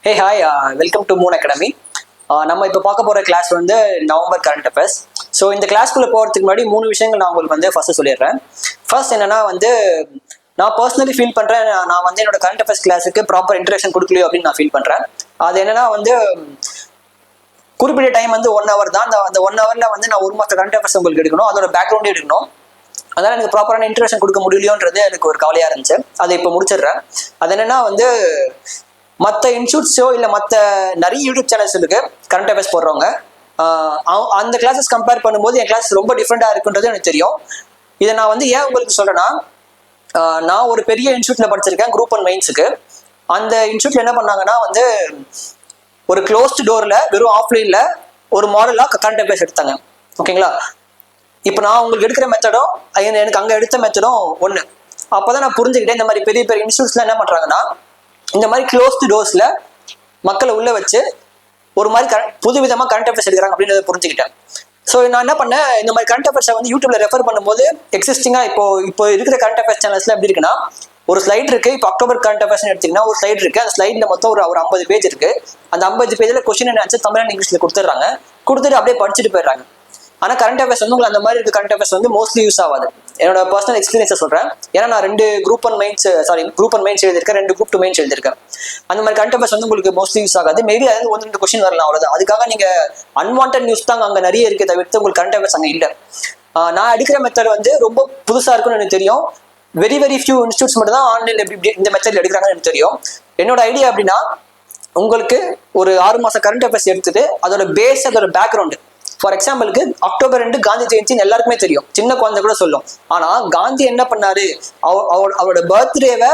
Hey hi, welcome to Moon academy. நம்ம இப்போ பார்க்க போகிற கிளாஸ் வந்து நவம்பர் கரண்ட் அஃபேர்ஸ். ஸோ இந்த கிளாஸ்க்குள்ளே போகிறதுக்கு முன்னாடி 3 விஷயங்கள் நான் உங்களுக்கு வந்து ஃபர்ஸ்ட் சொல்லிடுறேன். ஃபர்ஸ்ட் என்னன்னா வந்து நான் பர்சனலி ஃபீல் பண்ணுறேன், நான் வந்து என்னோட கரண்ட் அஃபேர்ஸ் கிளாஸுக்கு ப்ராப்பர் இன்ட்ரெக்ஷன் கொடுக்கலையோ அப்படின்னு நான் ஃபீல் பண்ணுறேன். அது என்னன்னா வந்து குறிப்பிட்ட டைம் வந்து 1 hour தான். அந்த 1 hourல வந்து நான் 1 மாதம் கரண்ட் அஃபேர்ஸ் உங்களுக்கு எடுக்கணும், அதோட பேக்ரவுண்டே எடுக்கணும். அதனால் எனக்கு ப்ராப்பரான இன்ட்ரெக்ஷன் கொடுக்க முடியலையோன்றது எனக்கு ஒரு கவலையாக இருந்துச்சு. அதை இப்போ முடிச்சிடுறேன். அது என்னன்னா வந்து மற்ற இன்ஸ்டியூட்ஸோ இல்லை மற்ற நிறைய யூடியூப் சேனல்ஸ் இருக்கு கரண்ட் அஃபேர்ஸ் போடுறவங்க. அந்த கிளாஸஸ் கம்பேர் பண்ணும்போது என் கிளாஸ் ரொம்ப டிஃப்ரெண்டாக இருக்குன்றது எனக்கு தெரியும். இதை நான் வந்து ஏன் உங்களுக்கு சொல்கிறேன்னா, நான் ஒரு பெரிய இன்ஸ்டியூட்ல படிச்சிருக்கேன் குரூப் 1 மெயின்ஸுக்கு. அந்த இன்ஸ்டியூட்ல என்ன பண்ணாங்கன்னா வந்து ஒரு க்ளோஸ்டு டோரில் வெறும் ஆஃப்லைனில் ஒரு மாடலாக கரண்ட் அஃபேர்ஸ் எடுத்தாங்க. ஓகேங்களா? இப்போ நான் உங்களுக்கு எடுக்கிற மெத்தடும் எனக்கு அங்கே எடுத்த மெத்தடும் ஒன்று. அப்போ தான் நான் புரிஞ்சுக்கிட்டேன் இந்த மாதிரி பெரிய பெரிய இன்ஸ்டியூட்ஸ்லாம் என்ன பண்ணுறாங்கன்னா இந்த மாதிரி க்ளோஸ்டு டோர்ஸில் மக்களை உள்ள வச்சு ஒரு மாதிரி புதுவிதமாக கரண்ட் அஃபேர்ஸ் எடுக்கிறாங்க அப்படின்றத புரிஞ்சுக்கிட்டேன். ஸோ நான் என்ன பண்ணேன், இந்த மாதிரி கரண்ட் அஃபேர்ஸை வந்து யூடியூப்ல ரெஃபர் பண்ணும்போது எக்ஸிஸ்டிங்காக இப்போ இருக்கிற கரண்ட் அஃபேர்ஸ் சேனல்ஸ்ல எப்படி இருக்குன்னா, ஒரு ஸ்லைட் இருக்கு. இப்போ அக்டோபர் கரண்ட் அஃபேர்ஸ் எடுத்தீங்கன்னா ஒரு ஸ்லைட் இருக்கு. அந்த ஸ்லைட்ல மொத்தம் ஒரு 50 பேஜ் இருக்கு. அந்த 50 பேஜ்ல question and answer Tamil and இங்கிலீஷ்ல கொடுத்துட்டு அப்படியே படிச்சுட்டு போயிடுறாங்க. ஆனால் கரண்ட் அஃபேர்ஸ் வந்து உங்களுக்கு அந்த மாதிரி இருக்க கரண்ட் அஃபேர்ஸ் வந்து மோஸ்ட்லி யூஸ் ஆகாது. என்னோட பர்சனல் எக்ஸ்பீரியன்ஸை சொல்கிறேன். ஏன்னா நான் 2 குரூப் 1 மெயின்ஸ் எழுதியிருக்கேன், 2 குரூப் 2 மெயின்ஸ் எழுதியிருக்கேன். அந்த மாதிரி கரண்ட் அஃபேர்ஸ் வந்து உங்களுக்கு மோஸ்ட்லி யூஸ் ஆகாது. மேபி அது 1-2 கொஸ்டின் வரலாம், அவ்வளோதான். அதுக்காக நீங்கள் அன்வான்ட் நியூஸ் தான் அங்கே நிறைய இருக்கே தவிர்த்து உங்களுக்கு கரண்ட் அஃபேர்ஸ் அங்கே இல்லை. நான் எடுக்கிற மெத்தட் வந்து ரொம்ப புதுசாக இருக்குன்னு எனக்கு தெரியும். வெரி ஃபியூ இன்ஸ்டியூட்ஸ் மட்டும் தான் ஆன்லைனில் எப்படி இந்த மெத்தட்ல எடுக்கிறாங்கன்னு எனக்கு தெரியும். என்னோட ஐடியா அப்படின்னா, உங்களுக்கு ஒரு 6 மாதம் கரண்ட் அஃபேர்ஸ் எடுத்துட்டு அதோட பேஸ், அதோட பேக்ரவுண்டு. ஃபார் எக்ஸாம்பிளுக்கு அக்டோபர் 2 காந்தி ஜெயந்தின்னு எல்லாருக்குமே தெரியும், சின்ன குழந்தை கூட சொல்லும். ஆனா காந்தி என்ன பண்ணாரு, அவரோட பர்த்டேவை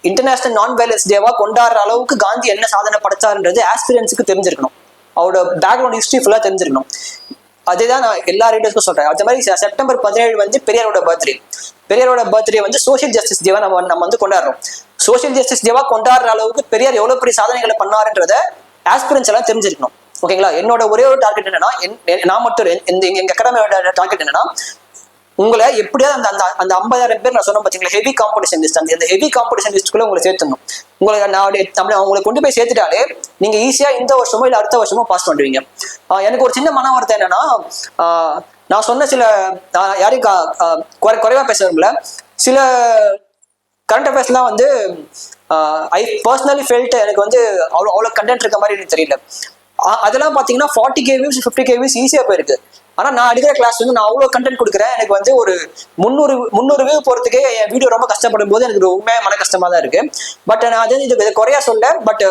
இன்டர்நேஷனல் நான் வயலன்ஸ் டேவா கொண்டாடுற அளவுக்கு காந்தி என்ன சாதனை படைச்சாருன்றது ஆஸ்பிரன்ஸுக்கு தெரிஞ்சிருக்கணும். அவரோட பேக்ரவுண்ட் ஹிஸ்டரி ஃபுல்லா தெரிஞ்சிருக்கணும். அதேதான் நான் எல்லா ரீடர்ஸ்க்கும் சொல்றேன். அதே மாதிரி செப்டம்பர் 17 வந்து பெரியாரோட பர்த்டே வந்து சோஷியல் ஜஸ்டிஸ் டேவா நம்ம வந்து கொண்டாடுறோம். சோஷியல் ஜஸ்டிஸ் டேவா கொண்டாடுற அளவுக்கு பெரியார் எவ்வளவு பெரிய சாதனைகளை பண்ணாருன்றத ஆஸ்பிரன்ஸ் எல்லாம் தெரிஞ்சிருக்கணும். ஓகேங்களா? என்னோட ஒரே ஒரு டார்கெட் என்னன்னா, நான் மட்டும் எங்க அகாடமியோட டார்கெட் என்னன்னா, உங்களை எப்படியாவது அந்த 50,000 பேர் நான் சொன்ன பார்த்தீங்களா ஹெவி காம்படிஷன் லிஸ்ட், அந்த ஹெவி காம்படிஷன் லிஸ்ட்டுக்குள்ள உங்களை சேர்த்துணும். உங்களை கொண்டு போய் சேர்த்துட்டாலே நீங்க ஈஸியா இந்த வருஷமோ இல்லை அடுத்த வருஷமோ பாஸ் பண்ணுவீங்க. எனக்கு ஒரு சின்ன மன வருத்தம் என்னன்னா, நான் சொன்ன சில யாரையும் குறைவா பேசுறவங்கள சில கரண்ட் அஃபேர்ஸ்லாம் வந்து ஐ பர்சனலி ஃபெல்ட் எனக்கு வந்து அவ்வளோ கண்டென்ட் இருக்க மாதிரி எனக்கு தெரியல. அதெல்லாம் பார்த்தீங்கன்னா 40K views 50K views ஈஸியாக போயிருக்கு. ஆனால் நான் எடுக்கிற கிளாஸ் வந்து நான் அவ்வளோ கண்டென்ட் கொடுக்குறேன். எனக்கு வந்து ஒரு 300 வியூ போகிறதுக்கே என் வீடியோ ரொம்ப கஷ்டப்படும் போது எனக்கு உண்மையாக மன கஷ்டமாக தான் இருக்கு. பட் நான் அது இது குறையா சொல்ல, பட்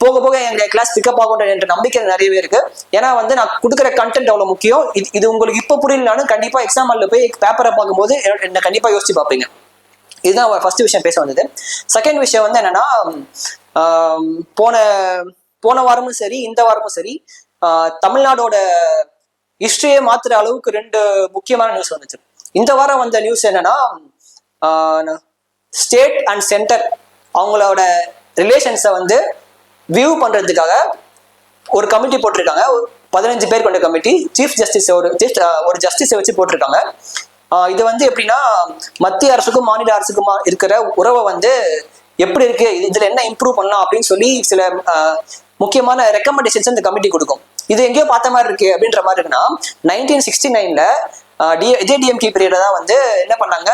போக போக எங்களுடைய கிளாஸ் பிக்கப் ஆகுன்ற என்ற நம்பிக்கை நிறையவே இருக்கு. ஏன்னா வந்து நான் கொடுக்குற கண்டென்ட் அவ்வளோ முக்கியம். இது உங்களுக்கு இப்போ புரியலனாலும் கண்டிப்பாக எக்ஸாம் ஹாலில் போய் பேப்பரை பார்க்கும்போது என்ன கண்டிப்பாக யோசிச்சு பார்ப்பீங்க. இதுதான் ஃபர்ஸ்ட் விஷயம் பேச வந்தது. செகண்ட் விஷயம் வந்து என்னன்னா, போன வாரமும் சரி இந்த வாரமும் சரி தமிழ்நாடோட ஹிஸ்டரியை மாத்துற அளவுக்கு 2 முக்கியமான நியூஸ் வந்துச்சு. இந்த வாரம் வந்த நியூஸ் என்னன்னா, ஸ்டேட் அண்ட் சென்டர் அவங்களோட ரிலேஷன்ஸை வந்து வியூ பண்றதுக்காக ஒரு கமிட்டி போட்டிருக்காங்க. 15 பேர் கொண்ட கமிட்டி. சீஃப் ஜஸ்டிஸ் ஒரு ஜஸ்டிஸை வச்சு போட்டிருக்காங்க. இது வந்து எப்படின்னா, மத்திய அரசுக்கும் மாநில அரசுக்கும் இருக்கிற உறவை வந்து எப்படி இருக்கு, இதுல என்ன இம்ப்ரூவ் பண்ணலாம் அப்படின்னு சொல்லி சில முக்கியமான ரெக்கமெண்டேஷன்ஸ் இந்த கமிட்டி கொடுக்கும். இது எங்கேயோ பார்த்த மாதிரி இருக்கு அப்படின்ற மாதிரி இருக்குன்னா, 1969ல ஜேடிஎம்கே பீரியட்ல தான் வந்து என்ன பண்ணாங்க,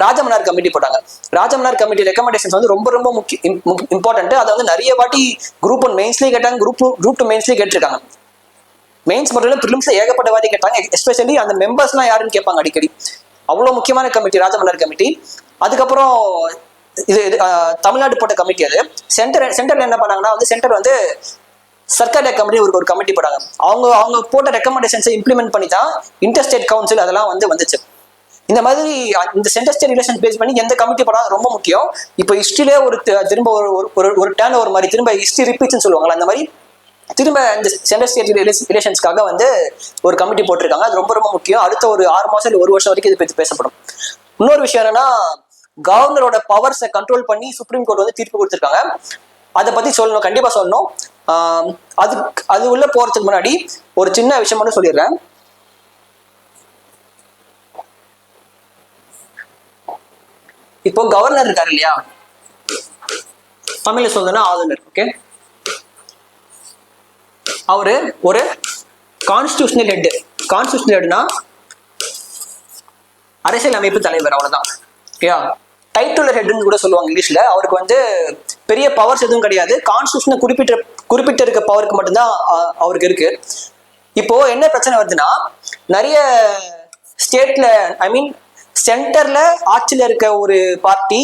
ராஜமன்னார் கமிட்டி போட்டாங்க. ராஜமன்னார் கமிட்டி ரெக்கமெண்டேஷன்ஸ் வந்து ரொம்ப ரொம்ப இம்பார்ட்டன்ட். அதை வந்து நிறைய வாட்டி குரூப் 1 மெயின்ஸ்லேயே கேட்டாங்க, குரூப் 2 மெயின்ஸ்லேயே கேட்டிருக்காங்க. மெயின்ஸ் மட்டும் இல்லை, ப்ரிலிம்ஸ்ல ஏகப்பட்ட வாட்டி கேட்டாங்க. எஸ்பெஷலி அந்த மெம்பர்ஸ்லாம் யாருன்னு கேட்பாங்க அடிக்கடி. அவ்வளோ முக்கியமான கமிட்டி ராஜமன்னார் கமிட்டி. அதுக்கப்புறம் இது தமிழ்நாடு போட்ட கமிட்டி. அது சென்டர்ல என்ன பண்ணாங்கன்னா வந்து சென்டர் வந்து சர்க்கார் கமிட்டி ஒரு கமிட்டி போட்டாங்க. அவங்க போட்ட ரெக்கமெண்டேஷன்ஸை இம்ப்ளிமெண்ட் பண்ணி தான் இன்டர்ஸ்டேட் கவுன்சில் அதெல்லாம் வந்து வந்துச்சு. இந்த மாதிரி இந்த சென்டர் ஸ்டேட் ரிலேஷன் பேஸ் பண்ணி எந்த கமிட்டி போடாது ரொம்ப முக்கியம். இப்போ ஹிஸ்டரியிலே திரும்ப ஒரு டேர்ன் ஓவர் மாதிரி திரும்ப ஹிஸ்டரி ரிப்பீட்ஸ்னு சொல்லுவாங்களா, அந்த மாதிரி திரும்ப இந்த சென்டர் ஸ்டேட் ரிலேஷன்ஸ்க்காக வந்து ஒரு கமிட்டி போட்டிருக்காங்க. அது ரொம்ப ரொம்ப முக்கியம். அடுத்த ஒரு 6 மாசம் இல்லை 1 வருஷம் வரைக்கும் இது பற்றி பேசப்படும். இன்னொரு விஷயம் என்னன்னா, கவர்னரோட பவர்ஸை கண்ட்ரோல் பண்ணி சுப்ரீம் கோர்ட் வந்து தீர்ப்பு கொடுத்துருக்காங்க. அதை பத்தி சொல்லணும், கண்டிப்பா சொல்லணும். அது உள்ள போறதுக்கு முன்னாடி ஒரு சின்ன விஷயம் மட்டும் சொல்லிடுறேன். இப்போ கவர்னர் இருக்காரு இல்லையா, தமிழ்ல சொல்லணும்னா ஆளுநர். ஓகே, அவரு ஒரு கான்ஸ்டியூஷனல் ஹெட். கான்ஸ்டியூஷனல் ஹெட்னா அரசியல் அமைப்பு தலைவர், அவ்வளவுதான். ஓகேயா? டைட்டில் ஹெட்னு கூட சொல்லுவாங்க இங்கிலீஷ்ல. அவருக்கு வந்து பெரிய பவர்ஸ் எதுவும் கிடையாது. கான்ஸ்டியூஷனை குறிப்பிட்ட இருக்க பவருக்கு மட்டும்தான் அவருக்கு இருக்கு. இப்போ என்ன பிரச்சனை வருதுன்னா, நிறைய ஸ்டேட்ல, ஐ மீன் சென்டர்ல ஆட்சியில இருக்க ஒரு பார்ட்டி,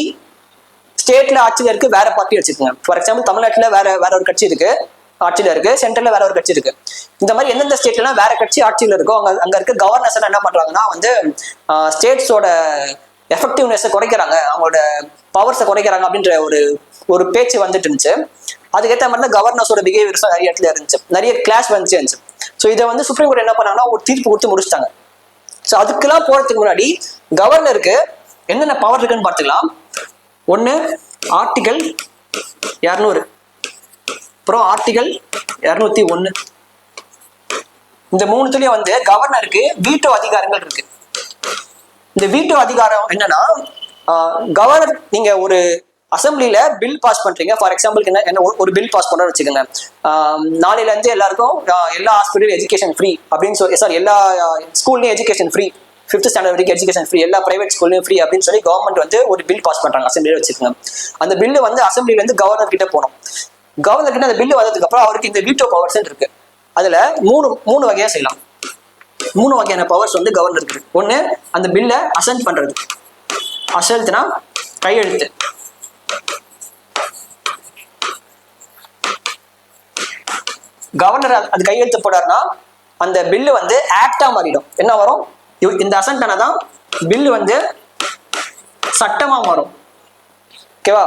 ஸ்டேட்ல ஆட்சியில இருக்கு வேற பார்ட்டி வச்சுக்கோங்க. ஃபார் எக்ஸாம்பிள் தமிழ்நாட்டுல வேற ஒரு கட்சி இருக்கு ஆட்சியில இருக்கு, சென்டர்ல வேற ஒரு கட்சி இருக்கு. இந்த மாதிரி எந்தெந்த ஸ்டேட்லாம் வேற கட்சி ஆட்சியில இருக்கோ அங்க இருக்க கவர்னர்ஸ் என்ன பண்றாங்கன்னா வந்து ஸ்டேட்ஸோட எஃபெக்டிவ்னஸை குறைக்கிறாங்க, அவங்களோட பவர்ஸை குறைக்கிறாங்க அப்படின்ற ஒரு பேச்சு வந்துட்டு இருந்துச்சு. அதுக்கேற்ற மாதிரி தான் கவர்னர்ஸோட பிஹேவியர்ஸும் நிறைய இடத்துல இருந்துச்சு, நிறைய கிளாஸ் வந்துச்சு. ஸோ இதை வந்து சுப்ரீம் கோர்ட் என்ன பண்ணாங்கன்னா ஒரு தீர்ப்பு கொடுத்து முடிச்சிட்டாங்க. ஸோ அதுக்கெல்லாம் போறதுக்கு முன்னாடி கவர்னருக்கு என்னென்ன பவர் இருக்குன்னு பார்த்துக்கலாம். ஒன்று ஆர்டிகல் 200, அப்புறம் ஆர்டிகல் 201. இந்த மூணுத்துலயும் வந்து கவர்னருக்கு வீட்டோ அதிகாரங்கள் இருக்கு. இந்த வீட்டோ அதிகாரம் என்னன்னா, கவர்னர் நீங்க ஒரு அசம்பிளில பில் பாஸ் பண்றீங்க. ஃபார் எக்ஸாம்பிளுக்கு என்ன ஒரு பில் பாஸ் பண்றோம்னு வச்சுக்கோங்க. நாளையில இருந்து எல்லாருக்கும் எல்லா ஹாஸ்பிட்டலும் எஜுகேஷன் ஃப்ரீ அப்படின்னு சொல்லி, சாரி எல்லா ஸ்கூல்லையும் எஜுகேஷன் ஃப்ரீ, 5th ஸ்டாண்டர்ட் வரைக்கும் எஜுகேஷன் ஃப்ரீ, எல்லா பிரைவேட் ஸ்கூல்லையும் ஃப்ரீ அப்படின்னு சொல்லி கவர்மெண்ட் வந்து ஒரு பில் பாஸ் பண்றாங்க அசம்பிளில வச்சுக்கோங்க. அந்த பில்லு வந்து அசம்பிளில இருந்து கவர்னர் கிட்ட போகணும். கவர்னர் கிட்ட அந்த பில்லு வந்ததுக்கு அப்புறம் அவருக்கு இந்த வீட்டோ பவர்ஸ் இருக்கு. அதுல மூணு வகையா செய்யலாம். 3 வகையான பவர்ஸ் வந்து கவர்னருக்கு இருக்கு. ஒண்ணு அந்த பில்லை அசென்ட் பண்றது. அசென்ட்னா கையெழுத்து. கவர்னர் அது கையெழுத்து போடாருன்னா அந்த பில்லு வந்து ஆக்டா மாறிடும். என்ன வரும்? இந்த அசென்ட் ஆனதான் பில்லு வந்து சட்டமா மாறும். ஓகேவா?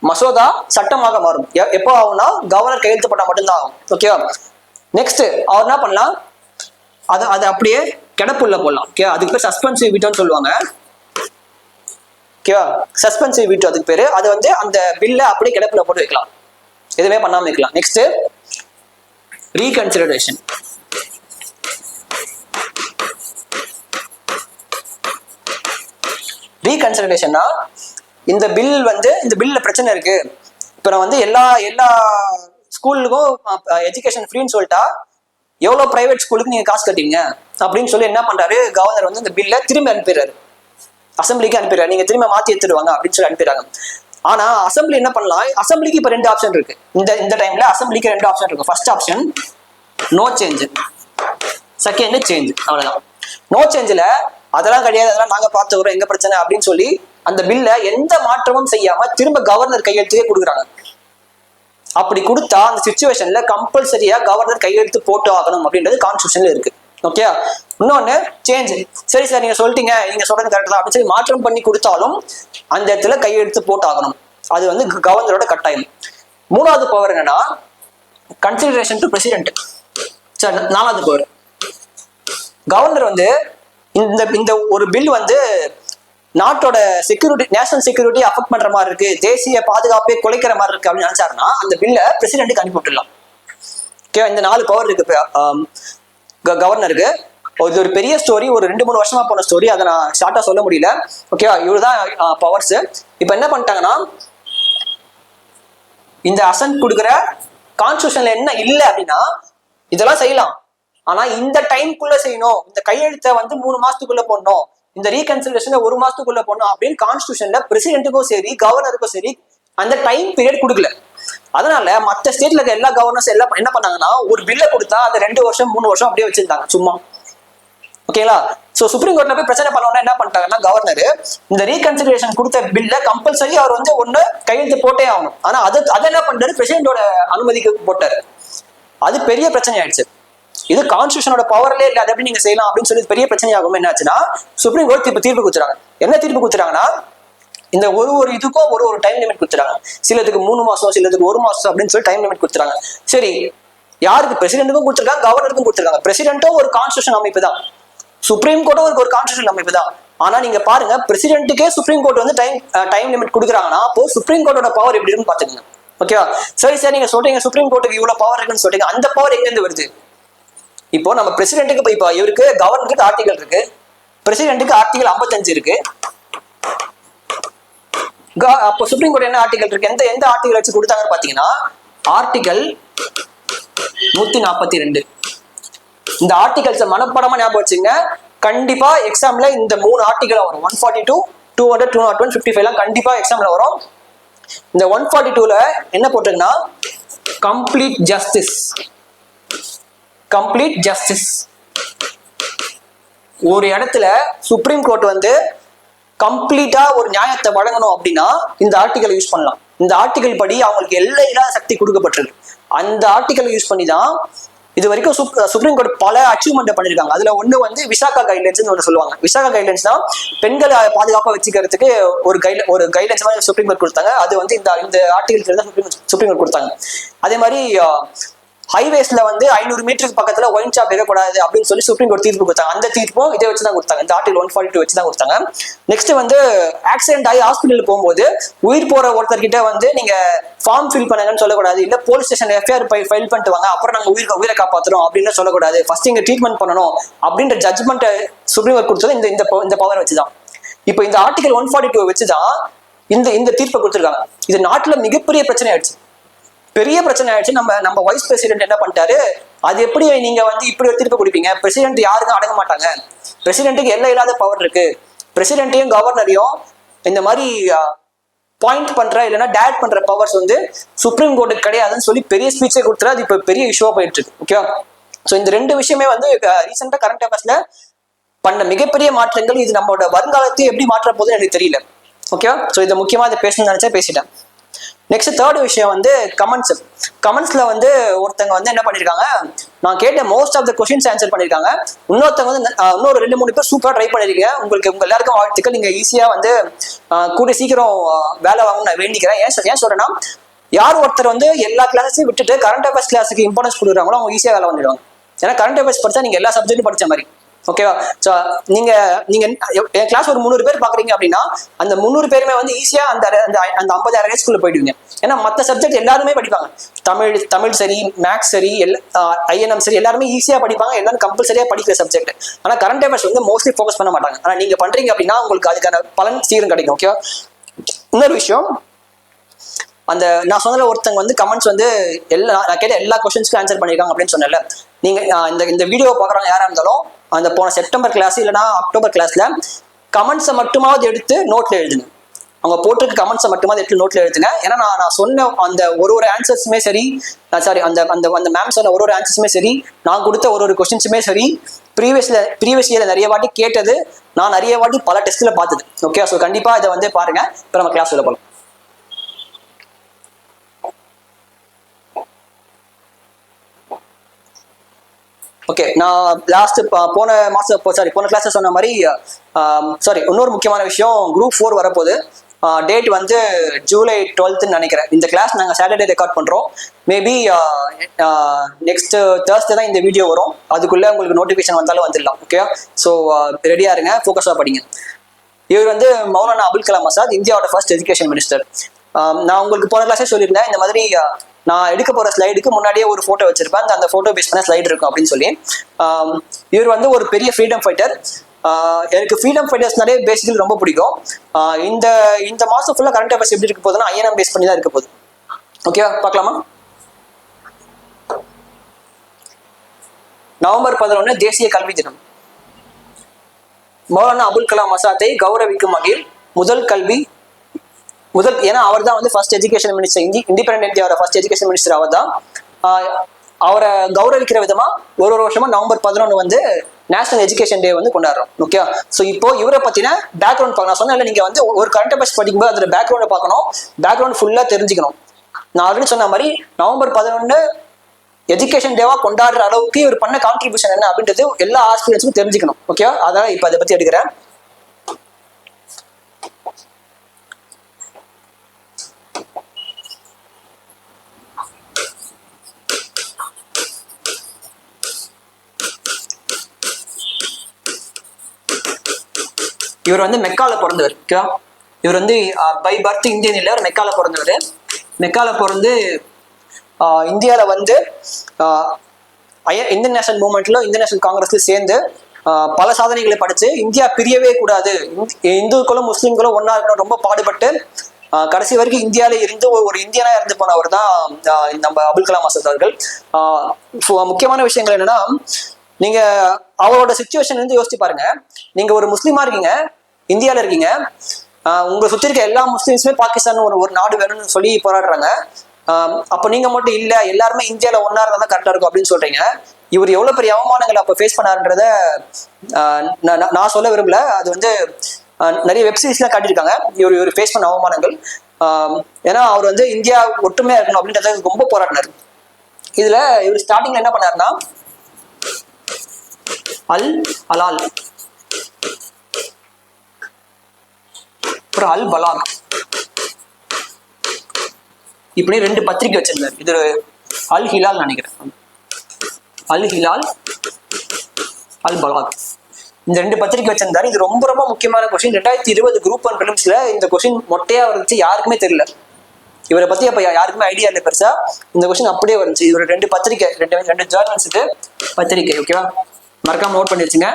மசோதா சட்டமாக மாறும். எப்போ ஆகும்னா கவர்னர் கையெழுத்து போட்டா மட்டும்தான் ஆகும். ஓகேவா? நெக்ஸ்ட் அவர் என்ன பண்ணலாம், அது அப்படியே கிடப்புள்ள போடலாம். ஓகே, அதுக்கு பேர் சஸ்பென்சிவ் வீட்டோன்னு சொல்லுவாங்க. ஓகேவா? சஸ்பென்சிவ் வீட்டோ அதுக்கு பேரு. அது வந்து அந்த பில்லை அப்படியே கிடப்புல போட்டு வைக்கலாம், எதுவுமே பண்ணாம வைக்கலாம். Next reconsideration. ரீகன்சிடரேஷன்னா இந்த பில்ல பிரச்சனை இருக்கு, இப்ப நான் வந்து எல்லா ஸ்கூலுக்கும் எஜுகேஷன் ஃப்ரீன்னு சொல்லிட்டா எவ்வளவு பிரைவேட் ஸ்கூலுக்கு நீங்க காசு கட்டுவீங்க அப்படின்னு சொல்லி என்ன பண்றாரு கவர்னர் வந்து இந்த பில்லை திரும்பி அனுப்பிடுறாரு, அசம்பிளிக்கு அனுப்பிடுறாரு. நீங்க திரும்ப மாத்தி எடுத்துடுவாங்க அப்படின்னு சொல்லி அனுப்பிடுறாங்க. ஆனா அசம்பிளி என்ன பண்ணலாம், அசம்பிளிக்கு இப்ப 2 ஆப்ஷன் இருக்கு. இந்த டைம்ல அசம்பிளிக்கு 2 ஆப்ஷன் இருக்கு. First option no change, second change. அவ்வளவுதான். நோ சேஞ்சில் அதெல்லாம் கிடையாது, அதெல்லாம் நாங்க பார்த்து வரோம், எங்க பிரச்சனை அப்படின்னு சொல்லி அந்த பில்லை எந்த மாற்றமும் செய்யாம திரும்ப கவர்னர் கையெழுத்துக்கே கொடுக்குறாங்க. அப்படி கொடுத்தா அந்த சிச்சுவேஷன்ல கம்பல்சரியா கவர்னர் கையெழுத்து போட்டு ஆகணும் அப்படின்றது கான்ஸ்டியூஷன்ல இருக்கு. ஓகே. இன்னொன்னு சேஞ்ச். சரி சார் நீங்க சொல்லிட்டீங்க, நீங்க சொல்றது கரெக்ட் தான் அப்படின்னு சொல்லி மாற்றம் பண்ணி கொடுத்தாலும் அந்த இடத்துல கையெழுத்து போட்டு ஆகணும். அது வந்து கவர்னரோட கட்டாயம். 3வது பவர் என்னன்னா கன்சிடரேஷன் டு பிரசிடென்ட். சரி, 4வது பவர் கவர்னர் வந்து இந்த ஒரு பில் வந்து நாட்டோட செக்யூரிட்டி, நேஷனல் செக்யூரிட்டி அஃபெக்ட் பண்ற மாதிரி இருக்கு, தேசிய பாதுகாப்பை குலைக்கிற மாதிரி இருக்கு அப்படின்னு நினைச்சாருன்னா அந்த பில்லை பிரசிடென்ட்டுக்கு அனுப்பி விட்டுடலாம். ஓகே, இந்த 4 பவர் இருக்கு கவர்னருக்கு. இது ஒரு பெரிய ஸ்டோரி, ஒரு 2-3 வருஷமா போன ஸ்டோரி, அதை நான் ஷார்ட்டா சொல்ல முடியல. ஓகேவா? இவ்வளவுதான் பவர்ஸ். இப்ப என்ன பண்ணிட்டாங்கன்னா இந்த அசன்ட் கொடுக்குற கான்ஸ்டியூஷன்ல என்ன இல்லை அப்படின்னா இதெல்லாம் செய்யலாம், ஆனா இந்த டைம்குள்ள செய்யணும், இந்த கையெழுத்தை வந்து 3 மாசத்துக்குள்ள போடணும், இந்த ரீகன்சிடரேஷன் 1 மாசத்துக்குள்ள போடணும் அப்படின்னு கான்ஸ்டியூஷன்ல பிரசிடென்ட்டுக்கும் சரி கவர்னருக்கும் சரி அந்த டைம் பீரியட் கொடுக்கல. அதனால மற்ற ஸ்டேட்ல இருக்க எல்லா கவர்னர்ஸ் எல்லாம் என்ன பண்ணாங்கன்னா ஒரு பில்லை கொடுத்தா அதை 2 வருஷம் 3 வருஷம் அப்படியே வச்சிருந்தாங்க சும்மா. ஓகேங்களா? சோ சுப்ரீம் கோர்ட்ல போய் பிரச்சனை பண்ணோம்னா என்ன பண்ணிட்டாங்கன்னா கவர்னர் இந்த ரீகன்சிடரேஷன் கொடுத்த பில்ல கம்பல்சரி அவர் வந்து ஒண்ணு கையெழுத்து போட்டே ஆகணும். ஆனா அதை என்ன பண்றாரு, பிரசிடென்டோட அனுமதிக்கு போட்டாரு. அது பெரிய பிரச்சனை ஆயிடுச்சு. இது கான்ஸ்டியூஷனோட பவர்லே இல்லை, அதை எப்படி நீங்க செய்யலாம் அப்படின்னு சொல்லி பெரிய பிரச்சனை ஆகும். என்ன ஆச்சுன்னா சுப்ரீம் கோர்ட் இப்ப தீர்ப்பு கொடுத்துறாங்க. என்ன தீர்ப்பு கொடுத்துறாங்கன்னா இந்த ஒரு இதுக்கும் ஒரு டைம் லிமிட் கொடுத்துறாங்க. சிலதுக்கு 3 மாசம், சிலதுக்கு 1 மாசம் அப்படின்னு சொல்லி டைம் லிமிட் கொடுத்துறாங்க. சரி, யாருக்கு? பிரசிடென்ட்டுக்கும் கொடுத்துருக்காங்க, கவர்னருக்கும் கொடுத்துருக்காங்க. பிரசிடென்ட்டும் ஒரு கான்ஸ்டியூஷன் அமைப்பு தான், சுப்ரீம் கோர்ட்டும் ஒரு கான்ஸ்டியூஷன் அமைப்பு தான். ஆனா நீங்க பாருங்க, பிரசிடென்ட்டுக்கே சுப்ரீம் கோர்ட் வந்து டைம் லிமிட் கொடுக்குறாங்கன்னா அப்போ சுப்ரீம் கோர்ட்டோட பவர் எப்படி இருக்குன்னு பாத்துக்கோங்க. ஓகேவா? சரி சார் நீங்க சொல்றீங்க சுப்ரீம் கோர்ட்டுக்கு இவ்வளவு பவர் இருக்குன்னு சொல்றீங்க, அந்த பவர் எங்க இருந்து வருது? இப்போ நம்ம பிரசிடென்ட்டுக்கு இப்போ இவருக்கு கவர்னருக்கு ஆர்டிகல் இருக்கு, பிரசிடென்ட்டுக்கு ஆர்டிகல் 55 இருக்கு. அப்போ சுப்ரீம் கோர்ட் என்ன ஆர்டிகல் இருக்கு, எந்த ஆர்டிகல் வச்சு கொடுத்தாங்கன்னு பாத்தீங்கன்னா ஆர்டிகல் 142. இந்த ஆர்டிகல்ஸ் மனப்படமா ஞாபகம் வச்சுங்க. கண்டிப்பா எக்ஸாம்ல இந்த 3 ஆர்டிகல் வரும். 142, 200, 201, 55 எல்லாம் கண்டிப்பா எக்ஸாம்ல வரும். இந்த 142ல என்ன போட்டிருக்குன்னா கம்ப்ளீட் ஜஸ்டிஸ். Complete justice. ஒரு இடத்துல சுப்ரீம் கோர்ட் வந்து கம்ப்ளீட்டா ஒரு நியாயத்தை வழங்கணும் அப்படின்னா இந்த ஆர்டிகல் யூஸ் பண்ணலாம். இந்த ஆர்டிகல் படி அவங்களுக்கு எல்லையில்லா சக்தி கொடுக்கப்பட்டிருக்கு. அந்த ஆர்டிகல் யூஸ் பண்ணி தான் இது வரைக்கும் சுப்ரீம் கோர்ட் பல அச்சீவ்மெண்ட் பண்ணிருக்காங்க. அதுல ஒண்ணு வந்து விசாகா கைட்லைன்ஸ் ஒன்று சொல்லுவாங்க. விசாகா கைட்லைன்ஸ் தான் பெண்களை பாதுகாப்பா வச்சுக்கிறதுக்கு ஒரு கைட்லைன்ஸ் மாதிரி சுப்ரீம் கோர்ட் கொடுத்தாங்க. அது வந்து இந்த ஆர்டிகல் தான் சுப்ரீம் கோர்ட் கொடுத்தாங்க. அதே மாதிரி ஹைவேஸ்ல வந்து 500 மீட்டருக்கு பக்கத்துல ஒயின் ஷாப் இருக்கக்கூடாது அப்படின்னு சொல்லி சுப்ரீம் கோர்ட் தீர்ப்பு கொடுத்தாங்க. அந்த தீர்ப்பும் இதை வச்சுதான் கொடுத்தாங்க. இந்த ஆர்டிகல் 142 வச்சுதான் கொடுத்தாங்க. நெக்ஸ்ட் வந்து ஆக்சிடென்ட் ஆகி ஹாஸ்பிட்டல் போகும்போது உயிர் போற ஒருத்தர்கிட்ட வந்து நீங்க ஃபார்ம் ஃபில் பண்ணுங்கன்னு சொல்லக்கூடாது. இல்ல போலீஸ் ஸ்டேஷன் எஃப்ஐஆர் ஃபைல் பண்ணிட்டு வாங்க, அப்புறம் நாங்க உயிரை காப்பாத்துறோம் அப்படின்னு சொல்லக்கூடாது. ஃபர்ஸ்ட் இங்க ட்ரீட்மெண்ட் பண்ணணும் அப்படின்ற ஜட்மெண்ட் சுப்ரீம் கோர்ட் கொடுத்தது இந்த பவர் வச்சுதான். இப்போ இந்த ஆர்டிகல் 142 வச்சுதான் இந்த தீர்ப்பை கொடுத்துருக்காங்க. இது நாட்டுல மிகப்பெரிய பிரச்சனை ஆயிடுச்சு. பெரிய பிரச்சனை ஆயிடுச்சு. நம்ம வைஸ் பிரசிடென்ட் என்ன பண்ணிட்டாரு, அது எப்படி நீங்க வந்து இப்படி ஒரு தீர்ப்பு கொடுப்பீங்க? பிரசிடென்ட் யாருக்கும் அடங்க மாட்டாங்க. பிரசிடென்ட்டுக்கு எல்லை இல்லாத பவர் இருக்கு. பிரசிடென்ட்டையும் கவர்னரையும் இந்த மாதிரி பாயிண்ட் பண்ற இல்லைன்னா டேட் பண்ற பவர்ஸ் வந்து சுப்ரீம் கோர்ட்டுக்கு கிடையாதுன்னு சொல்லி பெரிய ஸ்பீச்சே கொடுத்துரு. அது இப்போ பெரிய இஷ்யூவா போயிட்டு இருக்கு. ஓகேவா? ஸோ இந்த 2 விஷயமே வந்து ரீசெண்டா கரண்ட் அஃபேர்ஸ்ல பண்ண மிகப்பெரிய மாற்றங்கள். இது நம்மளோட வருங்காலத்தையும் எப்படி மாற்ற போகுதுன்னு எனக்கு தெரியல. ஓகேவா? ஸோ இதை முக்கியமா இதை பேசணும்னு நினைச்சா பேசிட்டேன். நெக்ஸ்ட் தேர்ட் விஷயம் வந்து கமெண்ட்ஸ்ல வந்து ஒருத்தங்க வந்து என்ன பண்ணிருக்காங்க, நான் கேட்ட most of the questions answer பண்ணிருக்காங்க. இன்னொருத்தவங்க வந்து இன்னொரு 2-3 பேர் சூப்பரா ட்ரை பண்ணிருக்கீங்க. உங்க எல்லாருக்கும் வாழ்த்துக்கள். நீங்க ஈஸியா வந்து கூடிய சீக்கிரம் வேலை வாங்கணும்னு நான் வேண்டிக்கிறேன். ஏன் சொல்றேன்னா, யார் ஒருத்தர் வந்து எல்லா கிளாஸையும் விட்டுட்டு கரண்ட் அஃபேர்ஸ் கிளாஸுக்கு இம்பார்ட்டன்ஸ் கொடுக்குறாங்களோ அவங்க ஈஸியா வேலை வந்துடுவாங்க. ஏன்னா கரண்ட் அஃபேர்ஸ் படிச்சா நீங்க எல்லா சப்ஜெக்டும் படிச்ச மாதிரி. ஓகேவா? ஸோ நீங்க என் கிளாஸ் ஒரு 300 பேர் பாக்குறீங்க அப்படின்னா அந்த 300 பேருமே வந்து ஈஸியா அந்த 50,000 ரேஸ்க்குள்ள போயிடுவீங்க. ஏன்னா மற்ற சப்ஜெக்ட் எல்லாருமே படிப்பாங்க. தமிழ் சரி, மேக்ஸ் சரி, INM சரி, எல்லாருமே ஈஸியா படிப்பாங்க. எல்லாரும் கம்பல்சரியா படிக்கிற சப்ஜெக்ட். ஆனா கரண்ட் அஃபேர்ஸ் வந்து மோஸ்ட்லி ஃபோக்கஸ் பண்ண மாட்டாங்க. ஆனா நீங்க பண்றீங்க அப்படின்னா உங்களுக்கு அதுக்கான பலன் சீக்கிரம் கிடைக்கும். ஓகேவா? இன்னொரு விஷயம், அந்த நான் சொன்ன ஒருத்தங்க வந்து கமெண்ட்ஸ் வந்து நான் கேட்ட எல்லா கொஸ்டின்ஸ்க்கும் ஆன்சர் பண்ணிருக்காங்க அப்படின்னு சொன்னல. நீங்க இந்த வீடியோ பாக்குறவங்க யாரா இருந்தாலும் அந்த போன செப்டம்பர் கிளாஸ் இல்லைன்னா அக்டோபர் கிளாஸ்ல கமெண்ட்ஸை மட்டுமாவது எடுத்து நோட்ல எழுதுங்க. அவங்க போட்டிருக்க கமெண்ட்ஸை மட்டுமாவது எடுத்து நோட்ல எழுதுங்க. ஏன்னா நான் சொன்ன அந்த ஒரு ஆன்சர்ஸுமே சரி, சாரி அந்த மேம் சொன்ன ஒரு ஆன்சர்ஸுமே சரி, நான் கொடுத்த ஒரு கொஸ்டின்ஸுமே சரி, ப்ரீவியஸ் இயர்ல நிறைய வாட்டி கேட்டது, நான் நிறைய வாட்டி பல டெஸ்ட்ல பார்த்தது. ஓகே? ஸோ கண்டிப்பா இதை வந்து பாருங்க. இப்போ நம்ம கிளாஸ் உள்ள போகலாம். ஓகே, நான் போன கிளாஸ் சொன்ன மாதிரி இன்னொரு முக்கியமான விஷயம், குரூப் 4 வரப்போகுது. டேட் வந்து ஜூலை 12ன்னு நினைக்கிறேன். இந்த கிளாஸ் நாங்கள் சாட்டர்டே ரெக்கார்ட் பண்ணுறோம். மேபி நெக்ஸ்ட் தேர்ஸ்டே தான் இந்த வீடியோ வரும். அதுக்குள்ளே உங்களுக்கு நோட்டிஃபிகேஷன் வந்தாலும் வந்துடலாம். ஓகே? ஸோ ரெடியாக இருங்க, ஃபோக்கஸாக படிங்க. இவர் வந்து மௌலானா அபுல் கலாம் ஆசாத், இந்தியாவோட ஃபர்ஸ்ட் எஜுகேஷன் மினிஸ்டர். நான் உங்களுக்கு போன கிளாஸே சொல்லியிருந்தேன், இந்த மாதிரி நான் எடுக்க போற ஸ்லைடுக்கு முன்னாடியே ஒரு போட்டோ வச்சிருப்பேன். அந்த போட்டோ பேஸ் பண்ண ஸ்லைடு இருக்கும் அப்படின்னு சொல்லி. இவர் வந்து ஒரு பெரிய ஃப்ரீடம் ஃபைட்டர். எனக்கு ஃப்ரீடம் ஃபைட்டர்ஸ்னாலே பேசிக்கலி ரொம்ப பிடிக்கும். இந்த மாசம் ஃபுல்லா கரண்ட் அஃபேர்ஸ் எப்படி இருக்க போகுதுன்னா INM பேஸ் பண்ணி தான் இருக்க போகுது. ஓகேவா? பார்க்கலாமா? நவம்பர் 11 தேசிய கல்வி தினம். மௌலானா அபுல் கலாம் ஆசாத்தை கௌரவிக்கும் வகையில் ஏன்னா அவர் தான் வந்து ஃபர்ஸ்ட் எஜுகேஷன் மினிஸ்டர், இண்டிபெண்டன்ட் இந்தியாவோட ஃபர்ஸ்ட் எஜுகேஷன் மினிஸ்டர் அவர் தான். அவரை கௌரவிக்கிற விதமா ஒரு வருஷமா நவம்பர் 11 வந்து நேஷனல் எஜுகேஷன் டே வந்து கொண்டாடுறோம். ஓகே? ஸோ இப்போ இவரை பத்தின பேக்ரவுண்ட் பார்க்கணும். நான் சொன்னேன், நீங்க வந்து ஒரு கரண்ட் அஃபேர்ஸ் படிக்கும்போது அதோட பேக்ரவுண்டை பார்க்கணும், பேக்ரவுண்ட் ஃபுல்லா தெரிஞ்சுக்கணும். நான் ஆல்ரெடி சொன்ன மாதிரி நவம்பர் 11 எஜுகேஷன் டேவா கொண்டாடுற அளவுக்கு இவர் பண்ண கான்ட்ரிபியூஷன் என்ன அப்படின்றது எல்லா ஆஸ்பிரன்ஸுக்கும் தெரிஞ்சுக்கணும். ஓகே? அதான் இப்போ அதை பத்தி எடுக்கிறேன். இவர் வந்து மெக்கால பிறந்தவர். இவர் வந்து பை பர்த் இந்தியன் இல்லை, அவர் மெக்கால பிறந்தவர். மெக்கால பிறந்து இந்தியாவில் வந்து இந்தியன் நேஷனல் மூவ்மெண்ட்ல இந்தியன் நேஷனல் காங்கிரஸ்ல சேர்ந்து பல சாதனைகளை படிச்சு இந்தியா பிரியவே கூடாது, இந்துக்களும் முஸ்லீம்களும் ஒன்னா இருக்கணும் ரொம்ப பாடுபட்டு கடைசி வரைக்கும் இந்தியாவில இருந்து ஒரு இந்தியனா இருந்து போனவர் தான் நம்ம அபுல் கலாம் ஆசாத் அவர்கள். முக்கியமான விஷயங்கள் என்னன்னா, நீங்க அவரோட சுச்சுவேஷன் வந்து யோசிச்சு பாருங்க. நீங்க ஒரு முஸ்லீமா இருக்கீங்க, இந்தியாவில இருக்கீங்க, உங்களை சுத்தி இருக்க எல்லா முஸ்லீம்ஸுமே பாகிஸ்தான் ஒரு நாடு வேணும்னு சொல்லி போராடுறாங்க. அப்ப நீங்க மட்டும் இல்ல, எல்லாருமே இந்தியாவில ஒன்னா இருந்தா தான் கரெக்டா இருக்கும் அப்படின்னு சொல்றீங்க. இவர் எவ்வளவு பெரிய அவமானங்களை அப்ப ஃபேஸ் பண்ணாருன்றத நான் சொல்ல விரும்பல. அது வந்து நிறைய வெப்சீரிஸ்லாம் காட்டியிருக்காங்க இவர் ஃபேஸ் பண்ண அவமானங்கள். ஏன்னா அவர் வந்து இந்தியா ஒற்றுமையா இருக்கணும் அப்படின்றத ரொம்ப போராடினார். இதுல இவர் ஸ்டார்டிங்ல என்ன பண்ணாருன்னா, அல் அலால் அப்புறம் அல் பலாக் இப்படி 2 பத்திரிகை வச்சிருந்தார். இது அல் ஹிலால் நினைக்கிறேன், அல் ஹிலால், அல் பலாக், இந்த 2 பத்திரிகை வச்சிருந்தாரு. இது ரொம்ப ரொம்ப முக்கியமான கொஸ்டின். 2020 குரூப் 1 பிலிம்ஸ்ல இந்த கொஸ்டின் மொட்டையா வந்துச்சு, யாருக்குமே தெரியல. இவரை பத்தி அப்ப யாருக்குமே ஐடியா இல்லை பெருசா. இந்த கொஸ்டின் அப்படியே வந்துச்சு. இவர 2 பத்திரிகை, 2 ஜேர்னல்ஸுக்கு பத்திரிகை. ஓகேவா, மறக்காம நோட் பண்ணி வச்சுங்க.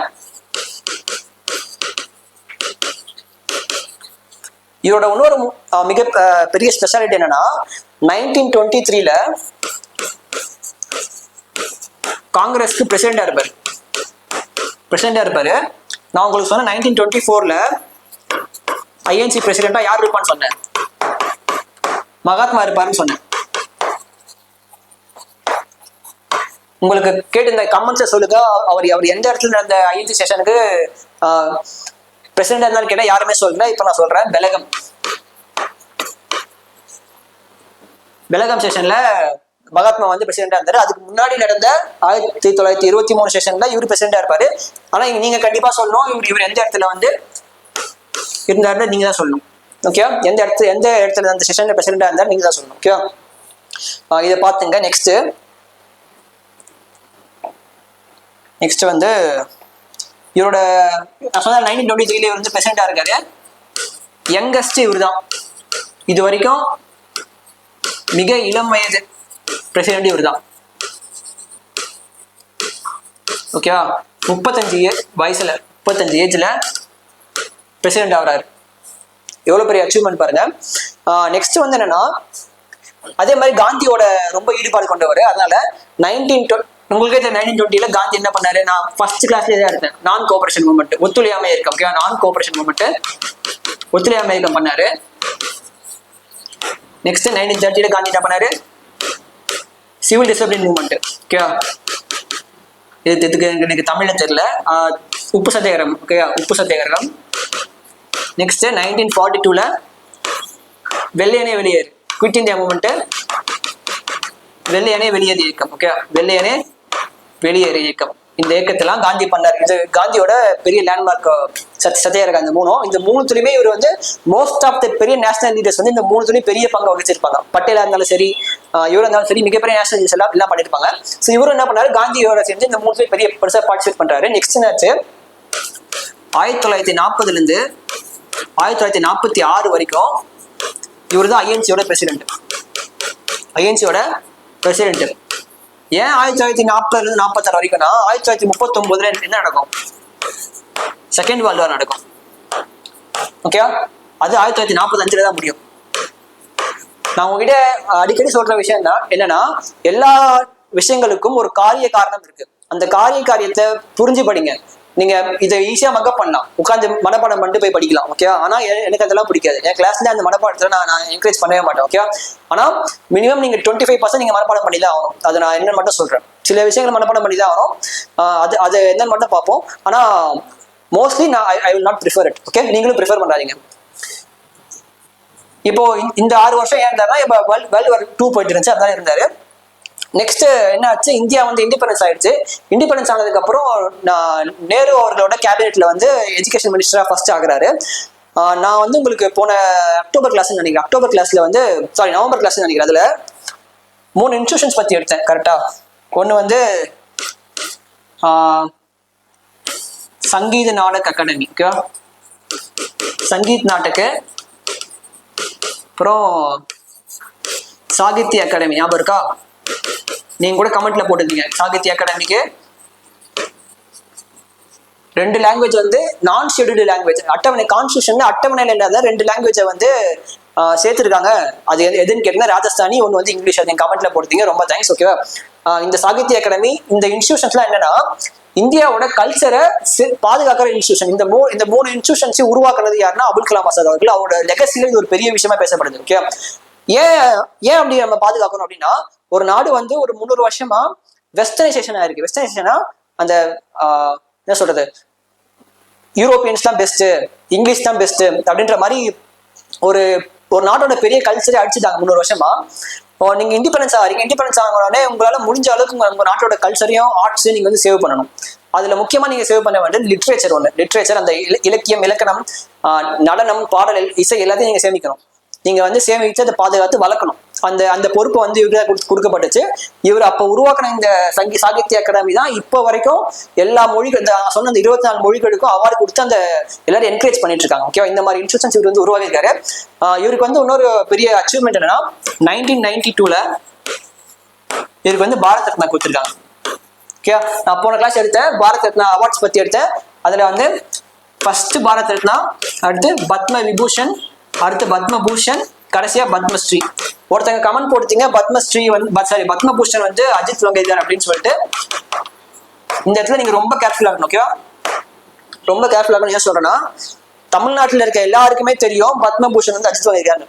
இவரோட இன்னொரு மிக பெரிய ஸ்பெஷாலிட்டி என்னன்னா, 1923ல காங்கிரஸ்க்கு பிரசிடென்டா இருப்பாரு. நான் உங்களுக்கு சொன்ன 1924ல ஐஎன்சி பிரசிடென்டா யார் இருப்பான்னு சொன்னேன், மகாத்மா இருப்பாருன்னு சொன்னேன். உங்களுக்கு கேட்டு இந்த கமெண்ட்ஸை சொல்லுங்க, அவர் எந்த இடத்துல நடந்த ஐஎன்சி செஷனுக்கு பிரசிடென்டா இருந்தாலும் கேட்டா யாருமே சொல்லல. இப்ப நான் சொல்றேன், பெலகம் செஷன்ல மகாத்மா வந்து பிரசிடென்டா இருந்தாரு. அதுக்கு முன்னாடி நடந்த 1923 செஷன்ல இவர் பிரசிடென்டா இருப்பாரு. ஆனா நீங்க கண்டிப்பா சொல்லணும் இவர் எந்த இடத்துல வந்து இருந்தாரு, நீங்க தான் சொல்லணும். ஓகே, எந்த இடத்துல அந்த செஷன்ல பிரசிடென்டா இருந்தாரு நீங்க தான் சொல்லணும். ஓகே, இதை பாத்துங்க. நெக்ஸ்ட் வந்து இவரோட நான் சொன்ன 1923 இவர் வந்து பிரசிடென்டா இருக்காரு. யங்கஸ்ட் இவர் தான், இது வரைக்கும் மிக இளம் வயது பிரசிடென்ட் இவர் தான். ஓகேவா, 35 வயசுல 35 ஏஜ்ல பிரசிடென்ட் ஆகிறாரு. எவ்வளவு பெரிய அச்சீவ்மெண்ட் பாருங்க. நெக்ஸ்ட் வந்து என்னன்னா, அதே மாதிரி காந்தியோட ரொம்ப ஈடுபாடு கொண்டவர். அதனால 1920ல காந்தி என்ன பண்ணாரு, நான் ஃபர்ஸ்ட் கிளாஸ்லயே தான் இருந்தேன், நான் கோஆபரேஷன் மூவ்மெண்ட், ஒத்துழையாமை இயக்கம். ஓகேவா, நான் கோஆபரேஷன் மூவ்மெண்ட், ஒத்துழையாமை இயக்கம் பண்ணாரு. நெக்ஸ்ட் 1930ல காந்தி என்ன பண்ணாரு, சிவில் டிசிப்ளின் மூவ்மெண்ட். ஓகேவா, இதுக்கு எனக்கு தமிழ்ல தெரியல, உப்பு சத்தியாகிரகம். ஓகேவா, உப்பு சத்தியாகிரகம். நெக்ஸ்ட் 1942ல வெள்ளையனே வெளியேறு, குவிட் இந்தியா மூவ்மெண்ட், வெள்ளையனே வெளியேறு இயக்கம். ஓகே, வெள்ளையனே வெளியேறு இயக்கம். இந்த இயக்கத்தெல்லாம் காந்தி பண்ணார். இது காந்தியோட பெரிய லேண்ட்மார்க் சத்தியாகிரகம். இந்த மூணுத்துலயுமே இவர் வந்து மோஸ்ட் ஆஃப் த பெரிய நேஷனல் லீடர்ஸ் வந்து இந்த மூணுத்துலயும் பெரிய பங்கு வகிச்சிருப்பாங்க. பட்டேலா இருந்தாலும் சரி, இவரா இருந்தாலும் சரி, மிகப்பெரிய நேஷனல் லீடர்ஸ் எல்லாம் பண்ணிருப்பாங்க. ஸோ இவரும் என்ன பண்ணாரு, காந்தியோட சேர்ந்து இந்த மூணுத்துலயும் பெரிய பெருசா பார்ட்டிசிபேட் பண்றாரு. நெக்ஸ்ட் என்னாச்சு, 1940ல இருந்து 1946 வரைக்கும் இவர் தான் ஐஎன்சியோட பிரசிடென்ட். ஏன் 1940ல இருந்து 46 வரைக்கும்னா, 1939ல என்ன நடக்கும், செகண்ட் வேர்ல்ட் வார் நடக்கும். ஓகே, அது 1945ல தான் முடியும். நான் உங்ககிட்ட அடிக்கடி சொல்ற விஷயம் தான் என்னன்னா, எல்லா விஷயங்களுக்கும் ஒரு காரிய காரணம் இருக்கு. அந்த காரியத்தை புரிஞ்சு படிங்க. நீங்க இதை ஈஸியா மக்கப் பண்ணலாம், உட்காந்து மனப்பாடம் பண்ணிட்டு போய் படிக்கலாம். ஓகே, ஆனா எனக்கு அதெல்லாம் பிடிக்காது. என் கிளாஸ்ல அந்த மனப்பாடத்தை நான் என்கரேஜ் பண்ணவே மாட்டேன். ஓகே, ஆனா மினிமம் நீங்க 25% நீங்க மனப்பாடம் பண்ணி தான் ஆகணும். அது நான் என்னன்னு மட்டும் சொல்றேன். சில விஷயங்களை மனப்பாடம் பண்ணி தான் ஆகணும். அது என்னன்னு மட்டும் பார்ப்போம். ஆனா மோஸ்ட்லி நான் I will not prefer it. Okay, நீங்களும் ப்ரிஃபர் பண்ணாதீங்க. இப்போ இந்த 6 வருஷம் ஏன் இருந்தாருன்னா, இப்போ வேர்ல்டு வார் 2 போயிட்டு இருந்துச்சு, அதான் இருந்தாரு. நெக்ஸ்ட் என்ன ஆச்சு, இந்தியா வந்து இண்டிபெண்டன்ஸ் ஆயிடுச்சு. இண்டிபெண்டன்ஸ் ஆனதுக்கு அப்புறம் நேரு அவர்களோட கேபினெட்ல வந்து எஜுகேஷன் மினிஸ்டரா ஃபர்ஸ்ட் ஆகுறாரு. நான் வந்து உங்களுக்கு போன நவம்பர் கிளாஸ்ல வந்து நினைக்கிறேன். அதுல 3 இன்ஸ்டிடியூஷன்ஸ் பத்தி எடுத்தேன். கரெக்டா, ஒண்ணு வந்து சங்கீத நாடக அகாடமி. ஓகேவா, சங்கீத் நாடக, அப்புறம் சாகித்ய அகாடமி. ஞாபகம் இருக்கா? நீங்க கூட கமெண்ட்ல போட்டுருந்தீங்க. சாகித்ய அகாடமிக்கு 2 லாங்குவேஜ் வந்து நான் ஷெட்யூல்டு லாங்குவேஜ், அட்டவணை கான்ஸ்டியூஷன்ல அட்டவணையில இல்லாத 2 லாங்குவேஜை வந்து சேர்த்துருக்காங்க. அது எதுன்னு கேட்டீங்கன்னா ராஜஸ்தானி, ஒன்று வந்து இங்கிலீஷ். அது கமெண்ட்ல போடுறீங்க, ரொம்ப தேங்க்ஸ். ஓகேவா? இந்த சாகித்ய அகாடமி, இந்த இன்ஸ்டியூஷன்ஸ்லாம் என்னன்னா இந்தியாவோட கல்ச்சரை பாதுகாக்கிற இன்ஸ்டியூஷன். இந்த மூணு இன்ஸ்டியூஷன்ஸை உருவாக்குறது யாருன்னா அபுல் கலாம் ஆசாத் அவர்கள். அவரோட லெகசியில இது ஒரு பெரிய விஷயமா பேசப்படுது. ஓகே, ஏன் அப்படி நம்ம பாதுகாக்கணும் அப்படின்னா, ஒரு நாடு வந்து ஒரு 300 வருஷமா வெஸ்டர்னைசேஷன் ஆயிருக்கு. வெஸ்டர்னைசேஷனா அந்த என்ன சொல்றது, யூரோப்பியன்ஸ் தான் பெஸ்ட், இங்கிலீஷ் தான் பெஸ்ட் அப்படின்ற மாதிரி ஒரு நாட்டோட பெரிய கல்ச்சரை அடிச்சுட்டாங்க 300 வருஷமா. நீங்க இண்டிபெண்டன்ஸ் ஆகிறீங்க. இண்டிபெண்டன்ஸ் ஆகணும்னே உங்களால முடிஞ்ச அளவுக்கு உங்க நாட்டோட கல்ச்சரையும் ஆர்ட்ஸையும் நீங்க வந்து சேவ் பண்ணணும். அதுல முக்கியமா நீங்க சேவ் பண்ண வேண்டியது லிட்ரேச்சர். லிட்ரேச்சர், அந்த இலக்கியம், இலக்கணம், நடனம், பாடல், இசை எல்லாத்தையும் நீங்க சேமிக்கணும். நீங்க வந்து சேமிச்சு அதை பாதுகாத்து வளர்க்கணும். அந்த பொறுப்பு வந்து இவருக்கு கொடுக்கப்பட்டுச்சு. இவர் அப்ப உருவாக்கின இந்த சாகித்ய அகாடமி தான் இப்போ வரைக்கும் எல்லா மொழிகள், சொன்ன அந்த 24 மொழிகளுக்கும் அவார்டு கொடுத்து அந்த எல்லாரும் என்கரேஜ் பண்ணிட்டு இருக்காங்க. ஓகே, இந்த மாதிரி இன்ஸ்டியூஷன்ஸ் இவர் வந்து உருவாக்கியிருக்காரு. இவருக்கு வந்து இன்னொரு பெரிய அச்சீவ்மெண்ட் என்னன்னா 1992ல இவருக்கு வந்து பாரத் ரத்னா கொடுத்துருக்காங்க. ஓகே, நான் போன கிளாஸ் எடுத்தேன், பாரத் ரத்னா அவார்ட்ஸ் பத்தி எடுத்தேன். அதுல வந்து ஃபர்ஸ்ட் பாரத் ரத்னா, அடுத்து பத்ம விபூஷன், அடுத்து பத்மபூஷன், கடைசியா பத்மஸ்ரீ. ஒருத்தங்க கமெண்ட் போட்டுட்டீங்க பத்மஸ்ரீ வந்து பத்மபூஷன் வந்து அஜித் வங்கேகர் அப்படின்னு சொல்லிட்டு. இந்த இடத்துல நீங்க ரொம்ப கேர்ஃபுல்லா இருக்கணும். ஓகேவா? ரொம்ப கேர்ஃபுல்லா இருக்கணும். ஏன் சொல்றேன்னா, தமிழ்நாட்டில் இருக்க எல்லாருக்குமே தெரியும் பத்மபூஷன் வந்து அஜித் வங்கேகர்.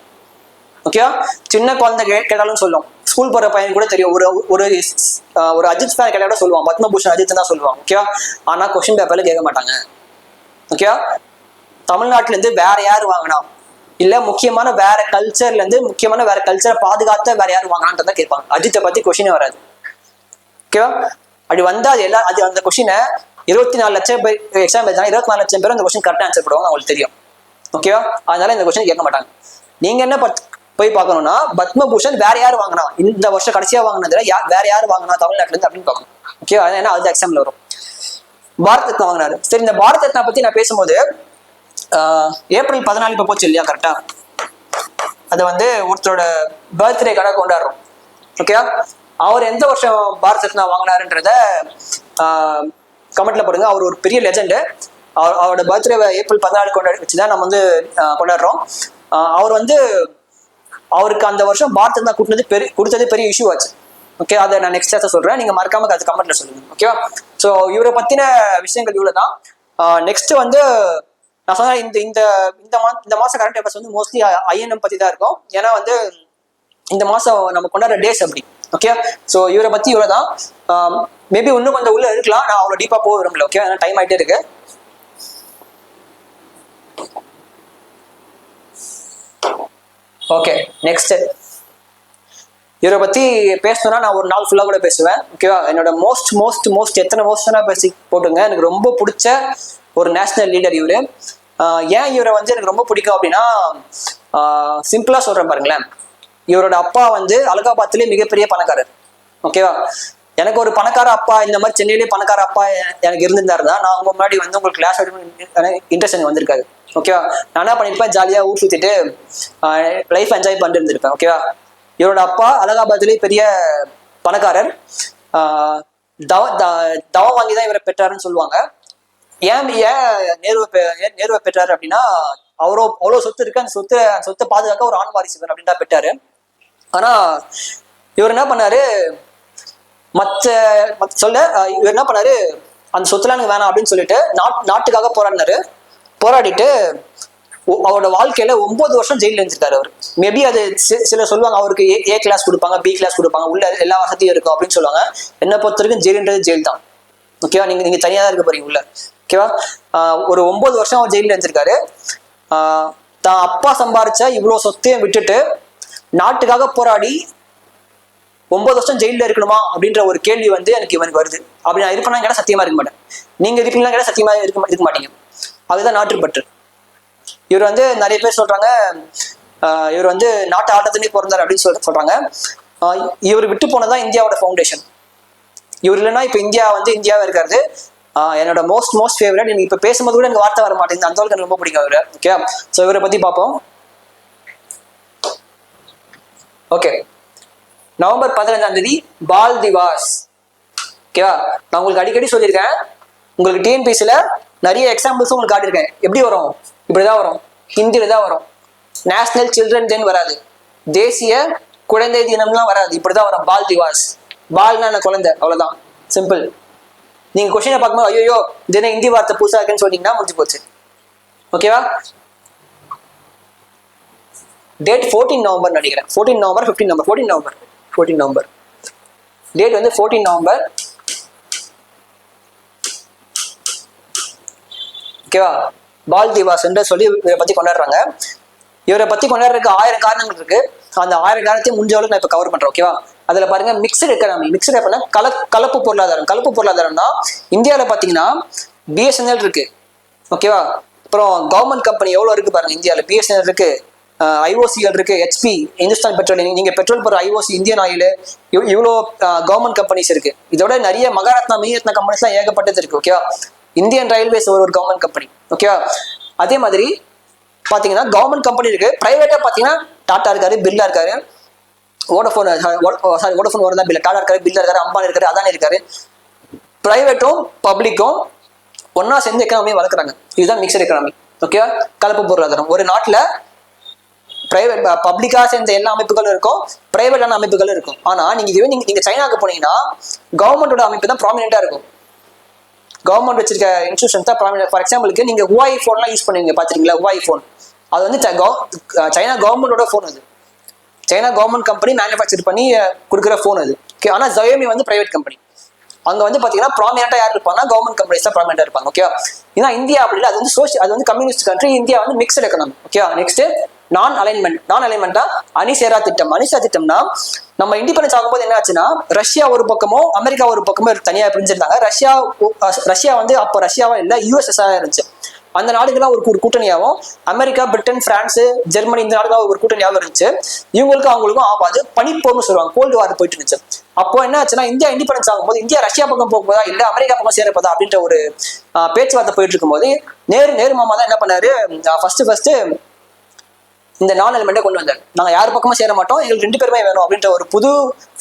ஓகேவா? சின்ன குழந்தை கேட்டாலும் சொல்லுவோம், ஸ்கூல் போற பையன் கூட தெரியும். ஒரு அஜித் ஃபேன் கேட்டா கூட சொல்லுவான் பத்மபூஷன் அஜித் தான் சொல்லுவான். ஓகேவா? ஆனா கொஸ்டின் பேப்பர்ல கேட்க மாட்டாங்க. ஓகேவா? தமிழ்நாட்டுல இருந்து வேற யாரு வாங்கினா, இல்ல முக்கியமான வேற கல்ச்சர்ல இருந்து முக்கியமான வேற கல்ச்சரை பாதுகாத்த வேற யாரும் வாங்கினான்றதான் கேட்பாங்க. அஜித்தை பத்தி கொஸ்டினே வராது. ஓகேவா? அப்படி வந்தா அது அந்த கொஸ்டினை 24 லட்சம் பேர் எக்ஸாம் எழுதினா 24 லட்சம் பேர் அந்த கொஸ்டின் கரெக்டா ஆன்சர் பண்ணுவாங்க, அவங்களுக்கு தெரியும். ஓகேவா? அதனால இந்த கொஸ்டின் கேட்க மாட்டாங்க. நீங்க என்ன போய் பார்க்கணும்னா, பத்மபூஷன் வேற யார் வாங்கினா, இந்த வருஷம் கடைசியா வாங்கினதுல வேற யார் வாங்கினா தமிழ்நாட்டுல இருந்து அப்படின்னு பார்க்கணும். ஓகே, ஏன்னா அது எக்ஸாம்ல வரும். பாரத் ரத்னா வாங்கினாரு. சரி, இந்த பாரத் ரத்னா பத்தி நான் பேசும்போது ஏப்ரல் 14 இப்போ போச்சு இல்லையா, கரெக்டா? அதை வந்து ஒருத்தரோட பர்த்டே கடை கொண்டாடுறோம். ஓகே, அவர் எந்த வருஷம் பாரத் ரத்னா வாங்கினாருன்றத கமெண்ட்ல போடுங்க. அவர் ஒரு பெரிய லெஜெண்டு. அவரோட பர்த்டே ஏப்ரல் 14 வச்சுதான் நம்ம வந்து கொண்டாடுறோம். அவர் வந்து அவருக்கு அந்த வருஷம் பாரத் ரத்னா கொடுத்தது பெரிய இஷ்யூ ஆச்சு. ஓகே, அதை நான் நெக்ஸ்ட் கிளாஸ் சொல்றேன். நீங்க மறக்காம அது கமெண்ட்ல சொல்லுங்க. ஓகேவா? ஸோ இவரை பத்தின விஷயங்கள் இவ்வளவுதான். நெக்ஸ்ட் வந்து நான் சொன்ன இந்த மாசம் கரண்ட் அஃபேர்ஸ் வந்து மோஸ்ட்லி ஐஎன்எம் பத்தி தான் இருக்கும். ஏன்னா வந்து இந்த மாசம் நம்ம கொண்டாடுற டேஸ் அப்படி. ஓகே, ஸோ இவரை பத்தி இவ்வளவுதான். மேபி இன்னும் கொஞ்சம் உள்ள இருக்கலாம், நான் அவ்வளோ டீப்பா போக விரும்பல. ஓகே, ஏன்னா டைம் ஆயிட்டே இருக்கு. ஓகே, நெக்ஸ்ட் இவரை பத்தி பேசணும்னா நான் ஒரு நாள் ஃபுல்லா கூட பேசுவேன். ஓகேவா? என்னோட மோஸ்ட் எத்தனை மோஸ்ட்னா பேசி போட்டுங்க. எனக்கு ரொம்ப பிடிச்ச ஒரு நேஷனல் லீடர் இவரு. ஏன் இவரை வந்து எனக்கு ரொம்ப பிடிக்கும் அப்படின்னா, சிம்பிளா சொல்றேன் பாருங்களேன். இவரோட அப்பா வந்து அலகாபாத்லயே மிகப்பெரிய பணக்காரர். ஓகேவா? எனக்கு ஒரு பணக்கார அப்பா, இந்த மாதிரி சென்னையிலேயே பணக்கார அப்பா எனக்கு இருந்திருந்தாருன்னா நான் உங்க முன்னாடி வந்து உங்களுக்கு கிளாஸ் இன்ட்ரெஸ்ட் எனக்கு வந்திருக்காது. ஓகேவா? நான் என்ன பண்ணிருப்பேன், ஜாலியா ஊர் சுத்திட்டு லைஃப் என்ஜாய் பண்ணிட்டு இருந்திருப்பேன். ஓகேவா? இவரோட அப்பா அலகாபாத்லயே பெரிய பணக்காரர். தவம் வாங்கி தான் இவரை பெற்றாருன்னு சொல்லுவாங்க. ஏன் நேருவை பெற்றாரு அப்படின்னா, அவ்வளோ சொத்து இருக்கு. அந்த சொத்தை பாதுகாக்க ஒரு ஆண் வாரிசு அப்படின்ட்டு பெற்றாரு. ஆனா இவர் என்ன பண்ணாரு, இவர் என்ன பண்ணாரு, அந்த சொத்துலாம் எனக்கு வேணாம் அப்படின்னு சொல்லிட்டு நாட்டுக்காக போராடிட்டு அவரோட வாழ்க்கையில 9 வருஷம் ஜெயில இருந்திருக்காரு அவர். மேபி அது சில சொல்லுவாங்க அவருக்கு ஏ கிளாஸ் கொடுப்பாங்க, பி கிளாஸ் கொடுப்பாங்க, உள்ள எல்லா வசதியும் இருக்கும் அப்படின்னு சொல்லுவாங்க. என்ன பொறுத்த வரைக்கும் ஜெயிலுன்றது ஜெயில் தான். ஓகேவா? நீங்க தனியா தான் இருக்க போறீங்க உள்ள. ஓகேவா? ஒரு 9 வருஷம் அவர் ஜெயில இருந்திருக்காரு. தான் அப்பா சம்பாரிச்ச இவ்வளவு சொத்தையும் விட்டுட்டு நாட்டுக்காக போராடி 9 வருஷம் ஜெயில இருக்கணுமா அப்படின்ற ஒரு கேள்வி வந்து இவனுக்கு வருது. அப்படி நான் இருப்பேன்னா கேட்டா சத்தியமா இருக்க மாட்டேன். நீங்க இருப்பீங்களா கேட்டா சத்தியமா இருக்க மாட்டீங்க. அதுதான் நாட்டுப்பற்று. இவர் வந்து நிறைய பேர் சொல்றாங்க இவர் வந்து நாட்டு ஆட்டத்திலே பிறந்தார் அப்படின்னு சொல்றாங்க. இவர் விட்டு போனதான் இந்தியாவோட ஃபவுண்டேஷன். இவர் இல்லைன்னா இப்ப இந்தியா வந்து இந்தியாவே இருக்காது. என்னோட மோஸ்ட் ஃபேவரட். நீங்க இப்ப பேசும்போது கூட எனக்கு வார்த்தை வர மாட்டேங்குது, அந்த அளவுக்கு எனக்கு ரொம்ப பிடிக்கும் இவரு. ஓகே, ஸோ இவரை பத்தி பார்ப்போம். ஓகே, நவம்பர் 15 பால் திவாஸ். ஓகேவா? நான் உங்களுக்கு அடிக்கடி சொல்லியிருக்கேன், உங்களுக்கு டிஎன்பிசில நிறைய எக்ஸாம்பிள்ஸ் உங்களுக்கு காட்டியிருக்கேன். எப்படி வரும்? இப்படிதான் வரும், ஹிந்தியில தான் வரும். நேஷனல் சில்ட்ரன் டேன்னு வராது, தேசிய குழந்தை தினம்லாம் வராது, இப்படிதான் வரும் பால் திவாஸ். பால்னா என்ன, குழந்தை, அவ்வளவுதான், சிம்பிள். நீங்க கொஸ்டினை பார்க்கும்போது ஐயோ தினம் இந்தி வார்த்தை புதுசா இருக்குன்னு சொன்னீங்கன்னா முடிஞ்சு போச்சு. ஓகேவா? டேட் 14 நவம்பர் நினைக்கிறேன், 14 November 15 November 14 November 14 November date வந்து 14 நவம்பர். ஓகேவா? பால் திவாஸ் என்று சொல்லி இவரை பத்தி கொண்டாடுறாங்க. இவரை பத்தி கொண்டாடுறதுக்கு 1000 காரணங்கள் இருக்கு. அந்த 1000 காரணத்தையும் முடிஞ்ச அளவுக்கு நான் இப்ப கவர் பண்றேன். ஓகேவா? அதுல பாருங்க மிக்சட் எக்கனாமி. மிக்சட் எப்படின்னா கலப்பு பொருளாதாரம். கலப்பு பொருளாதாரம்னா இந்தியாவில பாத்தீங்கன்னா பிஎஸ்என்எல் இருக்கு. ஓகேவா? அப்புறம் கவர்மெண்ட் கம்பெனி எவ்வளவு இருக்கு பாருங்க இந்தியாவில. பிஎஸ்என்எல் இருக்கு, ஐஓசிஎல் இருக்கு, ஹெச்பி, இந்துஸ்தான் பெட்ரோலியம், நீங்க பெட்ரோல் போற ஐஓசி, இந்தியன் ஆயில், இவ்வளோ கவர்மெண்ட் கம்பெனிஸ் இருக்கு. இதோட நிறைய மகாரத்னா மினிரத்னா கம்பெனிஸ் எல்லாம் ஏகப்பட்டது இருக்கு. ஓகேவா? இந்தியன் ரயில்வேஸ் ஒரு கவர்மெண்ட் கம்பெனி. ஓகேவா? அதே மாதிரி பாத்தீங்கன்னா கவர்மெண்ட் கம்பெனி இருக்கு. பிரைவேட்டா பாத்தீங்கன்னா டாடா இருக்காரு, பிர்லா இருக்காரு, வோடஃபோன் வருதா பில்ல, டாடா இருக்காரு, பிர்லா இருக்காரு, அம்பானி இருக்காரு, அதானி இருக்காரு. பிரைவேட்டும் பப்ளிக்கும் ஒன்னா சேர்ந்து எக்கனாமியை வளர்க்குறாங்க. இதுதான் மிக்சட் எக்கனாமி. ஓகேவா? கலப்பு பொருளாதாரம். ஒரு நாட்டுல பிரைவேட் பப்ளிக்கா சேர்ந்த எல்லா அமைப்புகளும் இருக்கும், பிரைவேட்டான அமைப்புகளும் இருக்கும். ஆனா நீங்க சைனாக்கு போனீங்கன்னா கவர்மெண்டோட அமைப்பு தான் ப்ராமினென்டா இருக்கும். கவர்மெண்ட் வச்சிருக்க இன்ஸ்டியூஷன்ஸ் தான் ப்ராமினென்ட். ஃபார் எக்ஸாம்பிளுக்கு நீங்க ஹுவாய் போன்லாம் யூஸ் பண்ணுவீங்க, பாத்துருக்கீங்களா? ஹுவாய் போன் அது வந்து சைனா கவர்மெண்டோட போன். அது சைனா கவர்மெண்ட் கம்பெனி மேனுஃபேக்சர் பண்ணி கொடுக்குற போன் அது. ஆனா Xiaomi வந்து பிரைவேட் கம்பெனி. அங்க வந்து பாத்தீங்கன்னா ப்ராமினென்ட்டா யார் இருப்பாங்கன்னா கவர்மெண்ட் கம்பெனிஸ் தான் ப்ராமினென்ட்டா இருப்பாங்க. ஓகே, ஏன்னா இந்தியா அப்படி இல்லை, அது வந்து கம்யூனிஸ்ட் கண்ட்ரி. இந்தியா வந்து மிக்சட் எக்கனாமி. ஓகே, நெக்ஸ்ட் நான் அலைன்மெண்டா அணிசேரா திட்டம். அணிசேரா திட்டம்னா நம்ம இண்டிபெண்டன்ஸ் ஆகும்போது என்ன ஆச்சுன்னா ரஷ்யா ஒரு பக்கமோ அமெரிக்கா ஒரு பக்கமோ தனியா பிரிஞ்சிருந்தாங்க. ரஷ்யா வந்து அப்போ ரஷ்யாவா இல்லை, யுஎஸ்எஸ்ஆ இருந்துச்சு. அந்த நாடுகள்லாம் ஒரு கூட்டணியாகவும், அமெரிக்கா, பிரிட்டன், பிரான்ஸ், ஜெர்மனி இந்த நாடுகள் ஒரு கூட்டணியாகவும் இருந்துச்சு. இவங்களுக்கும் அவங்களுக்கும் ஆகாது பனிப்போர்னு சொல்லுவாங்க, கோல்டு வார் போயிட்டு இருந்துச்சு. அப்போ என்ன ஆச்சுன்னா இந்தியா இண்டிபெண்டன்ஸ் ஆகும்போது இந்தியா ரஷ்யா பக்கம் போகும்போதா இல்ல அமெரிக்கா பக்கம் சேரப்போதா அப்படின்ற ஒரு பேச்சுவார்த்தை போயிட்டு இருக்கும்போது நேரு மாமா தான் என்ன பண்ணாரு, ஃபர்ஸ்ட் இந்த நான் எலிமெண்டை கொண்டு வந்தார். நாங்க யார் பக்கமும் சேர மாட்டோம், எங்களுக்கு 2 பேருமே வேணும் அப்படின்ற ஒரு புது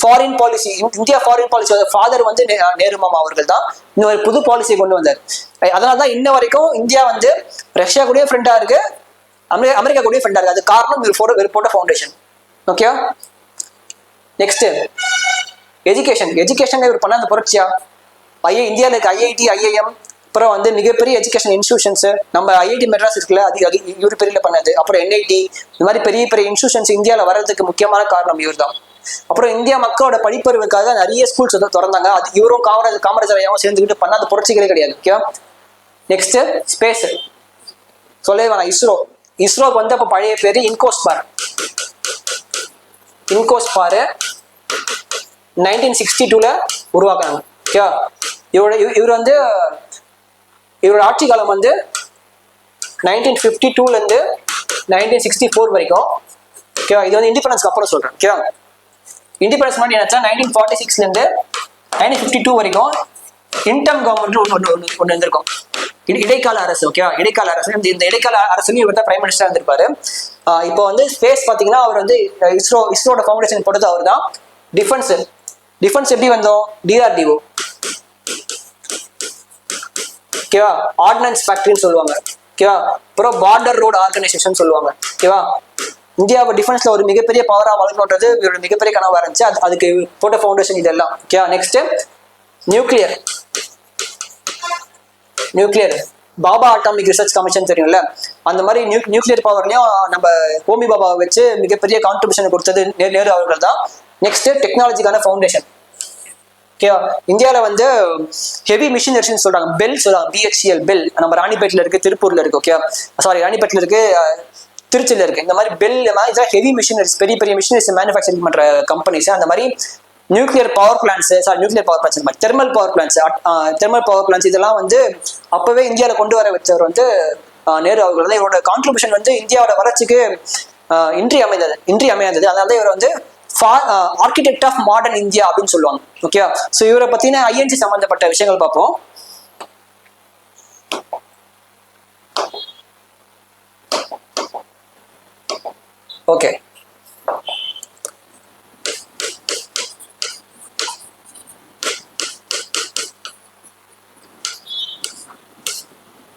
foreign policy, India foreign policy father வந்து நேரு மாமா அவர்கள் தான் இந்த ஒரு புது பாலிசியை கொண்டு வந்தார். அதனாலதான் இன்ன வரைக்கும் இந்தியா வந்து ரஷ்யா கூடயே ஃப்ரெண்டா இருக்கு, அமெரிக்கா கூடயே ஃப்ரெண்டா இருக்கு. அது காரணம் இவர் போட்ட ஃபவுண்டேஷன். ஓகே, நெக்ஸ்ட் எஜுகேஷன் இவர் பண்ண அந்த புரட்சியா. இந்தியாவில் இருக்க ஐஐடி, ஐஐஎம், அப்புறம் வந்து மிகப்பெரிய எஜுகேஷன் இன்ஸ்டியூஷன்ஸ், நம்ம ஐஐடி மெட்ராஸ் இருக்குல்ல, அது இவர் பெரிய பண்ணது. அப்புறம் என்ஐடி, இந்த மாதிரி பெரிய பெரிய இன்ஸ்டியூஷன்ஸ் இந்தியாவில் வர்றதுக்கு முக்கியமான காரணம் இவர் தான். அப்புறம் இந்தியா மக்களோட படிப்பறிவுக்காக நிறைய ஸ்கூல்ஸ் வந்து திறந்தாங்க. அது இவரும் காமராஜர் ஐயாவும் சேர்ந்துக்கிட்டு பண்ணாத புரட்சிகளே கிடையாது. ஓகே, நெக்ஸ்ட் ஸ்பேஸ் சொல்லவே வேணாம். இஸ்ரோக்கு வந்து அப்போ பழைய பேரு இன்கோஸ்பார் 1962ல உருவாக்குறாங்க. ஓகே, இவர் வந்து இவரோட ஆட்சி காலம் வந்து 1952ல இருந்து 1964 வரைக்கும். ஓகே, இது வந்து இண்டிபெண்டன்ஸ்க்கு அப்புறம் சொல்றேன். ஓகே, இண்டிபெண்டன்ஸ் முன்னாடி என்ன 1946ல இருந்து 1952 வரைக்கும் இன்டம் கவர்மெண்ட் ஒன்று இருந்திருக்கும், இடைக்கால அரசு. ஓகே, இடைக்கால அரசு. இந்த இடைக்கால அரசுலையும் இவர் தான் பிரைம் மினிஸ்டரா இருந்திருப்பாரு. இப்போ வந்து ஸ்பேஸ் பாத்தீங்கன்னா அவர் வந்து இஸ்ரோட ஃபவுண்டேஷன் போட்டது அவர் தான். டிஃபென்ஸ் எப்படி வந்தோம், டிஆர்டிஓ. ஓகேவா, ஆர்டினன்ஸ் ஃபேக்டரின்னு சொல்லுவாங்க. ஓகேவா, அப்புறம் பார்டர் ரோட் ஆர்கனைசேஷன் சொல்லுவாங்க. ஓகேவா, இந்தியாவை டிஃபென்ஸ்ல ஒரு மிகப்பெரிய பவரா வளர்க்கணுன்றது இவரோட மிகப்பெரிய கனவா இருந்துச்சு. அதுக்கு போட்ட ஃபவுண்டேஷன் இதெல்லாம். ஓகேவா, next nuclear Baba atomic research commission தெரியும்ல, அந்த மாதிரி நியூக்ளியர் பவர்லயும் நம்ம ஹோமி பாபாவை வச்சு மிகப்பெரிய கான்ட்ரிபியூஷன் கொடுத்தது நேரு அவர்கள் தான். நெக்ஸ்ட் டெக்னாலஜிக்கான ஃபவுண்டேஷன். ஓகேவா, இந்தியாவில் வந்து ஹெவி மிஷினரிஸ்ன்னு சொல்றாங்க, பெல் சொல்றாங்க, BHEL பெல். நம்ம ராணிப்பேட்டில் இருக்கு, திருப்பூர்ல இருக்கு. ஓகே, ராணிப்பேட்டில் இருக்கு, திருச்சியில் இருக்கு. இந்த மாதிரி பெல் மாதிரி ஹெவி மிஷினரிஸ், பெரிய பெரிய மிஷினரிஸ் மேனுஃபேக்சரிங் பண்ற கம்பெனிஸ். அந்த மாதிரி nuclear power plants, thermal power plants இதெல்லாம் வந்து அப்பவே இந்தியாவில் கொண்டு வர வச்சவர் வந்து நேரு அவர்கள் தான். இவரோட கான்ட்ரிபியூஷன் வந்து இந்தியாவோட வளர்ச்சிக்கு இன்றியமையாதது. அதனால தான் இவர் வந்து ஆர்கிடெக்ட் ஆஃப் மாடர்ன் இந்தியா அப்படின்னு சொல்லுவாங்க. ஓகே, ஸோ இவரை பத்தின ஐஎன்சி சம்பந்தப்பட்ட விஷயங்கள் பார்ப்போம். ஓகே,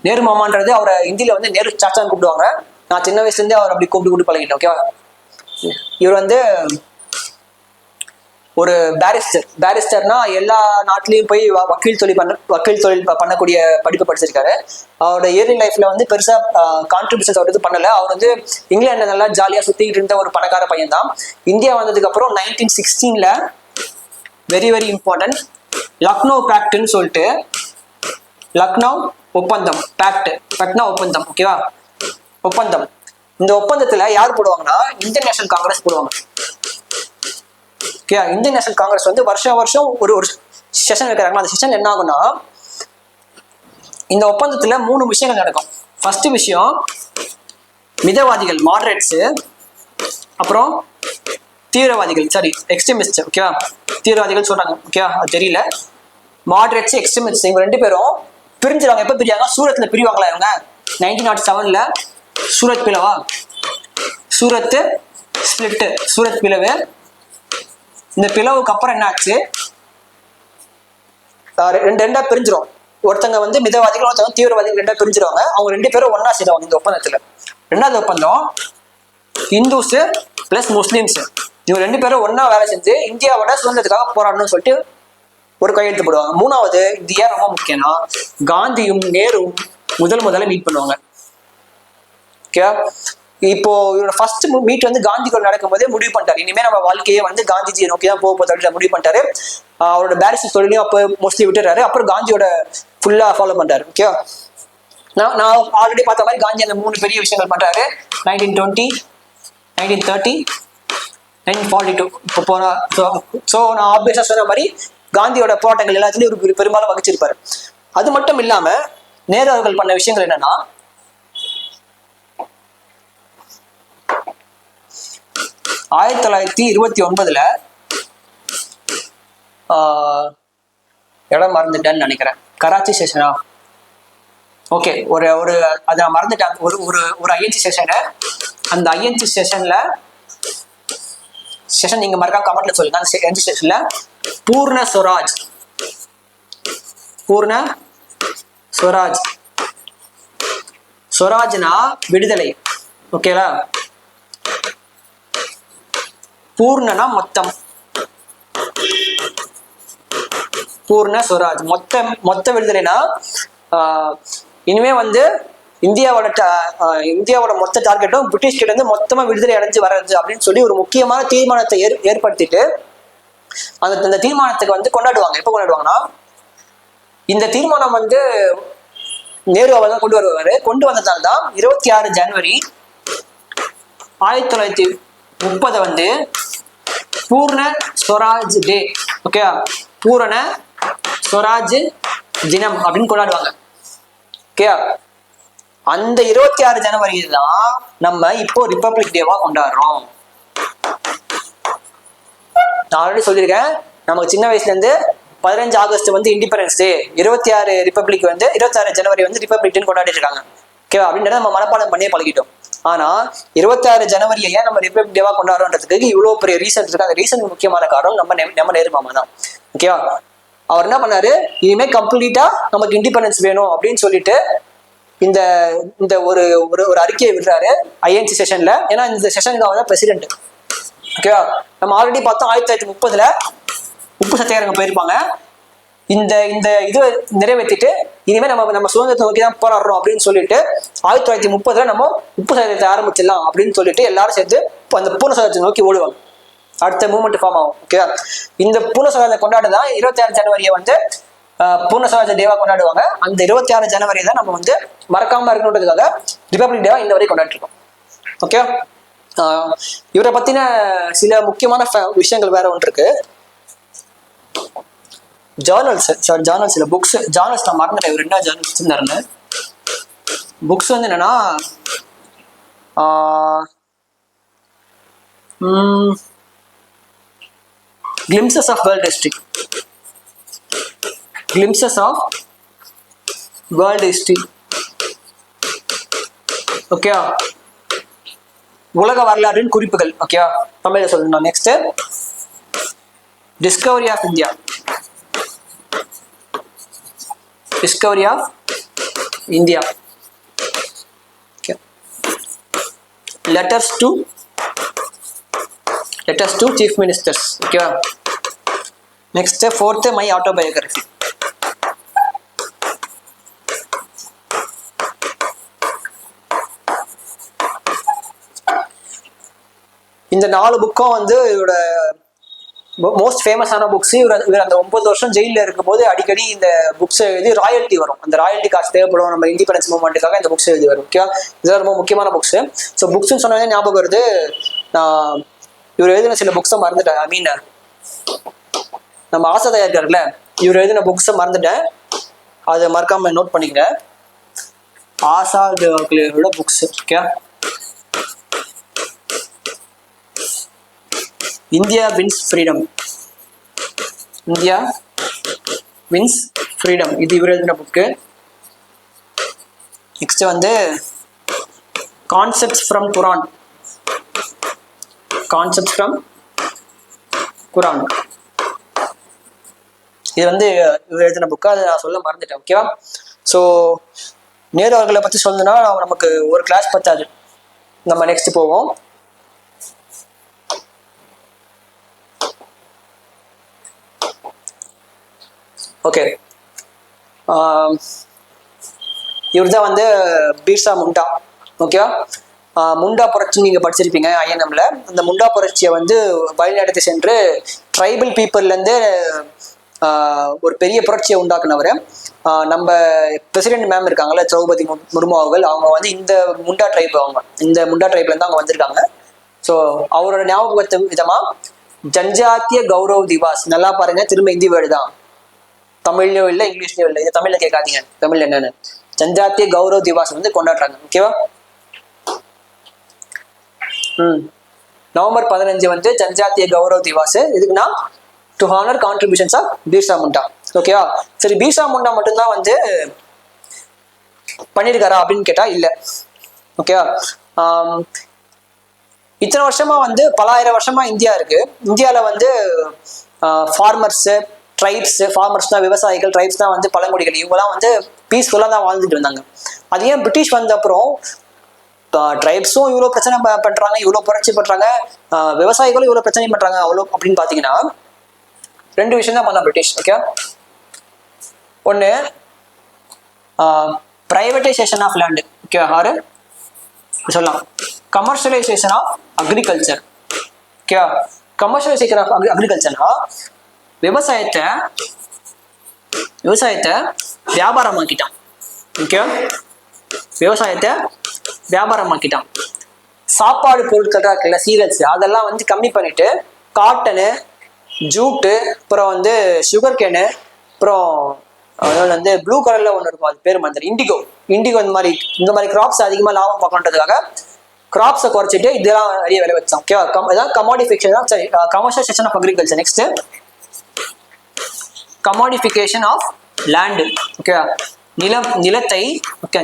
நேரு மாமான்றது அவரை இந்தியில வந்து நேரு சாச்சான்னு கூப்பிடுவாங்க. நான் சின்ன வயசுல இருந்தே அவர் அப்படி கூப்பிட்டு பழகிட்டேன். ஓகேவா, இவர் வந்து ஒரு பேரிஸ்டர்னா எல்லா நாட்டிலையும் போய் வக்கீல் தொழில் பண்ணக்கூடிய படிப்பு படிச்சிருக்காரு. அவரோட இயர்லி லைஃப்ல வந்து பெருசா கான்ட்ரிபியூஷன்ஸ் அவர் பண்ணல. அவர் வந்து இங்கிலாந்து நல்லா ஜாலியா சுத்திக்கிட்டு இருந்த ஒரு பணக்கார பையன் தான். இந்தியா வந்ததுக்கு அப்புறம் 1916 வெரி வெரி இம்பார்ட்டன்ட் லக்னோ பேக்ட்னு சொல்லிட்டு, லக்னோ ஒப்பந்தம், பேக்ட்னா ஒப்பந்தம். ஓகேவா, ஒப்பந்தம். இந்த ஒப்பந்தத்துல யார் போடுவாங்கன்னா இந்தியன் நேஷனல் காங்கிரஸ் போடுவாங்க. ஓகே, இந்தியன் நேஷனல் காங்கிரஸ் வந்து வருஷம் ஒரு செஷன் வைக்கிறாங்க. அந்த செஷன் என்ன ஆகும்னா, இந்த ஒப்பந்தத்துல 3 விஷயங்கள் நடக்கும். ஃபர்ஸ்ட் விஷயம், மிதவாதிகள் மாடரேட்ஸ், அப்புறம் தீவிரவாதிகள் எக்ஸ்ட்ரீமிஸ்ட். ஓகேவா, தீவிரவாதிகள் சொல்றாங்க. ஓகேவா, அது தெரியல. மாடரேட்ஸ், எக்ஸ்ட்ரீமிஸ்ட் இவங்க 2 பேரும் பிரிஞ்சிருவாங்க. எப்ப பிரியாங்க? சூரத்ல பிரிவாங்களா இவங்க 1907 சூரத் பிளவா, சூரத் ஸ்பிளிட், சூரத் பிளவு. இந்த பிளவுக்கு அப்புறம் என்ன ஆச்சு, ரெண்டா பிரிஞ்சிரும். ஒருத்தங்க வந்து மிதவாதிகள், ஒருத்தவங்க தீவிரவாதிகள், 2 பிரிஞ்சிருவாங்க. அவங்க 2 பேரும் ஒன்னா சேருவாங்க இந்த ஒப்பந்தத்துல. 2வது ஒப்பந்தம், இந்துஸ் பிளஸ் முஸ்லிம்ஸ் இவங்க 2 பேரும் ஒன்னா வேலை செஞ்சு இந்தியாவோட சுதந்திரத்துக்காக போராடணும்னு சொல்லிட்டு ஒரு கையெழுத்து போடுவாங்க. 3வது, இது ஏன் ரொம்ப முக்கியம்னா, காந்தியும் நேரும் முதல்ல மீட் பண்ணுவாங்க. ஓகே, இப்போ இவரோட ஃபர்ஸ்ட் மீட் வந்து காந்தி கூட நடக்கும் போதே முடிவு பண்ணிட்டாரு, இனிமே நம்ம வாழ்க்கையே வந்து காந்திஜியை நோக்கி தான் போக போகுது முடிவு பண்ணிட்டாரு. அவரோட பேரிஸ்டர் தொழிலையும் அப்போ மோஸ்ட்லி விட்டுறாரு. அப்புறம் காந்தியோட ஃபுல்லா ஃபாலோ பண்றாரு. ஓகே, நான் ஆல்ரெடி பார்த்த மாதிரி காந்தி அந்த 3 பெரிய விஷயங்கள் பண்றாரு. 1920, 1930, 1942 இப்போ போனா. ஸோ நான் ஆப்வியஸா சொன்ன மாதிரி காந்தியோட போராட்டங்கள் எல்லாத்துலயும் ஒரு பெரும்பாலும் வகிச்சிருப்பாரு. அது மட்டும் இல்லாம நேரு அவர்கள் பண்ண விஷயங்கள் என்னன்னா, 1929 இடம் மறந்துட்டேன்னு நினைக்கிறேன், கராச்சி ஸ்டேஷனா, ஓகே, ஒரு அதை நான் மறந்துட்டேன். ஒரு ஐஎன்சி ஸ்டேஷனு. அந்த ஐஎன்சி ஸ்டேஷன்ல நீங்க மறக்காம கமெண்ட்ல சொல்லுங்க. அந்த ஐஎன்சி ஸ்டேஷன்ல பூர்ண ஸ்வராஜ், ஸ்வராஜ்னா விடுதலை. ஓகேலா, பூர்ணனா மொத்தம், பூர்ண ஸ்வராஜ் மொத்த விடுதலைனா, இனிமே வந்து இந்தியாவோட மொத்த டார்கெட்டும் பிரிட்டிஷ் கிட்ட இருந்து மொத்தமா விடுதலை அடைஞ்சு வர்றது அப்படின்னு சொல்லி ஒரு முக்கியமான தீர்மானத்தை ஏற்படுத்திட்டு அந்த தீர்மானத்துக்கு வந்து கொண்டாடுவாங்க. எப்ப கொண்டாடுவாங்கன்னா, இந்த தீர்மானம் வந்து நேரு அவர் தான் கொண்டு வந்ததால் தான் 26 ஜனவரி 1930 வந்து பூர்ண ஸ்வராஜ் டே, ஓகே, பூரண ஸ்வராஜ் தினம் அப்படின்னு கொண்டாடுவாங்க. ஓகே, அந்த 26 ஜனவரி தான் நம்ம இப்போ ரிப்பப்ளிக் டேவா கொண்டாடுறோம். நான் ஆல்ரெடி சொல்லியிருக்கேன், நமக்கு சின்ன வயசுல இருந்து 15 ஆகஸ்ட் வந்து இண்டிபெண்டன்ஸ் டே, 26 ஜனவரி வந்து ரிப்பப்ளிக் டே கொண்டாடிட்டு இருக்காங்க. ஓகேவா, அப்படின்றத நம்ம மனப்பாடம் பண்ணியே பழகிட்டோம். ஆனா 26 ஜனவரியை ஏன் நம்ம ரிப்பப்ளிக் டேவா கொண்டாடுறோன்றதுக்கு இவ்வளவு பெரிய ரீசன் இருக்கு. அந்த ரீசனுக்கு முக்கியமான காரணம் நம்ம நேரு மாமா தான். ஓகேவா, அவர் என்ன பண்ணாரு, இனிமே கம்ப்ளீட்டா நமக்கு இண்டிபெண்டன்ஸ் வேணும் அப்படின்னு சொல்லிட்டு இந்த ஒரு அறிக்கையை விடுறாரு ஐஎன்சி செஷன்ல. ஏன்னா இந்த செஷனுக்கு அவர் தான் பிரசிடென்ட். ஓகேவா, நம்ம ஆல்ரெடி பார்த்தோம் 1930 உப்பு சத்தியாகிரகம் போயிருப்பாங்க. இந்த இது நிறைவேற்றிட்டு இனிமே நம்ம சுதந்திரத்தை நோக்கி தான் போராடுறோம் அப்படின்னு சொல்லிட்டு 1930 நம்ம உப்பு சத்தியாகிரகத்தை ஆரம்பிச்சிடலாம் அப்படின்னு சொல்லிட்டு எல்லாரும் சேர்ந்து அந்த பூர்ண ஸ்வராஜ்யத்தை நோக்கி ஓடுவாங்க. அடுத்த மூவ்மெண்ட் ஃபார்ம் ஆகும். ஓகேவா, இந்த பூர்ண ஸ்வராஜ்யத்தை கொண்டாடுதான் 26 ஜனவரியை வந்து பூர்ண ஸ்வராஜ்ய டேவா கொண்டாடுவாங்க. அந்த 26 ஜனவரி தான் நம்ம வந்து மறக்காம இருக்கணுன்றதுக்காக ரிப்பப்ளிக் டேவா இந்த வரை கொண்டாடிட்டு இருக்கோம். ஓகே, இவரை பத்தின சில முக்கியமான விஷயங்கள் வேற ஒன்று இருக்கு. ஜார்னல்ஸ் இல்ல புக்ஸ், ஜார்னல்ஸ் நான் மறந்துட்டேன் இவர் என்ன ஜார்னல்ஸ் இருந்தாருன்னு. புக்ஸ் வந்து என்னன்னா, Glimpses of World History, okay, உலக வரலாற்றின் குறிப்புகள். ஓகே, தமிழ்ல சொல்லணும். Next Discovery of India, Letters to Chief Ministers. ஓகேவா? Next fourth My Autobiography. இந்த 4 புக்கும் வந்து இவரோட மோஸ்ட் ஃபேமஸான புக்ஸ். இவர் அந்த 9 வருஷம் ஜெயிலில் இருக்கும்போது அடிக்கடி இந்த புக்ஸ் எழுதி ராயல்ட்டி வரும். அந்த ராயல்ட்டி காசு தேவைப்படும் நம்ம இண்டிபெண்டன்ஸ் மூவ்மெண்ட்டுக்காக இந்த புக்ஸ் எழுதி வரும். ஓகே, இதெல்லாம் ரொம்ப முக்கியமான புக்ஸ். ஸோ புக்ஸ்ன்னு சொன்னதே ஞாபகம் வருது. நான் இவர் எழுதின சில புக்ஸை மறந்துட்டேன். ஐ மீன் நம்ம ஆசாதா இருக்காருல்ல, இவர் எழுதின புக்ஸை மறந்துட்டேன். அதை மறக்காம நோட் பண்ணிக்கிறேன். ஆசாதோட books. Okay, India Wins Freedom. India Wins Freedom, இது இவர் எழுதின புக்கு. நெக்ஸ்ட் வந்து Concepts from Quran. Concepts from Quran, இது வந்து இவர் எழுதின புக்கு. அதை நான் சொல்ல மறந்துட்டேன். ஓகேவா? ஸோ நேரு அவர்களை பற்றி சொல்லணும்னா நமக்கு ஒரு கிளாஸ் பத்தாது. நம்ம நெக்ஸ்ட் போவோம். ஓகே, இவர் தான் வந்து பீர்சா முண்டா. ஓகேவா? முண்டா புரட்சி நீங்கள் படிச்சிருப்பீங்க ஐஎன்எம்ல. அந்த முண்டா புரட்சியை வந்து வழிநடத்தி சென்று ட்ரைபல் பீப்புள்லேருந்து ஒரு பெரிய புரட்சியை உண்டாக்குனவர். நம்ம பிரசிடென்ட் மேம் இருக்காங்கல்ல, திரௌபதி முர்மு அவர்கள், அவங்க வந்து இந்த முண்டா ட்ரைப், இந்த முண்டா ட்ரைப்லேருந்து அவங்க வந்திருக்காங்க. ஸோ அவரோட ஞாபகத்து விதமாக ஜன்ஜாத்திய கௌரவ் திவாஸ், நல்லா பாருங்க, திரும்ப ஹிந்தி வேர்டு தான், தமிழ்லயும் இல்லை இங்கிலீஷ்லயும் இல்லை. இது தமிழ்ல கேட்காதீங்க, தமிழ் என்னன்னு. ஜன்ஜாத்திய கௌரவ் திவாஸ் வந்து கொண்டாடுறாங்க. ஓகேவா? நவம்பர் 15 வந்து ஜன்ஜாத்திய கௌரவ் திவாஸ். இதுக்குன்னா to honour contributions of Birsa Munda. ஓகேவா? சரி, பீர்சா முண்டா மட்டும்தான் வந்து பண்ணியிருக்காரா அப்படின்னு கேட்டா இல்லை. ஓகேவா? இத்தனை வருஷமா வந்து பலாயிரம் வருஷமா இந்தியா இருக்கு. இந்தியாவில வந்து ஃபார்மர்ஸ், ட்ரைப்ஸ், ஃபார்மர்ஸ் தான் விவசாயிகள், ட்ரைப்ஸ் தான் வந்து பழங்குடிகள், இவங்கலாம் வந்து பீஸ்ஃபுல்லாக தான் வாழ்ந்துட்டு இருந்தாங்க. அது ஏன் பிரிட்டிஷ் வந்த அப்புறம் ட்ரைப்ஸும் இவ்வளோ பிரச்சனை பண்ணுறாங்க, இவ்வளோ புரட்சி பண்ணுறாங்க, விவசாயிகளும் இவ்வளோ பிரச்சனை பண்ணுறாங்க அவ்வளோ அப்படின்னு பார்த்தீங்கன்னா 2 விஷயம் தான் பண்ணா பிரிட்டிஷ். ஓகே, ஒன்று பிரைவேட்டைசேஷன் ஆஃப் லேண்டு. ஓகே, ஆறு சொல்லலாம் commercialisation of agriculture. Okay, commercialisation of அக்ரிகல்ச்சர்னா விவசாயத்தை வியாபாரமாக்கிட்டான். ஓகே, விவசாயத்தை வியாபாரமாக்கிட்டான். சாப்பாடு பொருட்கள் இருக்குல்ல, சீரியல்ஸ், அதெல்லாம் வந்து கம்மி பண்ணிட்டு காட்டனு, ஜூட்டு, அப்புறம் வந்து சுகர் கேனு, அப்புறம் வந்து ப்ளூ கலர்ல ஒன்று இருக்கும், அது பேர் மாதிரி இண்டிகோ. இந்த மாதிரி கிராப்ஸ் அதிகமாக லாபம் பார்க்கணுன்றதுக்காக கிராப்ஸை குறைச்சிட்டு இதெல்லாம் நிறைய விலை வச்சான். ஓகேவா? இதான் கமாடிஃபிகேஷன், சரி, commercialisation of agriculture. Next commodification of land. Okay,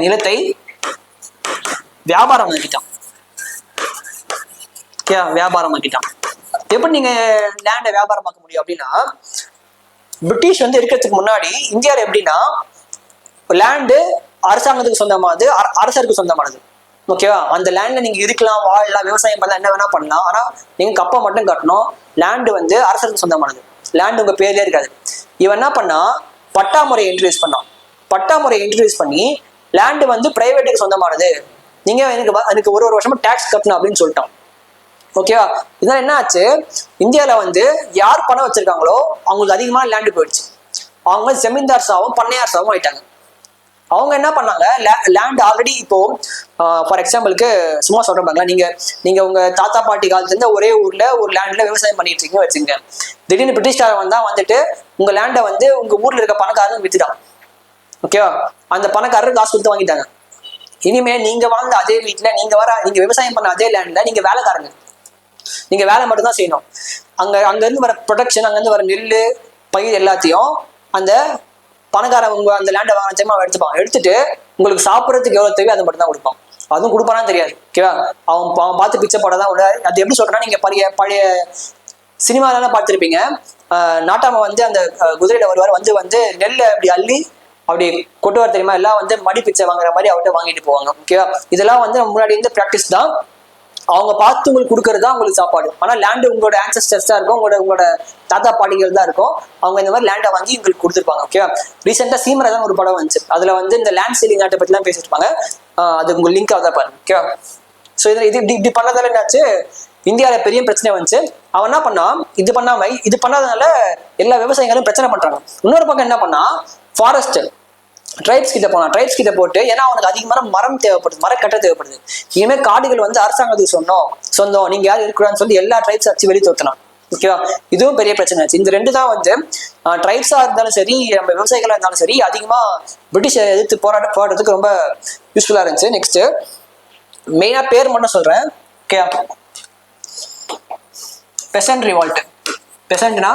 நிலத்தை வியாபாரமாக்கிட்டான். ஓகே, வியாபாரமாக்கிட்டான். எப்படி நீங்க லேண்டை வியாபாரமாக்க முடியும் அப்படின்னா, பிரிட்டிஷ் வந்து இருக்கிறதுக்கு முன்னாடி இந்தியாவில் எப்படின்னா லேண்டு அரசாங்கத்துக்கு சொந்தமானது, அரசருக்கு சொந்தமானது. ஓகேவா? அந்த லேண்ட்ல நீங்க இருக்கலாம், வாழலாம், விவசாயம் பண்ணலாம், என்ன வேணா பண்ணலாம். ஆனா நீங்க கப்பை மட்டும் கட்டணும். லேண்டு வந்து அரசருக்கு சொந்தமானது. லேண்டு உங்க பேர்லயே இருக்காது. இவன் என்ன பண்ணா, பட்டாமுறையை இன்ட்ரடியூஸ் பண்ணான். பட்டாமுறையை இன்ட்ரடியூஸ் பண்ணி லேண்டு வந்து பிரைவேட்டுக்கு சொந்தமானது, நீங்க எனக்கு ஒரு வருஷமா டேக்ஸ் கட்டணும் அப்படின்னு சொல்லிட்டான். ஓகேவா? இதனால என்ன ஆச்சு, இந்தியாவில வந்து யார் பணம் வச்சிருக்காங்களோ அவங்களுக்கு அதிகமான லேண்டு போயிடுச்சு. அவங்க ஜமீன்தார்ஸாவும் பண்ணையார்ஸாவும் ஆயிட்டாங்க. அவங்க என்ன பண்ணாங்க, லேண்ட் ஆல்ரெடி இப்போ ஃபார் எக்ஸாம்பிளுக்கு சும்மா சொல்றாங்களா, நீங்க உங்க தாத்தா பாட்டி காலத்துல இருந்து ஒரே ஊர்ல ஒரு லேண்ட்ல விவசாயம் பண்ணிட்டு இருக்கீங்க வச்சுங்க. திடீர்னு பிரிட்டிஷ்காரன் வந்துட்டு உங்க லேண்டை வந்து உங்க ஊர்ல இருக்க பணக்காரங்க வித்துட்டான். ஓகேவா? அந்த பணக்காரருக்கு காசு கொடுத்து வாங்கிட்டாங்க. இனிமே நீங்க வாழ்ந்த அதே வீட்டுல நீங்க விவசாயம் பண்ண அதே லேண்ட்ல நீங்க வேலைக்காரங்க, நீங்க வேலை மட்டும் தான் செய்யணும். அங்க இருந்து வர ப்ரொடக்ஷன், அங்க இருந்து வர நெல்லு, பயிர் எல்லாத்தையும் அந்த பணக்காரன் உங்க அந்த லேண்டை வாங்கிச்சமா எடுத்துப்பான். எடுத்துட்டு உங்களுக்கு சாப்பிட்றதுக்கு எவ்வளவு தேவையோ அதை மட்டும் தான் கொடுப்பான். அதுவும் கொடுப்பானா தெரியாது. ஓகேவா? அவன் பார்த்து பிச்சை போடதான் உள்ள. அது எப்படி சொல்றேன்னா, நீங்க பழைய சினிமாலாம் பார்த்துருப்பீங்க. நாட்டாம வந்து அந்த குதிரையில வருவார், வந்து நெல்லை அப்படி அள்ளி அப்படி கொட்டுவார் தெரியுமா, எல்லாம் வந்து மடி பிச்சை வாங்குற மாதிரி அவர்கிட்ட வாங்கிட்டு போவாங்க. ஓகேவா? இதெல்லாம் வந்து முன்னாடி இருந்து ப்ராக்டிஸ் தான். அவங்க பார்த்து உங்களுக்கு கொடுக்கறது தான் உங்களுக்கு சாப்பாடு. ஆனால் லேண்டு உங்களோட ஆன்சஸ்டர்ஸ் தான் இருக்கும், உங்களோட தாத்தா பாட்டிகள் தான் இருக்கும். அவங்க இந்த மாதிரி லேண்டை வாங்கி உங்களுக்கு கொடுத்துருப்பாங்க. ஓகே, ரீசெண்டாக சீமரை தான் ஒரு படம் வந்துச்சு, அதில் வந்து இந்த லேண்ட் சீலிங் ஆட்டை பற்றிலாம் பேசியிருப்பாங்க. அது உங்கள் லிங்க் தான் பாருங்க. ஓகே, ஸோ இது இப்படி பண்ணதால என்னாச்சு, இந்தியாவில் பெரிய பிரச்சனை வந்துச்சு. அவன் என்ன பண்ணான், இது பண்ணாதனால எல்லா விவசாயிகளும் பிரச்சனை பண்றாங்க. இன்னொரு பக்கம் என்ன பண்ணா, ஃபாரஸ்ட் ட்ரைப்ஸ் கிட்ட போனான். ட்ரைப்ஸ் கிட்ட போட்டு, ஏன்னா அவனுக்கு அதிகமான மரம் தேவைப்படுது, மரக்கட்டை தேவைப்படுது. இனிமேல் காடுகள் வந்து அரசாங்கத்துக்கு சொந்தம், நீங்க யாரும் இருக்கிறான்னு சொல்லி எல்லா ட்ரைப்ஸ் அடிச்சு வெளியே தோத்தலாம். ஓகேவா, இதுவும் பெரிய பிரச்சனை ஆச்சு. இந்த ரெண்டு தான் வந்து ட்ரைப்ஸா இருந்தாலும் சரி, நம்ம விவசாயிகளா இருந்தாலும் சரி, அதிகமா பிரிட்டிஷை எதிர்த்து போராட்டத்துக்கு ரொம்ப யூஸ்ஃபுல்லா இருந்துச்சு. நெக்ஸ்ட் மெயினா பேர் மட்டும் சொல்றேன். Okay, Besant revolt. பெசன்ட்னா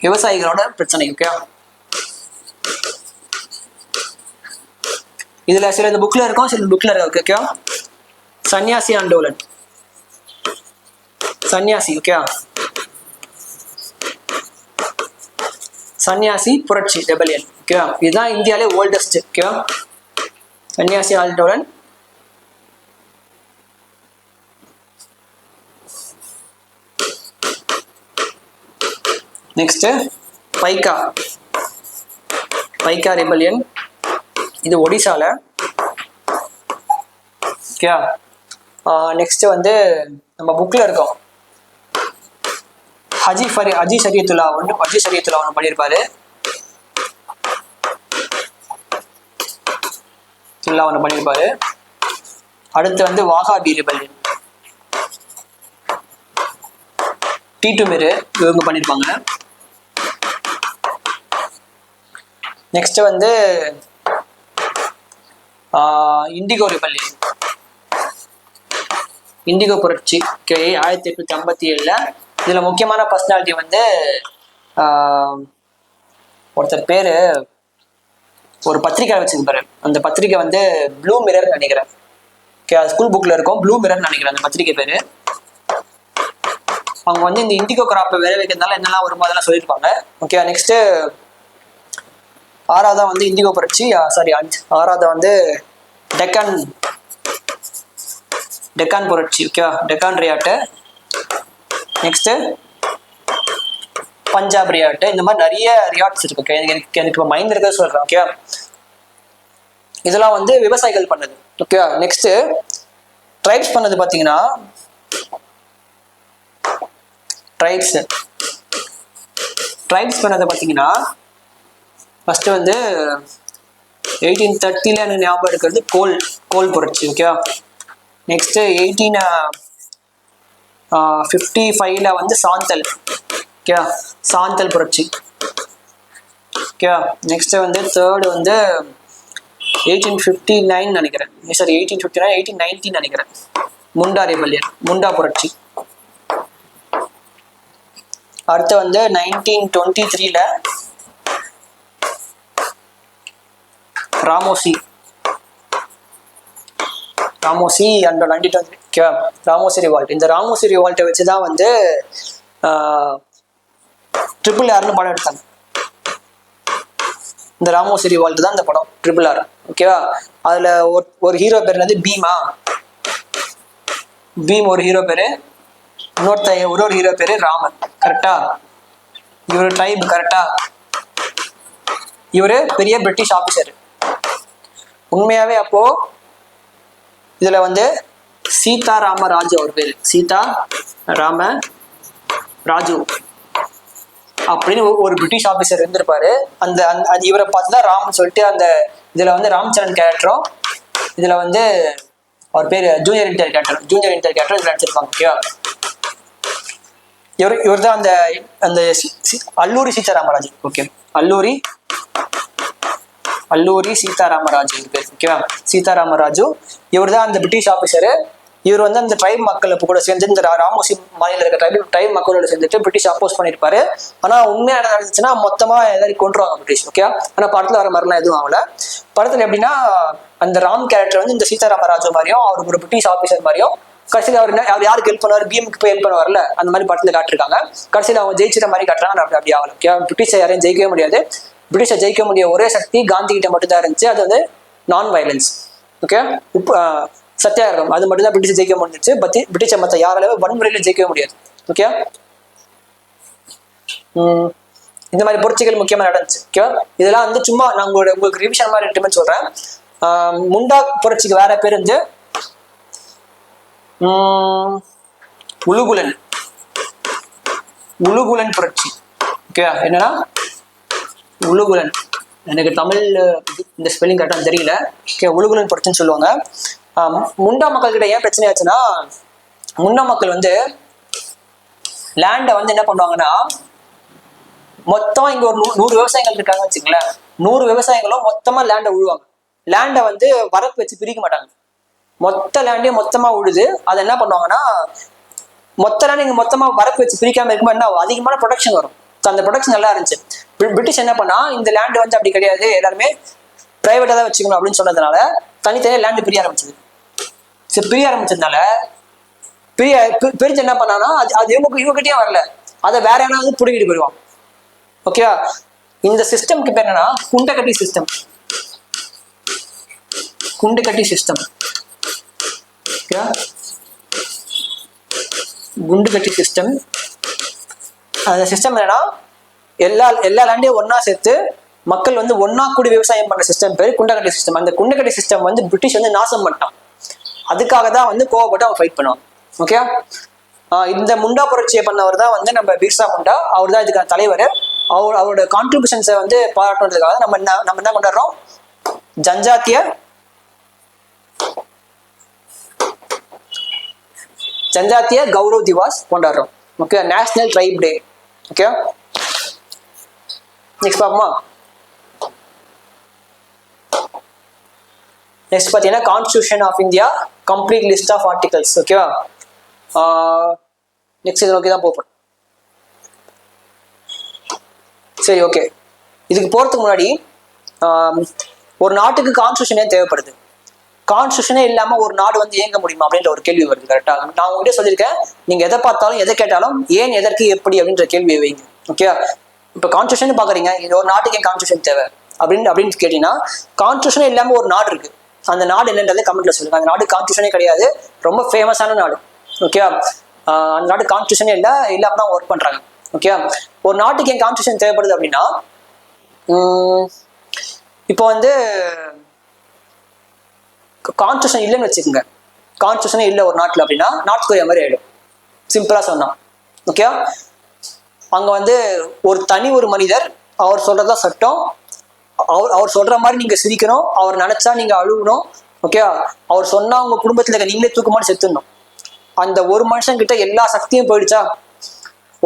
விவசாயிகளோட பிரச்சனை. ஓகே, இதுல சில இந்த புக்ல இருக்கும், சில புக்ல இருக்கு. ஓகே, சன்னியாசி ஆண்டோலன், சன்னியாசி. ஓகே, சன்னியாசி புரட்சி ரெபலியன். ஓகே, இதுதான் இந்தியாவிலே ஓல்டஸ்ட். ஓகே, சன்னியாசி ஆண்டோலன். நெக்ஸ்ட் பைக்கா ரெபலியன், இது ஒடிசால. ஓகே, நெக்ஸ்ட் வந்து நம்ம புக்ல இருக்கோம், ஹஜி ஷரியத்துல்லா ஒன்று பண்ணியிருப்பாரு. அடுத்து வந்து வாகாபி ரெபலியன், டீட்டுமிரு இவங்க பண்ணியிருப்பாங்க. நெக்ஸ்ட் வந்து இண்டிகோ ரிபல்லியன், இண்டிகோ புரட்சி 1857. இதுல முக்கியமான பர்சனாலிட்டி வந்து ஒருத்தர் பேரு, ஒரு பத்திரிக்கை வச்சிருப்பாரு. அந்த பத்திரிக்கை வந்து ப்ளூ மிரர் நினைக்கிறேன். ஸ்கூல் புக்ல இருக்கும், ப்ளூ மிரர் நினைக்கிறேன் அந்த பத்திரிக்கை பேரு. அவங்க வந்து இந்த இண்டிகோ கிராப்பை விளை வைக்கிறதுனால என்னெல்லாம் வருமோ அதெல்லாம் சொல்லியிருப்பாங்க. ஓகே, நெக்ஸ்ட் ஆறாவதா வந்து இண்டிகோ புரட்சி, ஆறாவதா வந்து டெக்கான் புரட்சி. ஓகே, டெக்கான் ரியாட்டு. நெக்ஸ்ட் பஞ்சாப் ரியாட்டு. இந்த மாதிரி நிறைய ரியாட்ஸ் இருக்கு. ஓகே, எனக்கு இப்போ மைண்ட் இருக்க சொல்றேன். ஓகே, இதெல்லாம் வந்து விவசாயிகள் பண்ணது. ஓகே, நெக்ஸ்ட் ட்ரைப்ஸ் பண்ணது பார்த்தீங்கன்னா, ட்ரைப்ஸ் பண்ணதை பார்த்தீங்கன்னா ஃபர்ஸ்ட் வந்து 1830 எனக்கு ஞாபகம் இருக்கிறது கோல் புரட்சி. ஓகே, நெக்ஸ்ட் 1855 வந்து சாந்தல். ஓகே, சாந்தல் புரட்சி. ஓகே, நெக்ஸ்ட் வந்து தேர்ட் வந்து 1859 நினைக்கிறேன், சாரி 1859 1890 நினைக்கிறேன், முண்டா ரெபல்லியன், முண்டா புரட்சி. அடுத்து வந்து 1923 ராமோசி அண்ட் 1920 ராமோசி ரிவால்ட். இந்த ராமோசி ரிவால்ட்டை வச்சுதான் வந்து RRRனு படம் எடுத்தாங்க. இந்த ராமோசி ரிவால்ட் தான் இந்த படம் RRR. ஓகேவா, அதுல ஒரு ஹீரோ பேர் என்னது, பீம் ஒரு ஹீரோ பேரு, ஒரு ஹீரோ பேரு ராமன். கரெக்டா, இவரு ட்ரைப். கரெக்டா, இவரு பெரிய பிரிட்டிஷ் ஆபீசர். உண்மையாவே அப்போ இதுல வந்து சீதாராமராஜு அவர் பேரு, சீதாராமராஜு அப்படின்னு ஒரு பிரிட்டிஷ் ஆபீசர் இருந்திருப்பாரு. அந்த இவரை பார்த்துதான் ராம்னு சொல்லிட்டு அந்த இதுல வந்து ராம்சரண் கேரக்டரும், இதுல வந்து அவர் பேரு ஜூனியர் இன்டர் கேரக்டர் இதுல நடிச்சிருப்பாங்க. ஓகேவா, இவர் தான் அந்த அல்லூரி சீதாராமராஜு. ஓகே, அல்லூரி சீதாராமராஜு பேர். ஓகேவா, சீதாராமராஜு இவர் தான் அந்த பிரிட்டிஷ் ஆபீசரு. இவர் வந்து அந்த ட்ரைப் மக்கள் கூட சேர்ந்து இந்த ராமோசி மாநில இருக்க ட்ரைப் மக்களோட சேர்ந்துட்டு பிரிட்டிஷ் அப்போஸ் பண்ணிருப்பாரு. ஆனா உண்மையா என்ன நடந்துச்சுன்னா மொத்தமா எல்லாரும் கொண்டுருவாங்க பிரிட்டிஷ். ஓகே, ஆனா படத்துல வர மாதிரிலாம் எதுவும் ஆகல. படத்துல எப்படின்னா அந்த ராம் கேரக்டர் வந்து இந்த சீதாராமராஜு மாதிரியும் அவருக்கு ஒரு பிரிட்டிஷ் ஆபீசர் மாதிரியும், கடைசியில் அவர் யாருக்கு ஹெல்ப் பண்ணுவார், பீமுக்கு போய் ஹெல்ப் பண்ணுவார்ல, அந்த மாதிரி படத்துல காட்டிருக்காங்க. கடைசியில் அவங்க ஜெயிச்சிட மாதிரி காட்டுறாங்க. அப்படி ஆகல. ஓகே, பிரிட்டிஷை யாரையும் ஜெயிக்கவே முடியாது. பிரிட்டிஷை ஜெயிக்க முடிய ஒரே சக்தி காந்தி கிட்ட மட்டும் தான் இருந்துச்சு, அது வந்து நான் வயலன்ஸ். ஓகே, சத்தியாகிரகம், அது மட்டும் தான் பிரிட்டிஷ் ஜெயிக்க முடிஞ்சிச்சு. பிரிட்டிஷை மற்ற யாராலையும் வன்முறையில ஜெயிக்கவே முடியாது. ஓகே, இந்த மாதிரி புரட்சிகள் முக்கியமா நடந்துச்சு. ஓகே, இதெல்லாம் வந்து சும்மா நான் உங்களுக்கு ரிவிஷன் மாதிரி ரெண்டுமே சொல்றேன். முண்டா புரட்சிக்கு வேற பேர் வந்து உலுகுலன் புரட்சி. ஓகே, என்னன்னா உலுகுலன், எனக்கு தமிழ் இந்த ஸ்பெல்லிங் கரெக்டாக தெரியல. ஓகே, உலுகுலன் புரட்சின்னு சொல்லுவாங்க. முண்டா மக்கள் கிட்ட ஏன் பிரச்சனை ஆச்சுன்னா, முண்டா மக்கள் வந்து லேண்டை வந்து என்ன பண்ணுவாங்கன்னா, மொத்தம் இங்க ஒரு 100 விவசாயிகள் இருக்காங்க வச்சுங்களேன், 100 விவசாயிகளும் மொத்தமா லேண்டை உழுவாங்க. லேண்டை வந்து வரப்பு வச்சு பிரிக்க மாட்டாங்க, மொத்த லேண்டையும் மொத்தமா உழுது அதை என்ன பண்ணுவாங்கன்னா, மொத்த லேண்ட் இங்க மொத்தமா வரப்பு வச்சு பிரிக்காம இருக்கும்போது என்ன அதிகமான ப்ரொடக்ஷன் வரும். அந்த ப்ரொடக்ஷன் நல்லா இருந்துச்சு. பிரிட்டிஷ் என்ன பண்ணா, இந்த லேண்ட் வந்து அப்படி கிடையாது, எல்லாருமே பிரைவேட்டா தான் வச்சுக்கணும் அப்படின்னு சொன்னதுனால தனித்தனியாக லேண்டு பிரிய ஆரம்பிச்சது. சரி, பிரிய ஆரம்பிச்சதுனால பிரிஞ்சு என்ன பண்ணானா, அது இவங்ககிட்டயும் வரல, அதை வேற யாராவது புடுங்கிட்டு போயிடுவான். ஓகேவா, இந்த சிஸ்டம்க்கு பேர் என்னன்னா குண்டக்கட்டி சிஸ்டம். குண்டுக்கட்டி சிஸ்டம். குண்டுக்கட்டி சிஸ்டம். அந்த சிஸ்டம் என்னன்னா, எல்லா லேண்டையும் ஒன்னா சேர்த்து மக்கள் வந்து ஒன்னா கூடி விவசாயம் பண்ற சிஸ்டம் பேர் குண்டக்கட்டி சிஸ்டம். அந்த குண்டக்கட்டி சிஸ்டம் வந்து பிரிட்டிஷ் வந்து நாசம் பண்ணிட்டான். அதுக்காக தான் வந்து கோவப்பட்டு அவன் ஃபைட் பண்ணுவான். ஓகே, இந்த முண்டா புரட்சியை பண்ணவர் தான் வந்து நம்ம பிர்சா முண்டா. அவர் தான் இதுக்கான தலைவர். அவரோட கான்ட்ரிபியூஷன்ஸை வந்து பாராட்டுறதுக்காக நம்ம என்ன கொண்டாடுறோம், ஜன்ஜாத்திய கௌரவ் திவாஸ் கொண்டாடுறோம். Okay, national tribe day. Okay, next பார்ப்போமா. நெக்ஸ்ட் பார்த்தீங்கன்னா constitution of India complete list of articles. ஓகேவா, நெக்ஸ்ட் இதை நோக்கி தான் போகிறோம். சரி, ஓகே, இதுக்கு போகிறதுக்கு முன்னாடி ஒரு நாட்டுக்கு கான்ஸ்டியூஷனே தேவைப்படுது. கான்ஸ்டியூஷனே இல்லாம ஒரு நாடு வந்து இயங்க முடியுமா அப்படின்ற ஒரு கேள்வி வருது. கரெக்டா, நான் உங்ககிட்ட சொல்லியிருக்கேன், நீங்க எதை பார்த்தாலும் எதை கேட்டாலும் ஏன், எதற்கு, எப்படி அப்படின்ற கேள்வியை வைங்க. ஓகே, இப்ப கான்ஸ்டியூஷன் பாக்குறீங்க, இது ஒரு நாட்டுக்கு ஏன் கான்ஸ்டியூஷன் தேவை அப்படின்னு கேட்டீங்கன்னா, கான்ஸ்டியூஷனே இல்லாம ஒரு நாடு இருக்கு, அந்த நாடு என்னன்றதை கமெண்ட்ல சொல்லுங்க. அந்த நாடு கான்ஸ்டியூஷனே கிடையாது, ரொம்ப ஃபேமஸான நாடு. ஓகே, அந்த நாடு கான்ஸ்டியூஷனே இல்லாம தான் ஒர்க் பண்றாங்க. ஓகே, ஒரு நாட்டுக்கு ஏன் கான்ஸ்டியூஷன் தேவைப்படுது அப்படின்னா, இப்போ வந்து கான்ஸ்டியூஷன் இல்லைன்னு வச்சுக்கோங்க, கான்ஸ்டியூஷனே இல்லை ஒரு நாட்டில் அப்படின்னா நார்த் கொரியா மாதிரி ஆயிடும். சிம்பிளா சொன்னா. ஓகே, அங்க வந்து ஒரு மனிதர் அவர் சொல்றதா சட்டம், அவர் சொல்ற மாதிரி நீங்க சிரிக்கணும், அவர் நினைச்சா நீங்க அழுகணும். ஓகே, அவர் சொன்னா உங்க குடும்பத்துல இருக்க நீங்களே தூக்கமாடி செத்துடணும். அந்த ஒரு மனுஷன் கிட்ட எல்லா சக்தியும் போயிடுச்சா,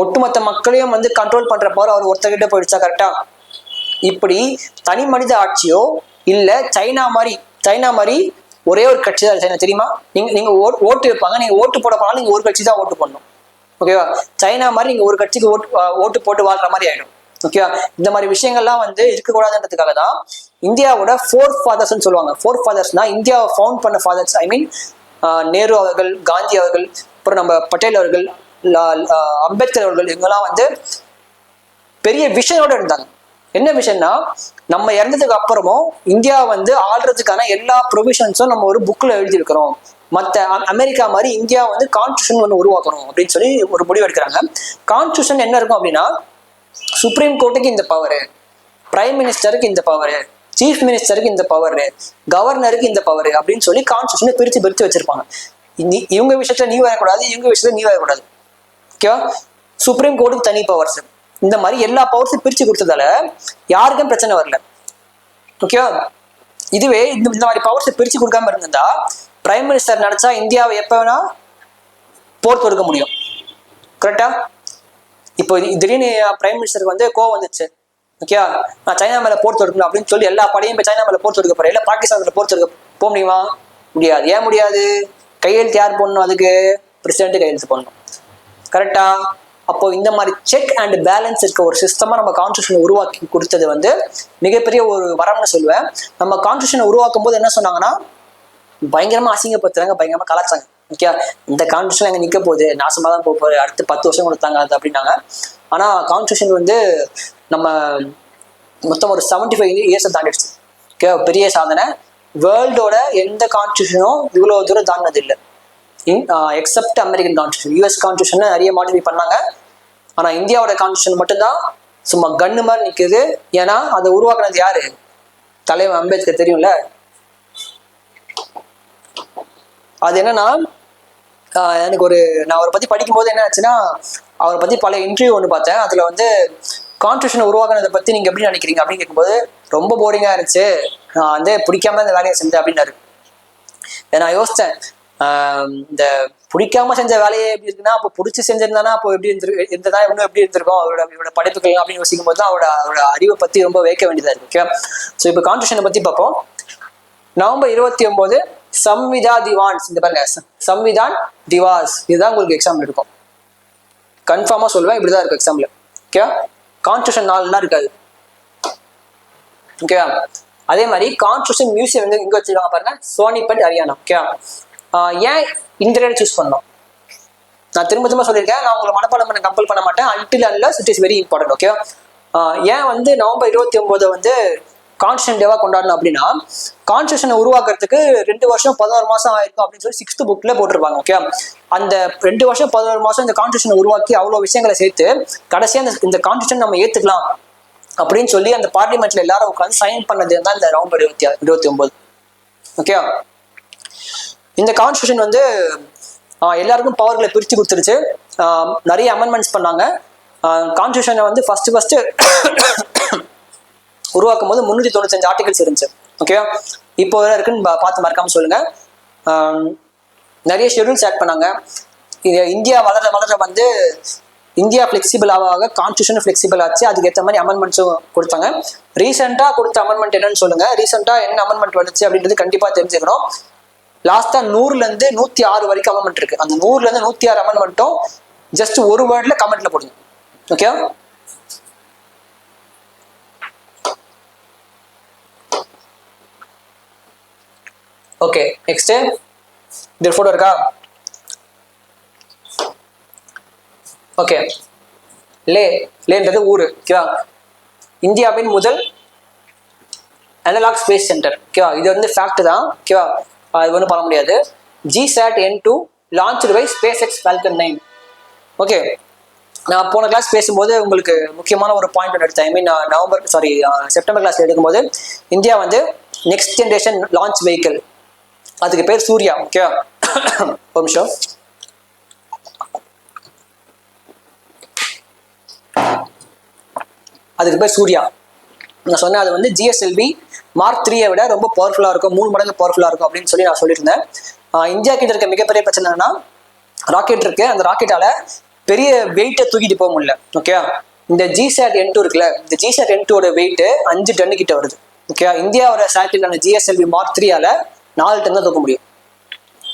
ஒட்டுமொத்த மக்களையும் வந்து கண்ட்ரோல் பண்ற பவர் அவர் ஒருத்தர்கிட்ட போயிடுச்சா. கரெக்டா, இப்படி தனி மனித ஆட்சியோ இல்ல சைனா மாதிரி ஒரே ஒரு கட்சி தான் சைனா, தெரியுமா? நீங்க ஓட்டு வைப்பாங்க, நீங்க ஓட்டு போட போனாலும் நீங்க ஒரு கட்சி தான் ஓட்டு பண்ணணும். ஓகேவா, சைனா மாதிரி நீங்க ஒரு கட்சிக்கு ஓட்டு போட்டு வாழ்ற மாதிரி ஆயிடும். ஓகேவா, இந்த மாதிரி விஷயங்கள்லாம் வந்து இருக்கக்கூடாதுன்றதுக்காக தான் இந்தியாவோட 4 ஃபாதர்ஸ்ன்னு சொல்லுவாங்க. 4 ஃபாதர்ஸ்னா இந்தியாவை ஃபவுண்ட் பண்ண ஃபாதர்ஸ். ஐ மீன் நேரு அவர்கள், காந்தி அவர்கள், அப்புறம் நம்ம பட்டேல் அவர்கள், அம்பேத்கர் அவர்கள், இவங்கெல்லாம் வந்து பெரிய விஷனோட இருந்தாங்க. என்ன விஷயம்னா, நம்ம இறந்ததுக்கு அப்புறமும் இந்தியா வந்து ஆள்றதுக்கான எல்லா ப்ரொவிஷன்ஸும் நம்ம ஒரு புக்ல எழுதியிருக்கிறோம். மற்ற அமெரிக்கா மாதிரி இந்தியா வந்து கான்ஸ்டியூஷன் ஒன்று உருவாக்கணும் அப்படின்னு சொல்லி ஒரு முடிவு எடுக்கிறாங்க. கான்ஸ்டியூஷன் என்ன இருக்கும் அப்படின்னா, சுப்ரீம் கோர்ட்டுக்கு இந்த பவர், பிரைம் மினிஸ்டருக்கு இந்த பவர், சீஃப் மினிஸ்டருக்கு இந்த பவர், கவர்னருக்கு இந்த பவர் அப்படின்னு சொல்லி கான்ஸ்டியூஷனை பிரித்து வச்சிருப்பாங்க. இவங்க விஷயத்துல நீ வரக்கூடாது, இவங்க விஷயத்துல நீ வரக்கூடாது. ஓகேவா, சுப்ரீம் கோர்ட்டுக்கு தனி பவர்ஸ், இந்த மாதிரி எல்லா பவர்ஸும் பிரிச்சு கொடுத்ததால யாருக்கும் பிரச்சனை வரல. ஓகேவா, இதுவே இந்த மாதிரி பவர்ஸை பிரிச்சு கொடுக்காம இருந்தா பிரைம் மினிஸ்டர் நினைச்சா இந்தியாவை எப்ப வேணா போர் தொடுக்க முடியும். கரெக்டா, இப்போ திடீர்னு பிரைம் மினிஸ்டருக்கு வந்து கோவம் வந்துச்சு. ஓகே, நான் சைனா மேல போர் தொடுக்கணும் அப்படின்னு சொல்லி எல்லா படையும் போய் சைனா மேல போர் தொடுக்க போறேன், இல்ல பாகிஸ்தான்ல போர் தொடுக்க போக முடியுமா? முடியாது. ஏன் முடியாது? கையெழுத்து யார் போடணும்? அதுக்கு பிரசிடென்ட் கையெழுத்து போடணும். கரெக்டா, அப்போ இந்த மாதிரி செக் அண்ட் பேலன்ஸ் இருக்க ஒரு சிஸ்டமா நம்ம கான்ஸ்டியூஷனை உருவாக்கி கொடுத்தது வந்து மிகப்பெரிய ஒரு வரம்னு சொல்லுவேன். நம்ம கான்ஸ்டியூஷனை உருவாக்கும் போது என்ன சொன்னாங்கன்னா, பயங்கரமா அசிங்கப்படுத்துறாங்க, பயங்கரமா கலாச்சாங்க. ஓகே, இந்த கான்ஸ்டியூஷன் எங்க நிக்க போகுது, நாசமா தான் போகுது, அடுத்து 10 வருஷம் கொடுத்தாங்க அது அப்படின்னாங்க. ஆனா கான்ஸ்டியூஷன் வந்து நம்ம மொத்தம் ஒரு 75 இயர்ஸ் தாண்டிடுச்சு. ஓகே, பெரிய சாதனை. வேர்ல்டோட எந்த கான்ஸ்டியூஷனும் இவ்வளோ தூரம் தாண்டினது இல்லை. Accept American constitution. US constitution நிறைய மாடிஃபை பண்ணாங்க. ஆனால் இந்தியாவோட கான்ஸ்டியூஷன் மட்டும்தான் சும்மா கன்னு மாதிரி நிற்குது. ஏன்னா அதை உருவாக்குனது யாரு? தலைவர் அம்பேத்கர், தெரியும்ல. அது என்னன்னா, எனக்கு நான் அவரை பற்றி படிக்கும்போது என்ன ஆச்சுன்னா, அவரை பற்றி பல இன்டர்வியூ ஒன்று பார்த்தேன். அதில் வந்து கான்ஸ்டியூஷனை உருவாக்குனதை பற்றி நீங்கள் எப்படி நினைக்கிறீங்க அப்படின்னு கேட்கும்போது ரொம்ப போரிங்காக இருந்துச்சு, நான் வந்து பிடிக்காம இந்த வேலையை செஞ்சேன் அப்படின்னாரு. நான் யோசித்தேன், இந்த பிடிக்காம செஞ்ச வேலையே எப்படி இருக்குன்னா, அப்போ பிடிச்சி செஞ்சிருந்தானா அப்போ எப்படி இருந்ததா இன்னும் எப்படி இருந்திருக்கும் அவரோட படைப்புகள் அப்படின்னு யோசிக்கும் போது தான் அவரோட அறிவை பற்றி ரொம்ப வைக்க வேண்டியதாக இருக்கு. ஓகே, ஸோ இப்போ கான்ஸ்டியூஷனை பற்றி பார்ப்போம். நவம்பர் 29 சம்விதா திவான்ஸ். இந்த பாருங்க, சம்விதான் திவாஸ். இதுதான் உங்களுக்கு எக்ஸாம் இருக்கும். கன்ஃபார்மாக சொல்லுவேன், இப்படிதான் இருக்கும் எக்ஸாம்ல. ஓகே, கான்ஸ்டியூஷன் 4 நாள் இருக்காது. ஓகே, அதே மாதிரி கான்ஸ்டியூஷன் மியூசியம் வந்து எங்க வச்சிருக்காங்க பாருங்க, சோனிபட், ஹரியானா. ஓகே, ஏன் இந்த டேட் சூஸ் பண்ணோம்? நான் திரும்ப சொல்லியிருக்கேன், நான் உங்களை மனப்பாடம் பண்ண கம்பல் பண்ண மாட்டேன். Until unless it is very important. Okay, ஏன் வந்து நவம்பர் 29 வந்து கான்ஸ்டியூஷன் டேவா கொண்டாடணும் அப்படின்னா, கான்ஸ்டியூஷனை உருவாக்குறதுக்கு 2 வருஷம் 11 மாசம் ஆயிருக்கும் அப்படின்னு சொல்லி 6th புக்ல போட்டிருப்பாங்க. ஓகே, அந்த 2 வருஷம் 11 மாசம் இந்த கான்ஸ்டியூஷனை உருவாக்கி அவ்வளோ விஷயங்களை சேர்த்து கடைசியா இந்த கான்ஸ்டியூஷன் நம்ம ஏத்துக்கலாம் அப்படின்னு சொல்லி அந்த பார்லிமெண்ட்ல எல்லாரும் உட்காந்து சைன் பண்ணது தான் இந்த நவம்பர் 29. ஓகே, இந்த கான்ஸ்டியூஷன் வந்து எல்லாருக்கும் பவர்களை பிரித்து கொடுத்துருச்சு. நிறைய அமெண்ட்மெண்ட்ஸ் பண்ணாங்க. கான்ஸ்டியூஷனை வந்து ஃபர்ஸ்ட் உருவாக்கும் போது 395 ஆர்டிகல்ஸ் இருந்துச்சு. ஓகே, இப்போ இருக்குன்னு பார்த்து மறக்காம சொல்லுங்க. நிறைய ஷெடியூல்ஸ் ஆட் பண்ணாங்க. இந்தியா வளர வந்து இந்தியா ஃபிளெக்சிபிள் ஆக கான்ஸ்டியூஷன் ஃபிளெக்சிபிள் ஆச்சு. அதுக்கு ஏற்ற மாதிரி அமெண்ட்மெண்ட்ஸும் கொடுத்தாங்க. ரீசெண்டாக கொடுத்த அமெண்ட்மெண்ட் என்னன்னு சொல்லுங்க. ரீசெண்டாக என்ன அமெண்ட்மெண்ட் வந்துச்சு அப்படின்றது கண்டிப்பாக தெரிஞ்சுக்கணும். லாஸ்டா 100ல இருந்து 106 வரைக்கும் அமெண்ட்மெண்ட் இருக்கு. அந்த 100ல இருந்து 106 அமெண்ட்மெண்ட்டும் ஜஸ்ட் ஒரு வேர்ட்ல கமெண்ட்ல போடுங்க. ஓகே, ஓகே, நெக்ஸ்ட் இந்த போட்டோ இருக்கா? ஓகே, லேன்றது ஊரு. ஓகேவா, இந்தியாவின் முதல் அனலாக் ஸ்பேஸ் சென்டர். ஓகேவா, இது வந்து ஃபேக்ட் தான். ஓகேவா, இது ஒன்றும் பண்ண முடியாது. GSAT-N2 launched by SpaceX Falcon 9. Okay, நான் போன கிளாஸ் பேசும்போது உங்களுக்கு முக்கியமான ஒரு பாயிண்ட் ஒன்று எடுத்தேன். ஐ மீன் செப்டம்பர் கிளாஸ்ல எடுக்கும்போது இந்தியா வந்து நெக்ஸ்ட் ஜென்ரேஷன் லான்ச் வெஹிக்கிள், அதுக்கு பேர் சூர்யா. ஓகே, ஒரு நிமிஷம். அதுக்கு பேர் சூர்யா. நான் சொன்னேன் அது வந்து GSLV Mark 3 விட ரொம்ப பவர்ஃபுல்லாக இருக்கும், 3 மடங்கு பவர்ஃபுல்லாக இருக்கும் அப்படின்னு சொல்லி நான் சொல்லியிருந்தேன். இந்தியா கிட்ட இருக்க மிகப்பெரிய பிரச்சனை என்னன்னா, ராக்கெட் இருக்கு. அந்த ராக்கெட்டால பெரிய வெயிட்டை தூக்கிட்டு போக முடியல. ஓகே, இந்த GSAT-N2 இருக்குல்ல, இந்த GSAT-N2 வெயிட் 5 டன் கிட்ட வருது. ஓகே, இந்தியாவோட சேட்டலைட்டான GSLV Mark 3 4 டன் தான் தூக்க முடியும்.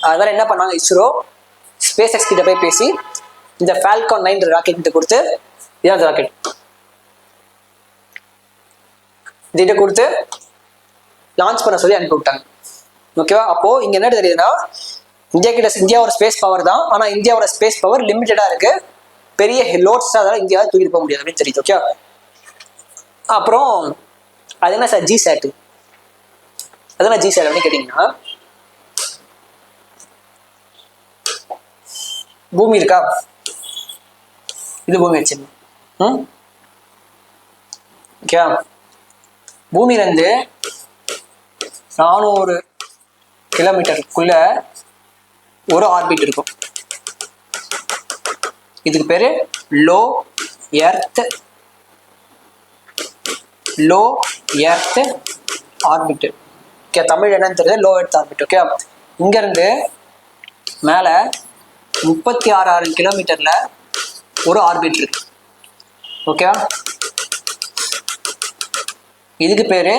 அதனால என்ன பண்ணாங்க, இஸ்ரோ SpaceX கிட்ட போய் பேசி இந்த Falcon 9 ராக்கெட் கிட்ட கொடுத்து, இதான் ராக்கெட் இதை கொடுத்து லான்ச் பண்ண சொல்லி அனுப்பி விட்டாங்க. ஓகேவா, அப்போ இங்க என்ன தெரியுதுன்னா, இந்தியாவோட ஸ்பேஸ் பவர் தான். ஆனா இந்தியாவோட ஸ்பேஸ் பவர் லிமிட்டடா இருக்கு. பெரிய லோட்ஸ் அதனால இந்தியாவை தூக்கிட்டு போக முடியாது அப்படின்னு தெரியுது. ஓகே, அப்புறம் அது என்ன சார் GSAT? அதெல்லாம் GSAT அப்படின்னு கேட்டீங்கன்னா, பூமி இருக்கா, இது பூமி வச்சிருந்தோம். ஓகே, பூமியிலேருந்து 400 கிலோமீட்டருக்குள்ள ஒரு ஆர்பிட் இருக்கும். இதுக்கு பேரு low earth orbit. Okay, Tamil என்னன்னு தெரியுது, லோ எர்த் ஆர்பிட். ஓகே, இங்க இருந்து மேல 36,000 கிலோமீட்டர்ல ஒரு ஆர்பிட் இருக்கு. ஓகே, இதுக்கு பேரு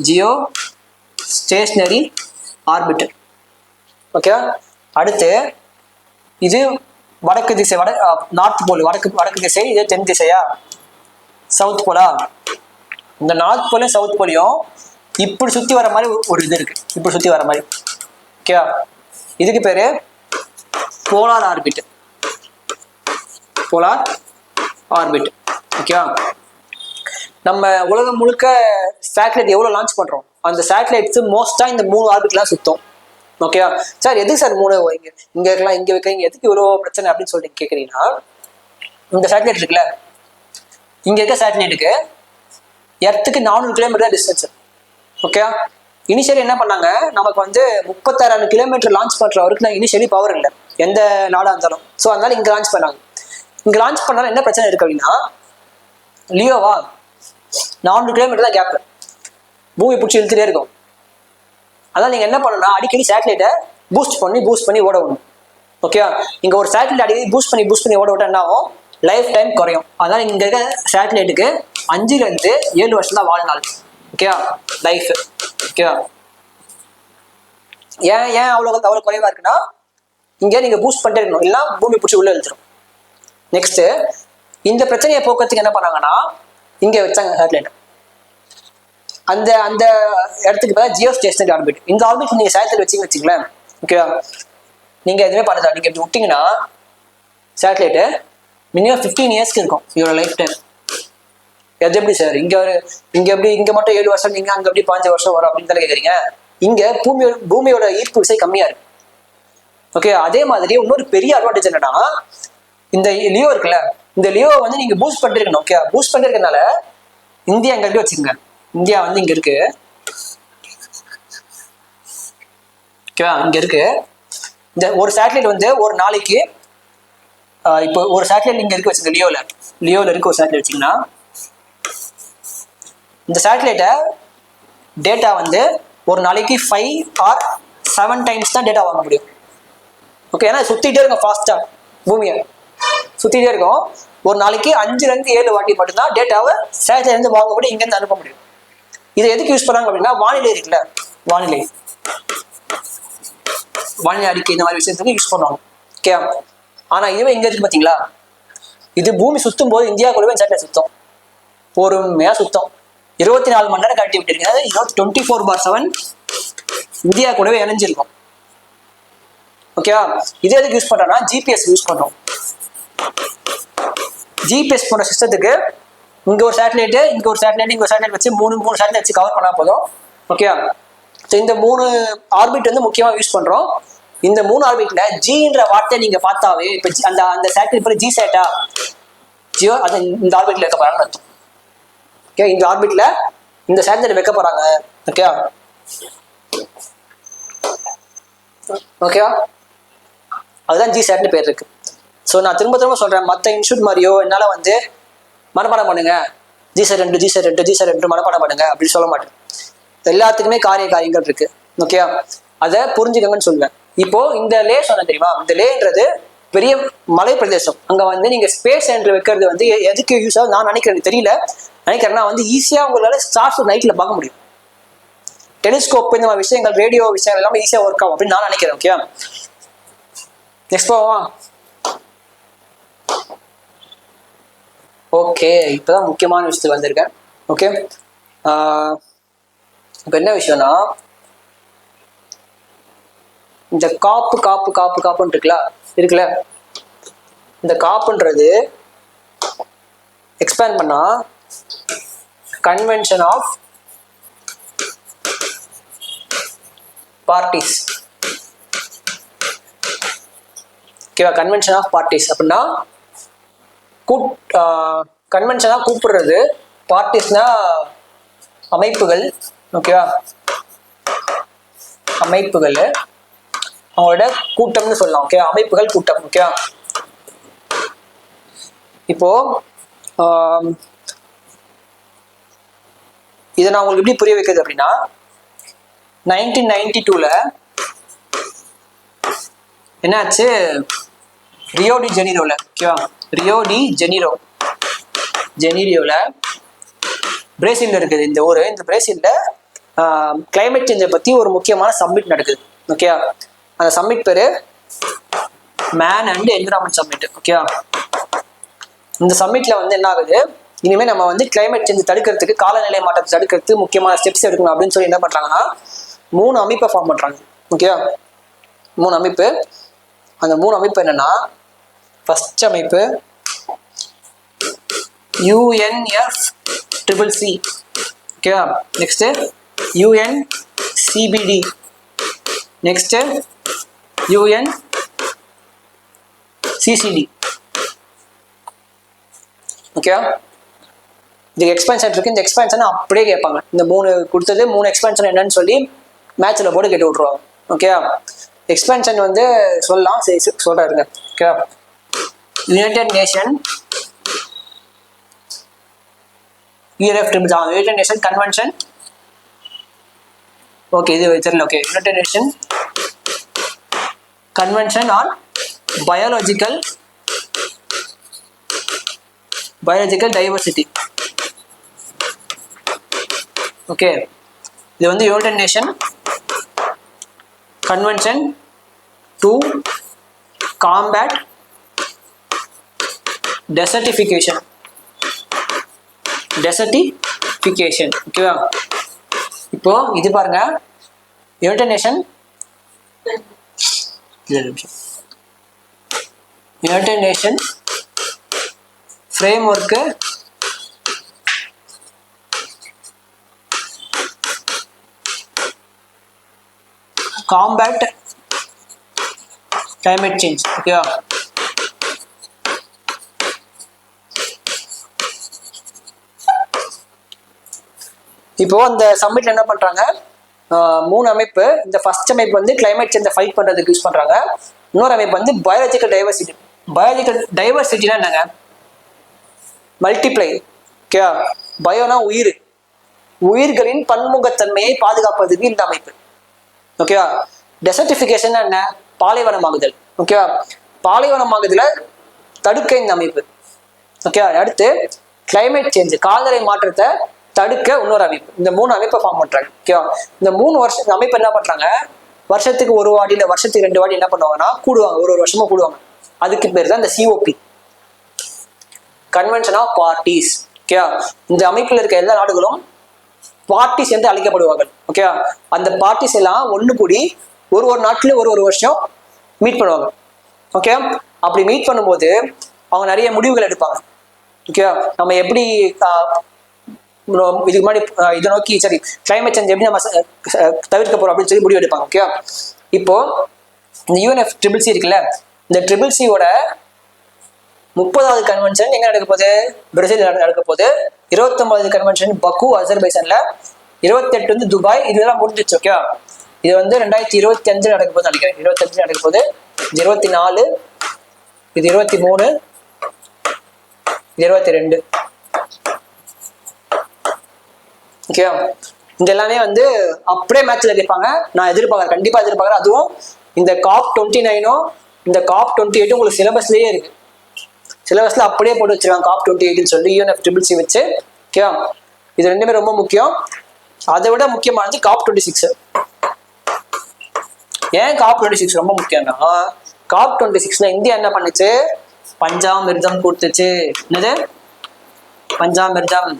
ஜியோ ஸ்டேஷனரி ஆர்பிட்டர். ஓகே, அடுத்து இது வடக்கு திசை, நார்த் போல் வடக்கு திசை. இது தென் திசையா, சவுத் போலா? இந்த நார்த் போலையும் சவுத் போலையும் இப்படி சுத்தி வர மாதிரி ஒரு இது இருக்கு, இப்படி சுத்தி வர மாதிரி. ஓகே, இதுக்கு பேரு போலார் ஆர்பிட். ஓகே, நம்ம உலகம் முழுக்க சேட்டலைட் எவ்வளவு லான்ச் பண்றோம்? அந்த சேட்டலைட்ஸ் மோஸ்டா இந்த 3 ஆர்பிட்லாம் சுத்தும். ஓகேவா சார்? எதுக்கு சார் 3 இங்க இருக்கலாம் இங்க வைக்கிறீங்க, எதுக்கு இவ்வளவு பிரச்சனை அப்படின்னு சொல்லிட்டு கேக்குறீங்கன்னா, இந்த சேட்டலைட் இருக்குல்ல, இங்க இருக்க சேட்டலைட்டுக்கு எர்த்துக்கு 400 கிலோமீட்டர் தான் டிஸ்டன்ஸ். ஓகே, இனிஷியலி என்ன பண்ணாங்க, நமக்கு வந்து 36,000 கிலோமீட்டர் லான்ச் பண்ற வரைக்கும் இனிஷியலி பவர் இல்லை எந்த நாடா இருந்தாலும். ஸோ அதனால இங்க லான்ச் பண்ணாங்க. இங்க லான்ச் பண்ணாலும் என்ன பிரச்சனை இருக்கு அப்படின்னா, லியோவா 400 கிலோமீட்டர் தான் கேப், பூமி பிடிச்சி இழுத்துட்டே இருக்கும். அதனால நீங்க என்ன பண்ணணும்னா, அடிக்கடி சேட்டலைட்டை பூஸ்ட் பண்ணி ஓட விடணும். ஓகே, இங்க ஒரு சேட்டலைட் அடிக்கடி பூஸ்ட் பண்ணி ஓட விட்டா என்ன ஆகும், லைஃப் டைம் குறையும். அதனால இங்க இருக்க சேட்டலைட்டுக்கு 5 to 7 வருஷம் தான் வாழ்நாள். ஓகேவா லைஃப். ஓகேவா, ஏன் அவ்வளவு குறைவா இருக்குன்னா, இங்க நீங்க பூஸ்ட் பண்ணிட்டே இருக்கணும், இல்லைன்னா பூமி பிடிச்சி உள்ள இழுத்துரும். நெக்ஸ்ட், இந்த பிரச்சனையை போக்குறதுக்கு என்ன பண்ணாங்கன்னா, இங்க வச்சாங்க சேட்டலைட். அந்த அந்த இடத்துக்கு பேர் ஜியோ ஸ்டேஷனரி ஆர்பிட். இந்த ஆர்பிட் நீங்க சேட்டலைட் வச்சுங்களேன். ஓகேவா, நீங்க எதுவுமே பண்ணதா, நீங்க இப்படி விட்டீங்கன்னா சேட்டலைட்டு மினிமம் 15 இயர்ஸ்க்கு இருக்கும் இவரோட லைஃப் டைம். அது எப்படி சார், இங்க மட்டும் 7 வருஷம், நீங்க அங்க எப்படி 5 வருஷம் வரும் அப்படின்னு தானே கேக்குறீங்க. இங்க பூமியோட ஈர்ப்பு விசை கம்மியா இருக்கு. ஓகே, அதே மாதிரி இன்னொரு பெரிய அட்வான்டேஜ் என்னன்னா, இந்த லியோ இருக்குல்ல, இந்த லியோ வந்து நீங்க பூஸ்ட் பண்ணிருக்கணும். ஓகே, பூஸ்ட் பண்ணிருக்கனால இந்தியா எங்க இருக்கு வச்சுக்கோங்க, இந்தியா வந்து இங்க இருக்கு. ஓகேவா, இங்க இருக்கு. இந்த ஒரு சேட்டலைட் வந்து ஒரு நாளைக்கு, இப்போ ஒரு சேட்டலைட் இங்க இருக்கு வச்சுங்க, லியோல இருக்கு ஒரு சேட்டலைட் வச்சுங்கன்னா, இந்த சேட்டலைட்டை டேட்டா வந்து ஒரு நாளைக்கு 5 or 7 டைம்ஸ் தான் டேட்டா வாங்க முடியும். ஓகே, ஏன்னா சுத்திட்டே இருக்கும், ஃபாஸ்டா பூமியை சுத்திட்டே இருக்கும். ஒரு நாளைக்கு 5 to 7 வாட்டி மட்டும்தான் டேட்டாவை சேட்டலைட் இருந்து வாங்க முடியும், இங்க இருந்து அனுப்ப முடியும். இதை எதுக்கு யூஸ் பண்ணாங்க அப்படின்னா, வானிலை இருக்குல்ல, வானிலை அறிக்கை இந்த மாதிரி விஷயத்துக்கு யூஸ் பண்ணுவாங்க. ஓகே, ஆனா இதுவே எங்க இருக்கு பாத்தீங்களா, இது பூமி சுத்தும் போது இந்தியாவுக்குள்ளவே சேட்டலைட் சுத்தம், பொறுமையா சுத்தம். 24 மணி நேரம் கட்டி விட்டுருக்கீங்க, 24/7 இந்தியா கூடவே இணைஞ்சிருக்கும். ஓகேவா, இதே எதுக்கு யூஸ் பண்றோம்னா, ஜிபிஎஸ் யூஸ் பண்றோம். ஜிபிஎஸ் போன்ற சிஸ்டத்துக்கு இங்க ஒரு சேட்டலைட், இங்க ஒரு சேட்டலைட் வச்சு மூணு சேட்டலைட் வச்சு கவர் பண்ணா போதும். ஓகேவா, இந்த 3 ஆர்பிட் வந்து முக்கியமா யூஸ் பண்றோம். இந்த 3 ஆர்பிட்ல ஜின்ற வார்த்தை நீங்க பார்த்தாவே, இப்ப அந்த சேட்டலைட் பேர் ஜி சேட்டா, ஜியோ, அது இந்த ஆர்பிட்ல இருக்க போறாங்கன்னு அர்த்தம். ஓகே, இந்த ஆர்பிட்ல இந்த சேட்டலைட் வைக்க போறாங்க. ஓகேவா, அதுதான் ஜி சேட்னு பேர் இருக்கு. ஸோ நான் திரும்ப சொல்றேன், மற்ற இன்ஸ்டியூட் மாதிரியோ என்னால வந்து மனப்பாடம் பண்ணுங்க, ஜி2 மனப்பாடம் பண்ணுங்க அப்படின்னு சொல்ல மாட்டேன். எல்லாத்துக்குமே காரியங்கள் இருக்கு. ஓகேவா, அதை புரிஞ்சுக்கங்கன்னு சொல்லுவேன். இப்போ இந்த லே சொன்ன தெரியுமா, இந்த லேன்றது பெரிய மலை பிரதேசம். அங்க வந்து நீங்க ஸ்பேஸ் சென்டர் வைக்கிறது வந்து எதுக்கு யூஸ் ஆகும் நான் நினைக்கிறேன்னா வந்து ஈஸியா உங்களால ஸ்டார்ஸ் நைட்ல பார்க்க முடியும். டெலிஸ்கோப் இந்த மாதிரி விஷயங்கள், ரேடியோ விஷயம் எல்லாமே ஈஸியா ஒர்க் ஆகும் அப்படின்னு நான் நினைக்கிறேன். ஓகே, நெக்ஸ்ட் போவா. ஓகே, இப்பதான் முக்கியமான விஷயத்துக்கு வந்திருக்கேன். ஓகே, இப்ப என்ன விஷயம்னா, இந்த காப்புன்னு இருக்குல்ல, இந்த காப்புன்றது எக்ஸ்பேண்ட் பண்ணா கன்வென்ஷன் ஆஃப் பார்ட்டிஸ். ஓகேவா, கன்வென்ஷன் ஆஃப் பார்ட்டிஸ் அப்படின்னா கன்வென்ஷனா கூப்பிடுறது, பார்ட்டிஸ்னா அமைப்புகள். ஓகேவா, அமைப்புகள் அவங்களோட கூட்டம்னு சொல்லலாம். ஓகே, அமைப்புகள் கூட்டம். ஓகே, இப்போ இதை நான் உங்களுக்கு எப்படி புரிய வைக்கிறது அப்படின்னா, 1992ல என்னாச்சு, ரியோ டி ஜெனீரோல, ஓகேவா, ஜெனீரோல பிரேசில்ல இருக்குது இந்த ஊரு. இந்த பிரேசில்ல கிளைமேட் சேஞ்சை பத்தி ஒரு முக்கியமான சம்மிட் நடக்குது. ஓகே, அந்த சம்மிட் பேரு man and environment summit. Okay, இந்த சம்மிட்ல வந்து என்ன ஆகுது, இனிமே நம்ம வந்து கிளைமேட் சேஞ்ச் தடுக்கிறதுக்கு, காலநிலை மாற்றத்தை தடுக்கிறதுக்கு முக்கியமான ஸ்டெப்ஸ் எடுக்கணும் அப்படின்னு சொல்லி என்ன பண்றாங்கன்னா 3 அமைப்பை ஃபார்ம் பண்றாங்க. ஓகே, 3 அமைப்பு. அந்த 3 அமைப்பு என்னன்னா, ஃபர்ஸ்ட் அமைப்பு UNFCCC. ஓகேவா, next UNCBD. Next UNCCD. Okay, இது எக்ஸ்பென்ஷன் இருக்கு. இந்த எக்ஸ்பென்ஷனை அப்படியே கேட்பாங்க. இந்த 3 கொடுத்தது 3 எக்ஸ்பென்ஷன் என்னன்னு சொல்லி மேட்ச்ல போட்டு கேட்டு விட்ருவாங்க. ஓகே, எக்ஸ்பென்ஷன் வந்து சொல்லலாம், சரி சொல்றாருங்க. Okay, United Nation United Nation convention. Okay, இது தெரியல. Okay, United Nation convention on biological diversity. Okay, இது வந்து United Nation convention to combat desertification. ஓகேவா? இப்போ இது பாருங்க, United Nation framework combat climate change. ஓகேவா? இப்போ அந்த சம்மிட்ல என்ன பண்றாங்க, 3 அமைப்பு. இந்த ஃபர்ஸ்ட் அமைப்பு வந்து கிளைமேட் சேஞ்சை ஃபைட் பண்றதுக்கு யூஸ் பண்றாங்க. இன்னொரு அமைப்பு வந்து பயாலஜிக்கல் டைவர்சிட்டினா என்னங்க? மல்டிப்ளை. ஓகே, பயோனா உயிர்களின் பன்முகத்தன்மையை பாதுகாப்பதுக்கு இந்த அமைப்பு. ஓகேவா? டெசர்டிஃபிகேஷன் என்ன? பாலைவனமாகுதல். ஓகேவா? பாலைவனமாகுதல தடுக்க இந்த அமைப்பு. ஓகே, அடுத்து கிளைமேட் சேஞ்ச் காலநிலை மாற்றத்தை தடுக்க இன்னொரு அமைப்பு. இந்த 3 அமைப்பை ஃபார்ம் பண்றாங்க. ஓகேவா? இந்த 3 அமைப்பு என்ன பண்றாங்க, வருஷத்துக்கு 1 வாட்டி இல்ல வருஷத்துக்கு 2 வாட்டி என்ன பண்ணுவாங்கன்னா கூடுவாங்க. ஒரு வருஷமா கூடுவாங்க. அதுக்கு பேர் தான் இந்த COP, கன்வென்ஷன் ஆஃப் பார்ட்டிஸ். ஓகேவா? இந்த அமைப்புல இருக்க எல்லா நாடுகளும் பார்ட்டிஸ் என்று அழைக்கப்படுவாங்க. ஓகே, அந்த பார்ட்டிஸ் எல்லாம் ஒண்ணு கூடி ஒரு நாட்டில ஒரு வருஷம் மீட் பண்ணுவாங்க. ஓகே, அப்படி மீட் பண்ணும்போது அவங்க நிறைய முடிவுகள் எடுப்பாங்க. ஓகே, நம்ம எப்படி இதுக்கு முன்னாடி இதை நோக்கி சரி கிளைமேட் சேஞ்ச் எப்படி நம்ம தவிர்க்க போறோம் அப்படின்னு சொல்லி முடிவு எடுப்பாங்க. ஓகே, இப்போ இந்த UNFCCC இருக்குல்ல, இந்த CCCயோட 30வது கன்வென்ஷன் எங்க நடக்க போகுது? பிரேசில் நடக்க போகுது. 29வது கன்வென்ஷன் பக்கு அசர்பைசான்ல, 28 வந்து துபாய். இதெல்லாம் முடிஞ்சிச்சு. ஓகே, இது வந்து 2025 நடக்க போகுது நினைக்கிறேன். 25 நடக்க போகுது. இது 24, இது 23, இது 22. ஓகே, இந்த எல்லாமே வந்து அப்படியே மேட்ச்ல கேட்பாங்க. நான் எதிர்பார்க்கறேன், கண்டிப்பா எதிர்பார்க்கறேன். அதுவும் இந்த COP29 இந்த COP28 உங்களுக்கு சிலபஸ்லயே இருக்கு. சிலபஸ்ல அப்படியே போட்டு வச்சிருக்காங்க COP28 சொல்லி UNFCCC வச்சு. ஓகே, இது ரெண்டுமே ரொம்ப முக்கியம். அதை விட முக்கியமானது COP26. ஏன் COP26 ரொம்ப முக்கியம்னா, COP26ல இந்தியா என்ன பண்ணுச்சு? பஞ்சாமிர்தம் கொடுத்துச்சு. என்னது? பஞ்சாமிர்தம்.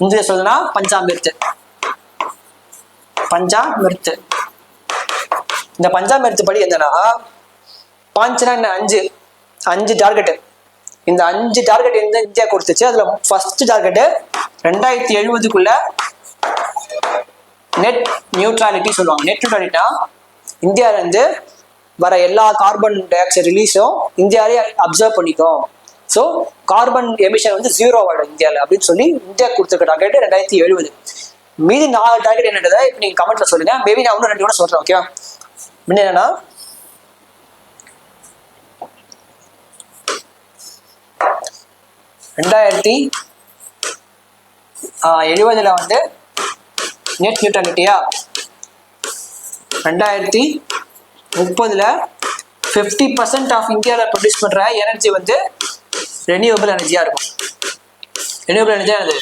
இந்தியா சொல்லுனா பஞ்சாமிர்த். இந்த பஞ்சாமிர்த் படி என்னன்னா, பாஞ்சுனா 5 டார்கெட். இந்த 5 டார்கெட் வந்து இந்தியா கொடுத்துச்சு. அதுல ஃபர்ஸ்ட் டார்கெட் 2070க்குள்ள நெட் நியூட்ராலிட்டி சொல்லுவாங்க. நெட் நியூட்ராலிட்டினா இந்தியால இருந்து வர எல்லா கார்பன் டை ஆக்சைடு ரிலீஸும் இந்தியாவிலே அப்சர்வ் பண்ணிக்கும். ஸோ கார்பன் எமிஷன் வந்து 0 ஆகிடும் இந்தியாவில் அப்படின்னு சொல்லி இந்தியா கொடுத்துருக்க டார்கெட் 2070. மீதி 4 டார்கெட் என்னன்றதை இப்போ நீங்க கமெண்ட்ல சொல்லுங்க. மேபி நான் இன்னும் 2 கூட சொல்றேன். ஓகே, என்னன்னா 2070 வந்து நெட் நியூட்ரலிட்டியா, 2030 50% ஆஃப் இந்தியாவில் ப்ரொடியூஸ் பண்ற எனர்ஜி வந்து ரெனியூவபிள் எனர்ஜியா இருக்கும். ரெனியூவபிள் எனர்ஜியா என்னது?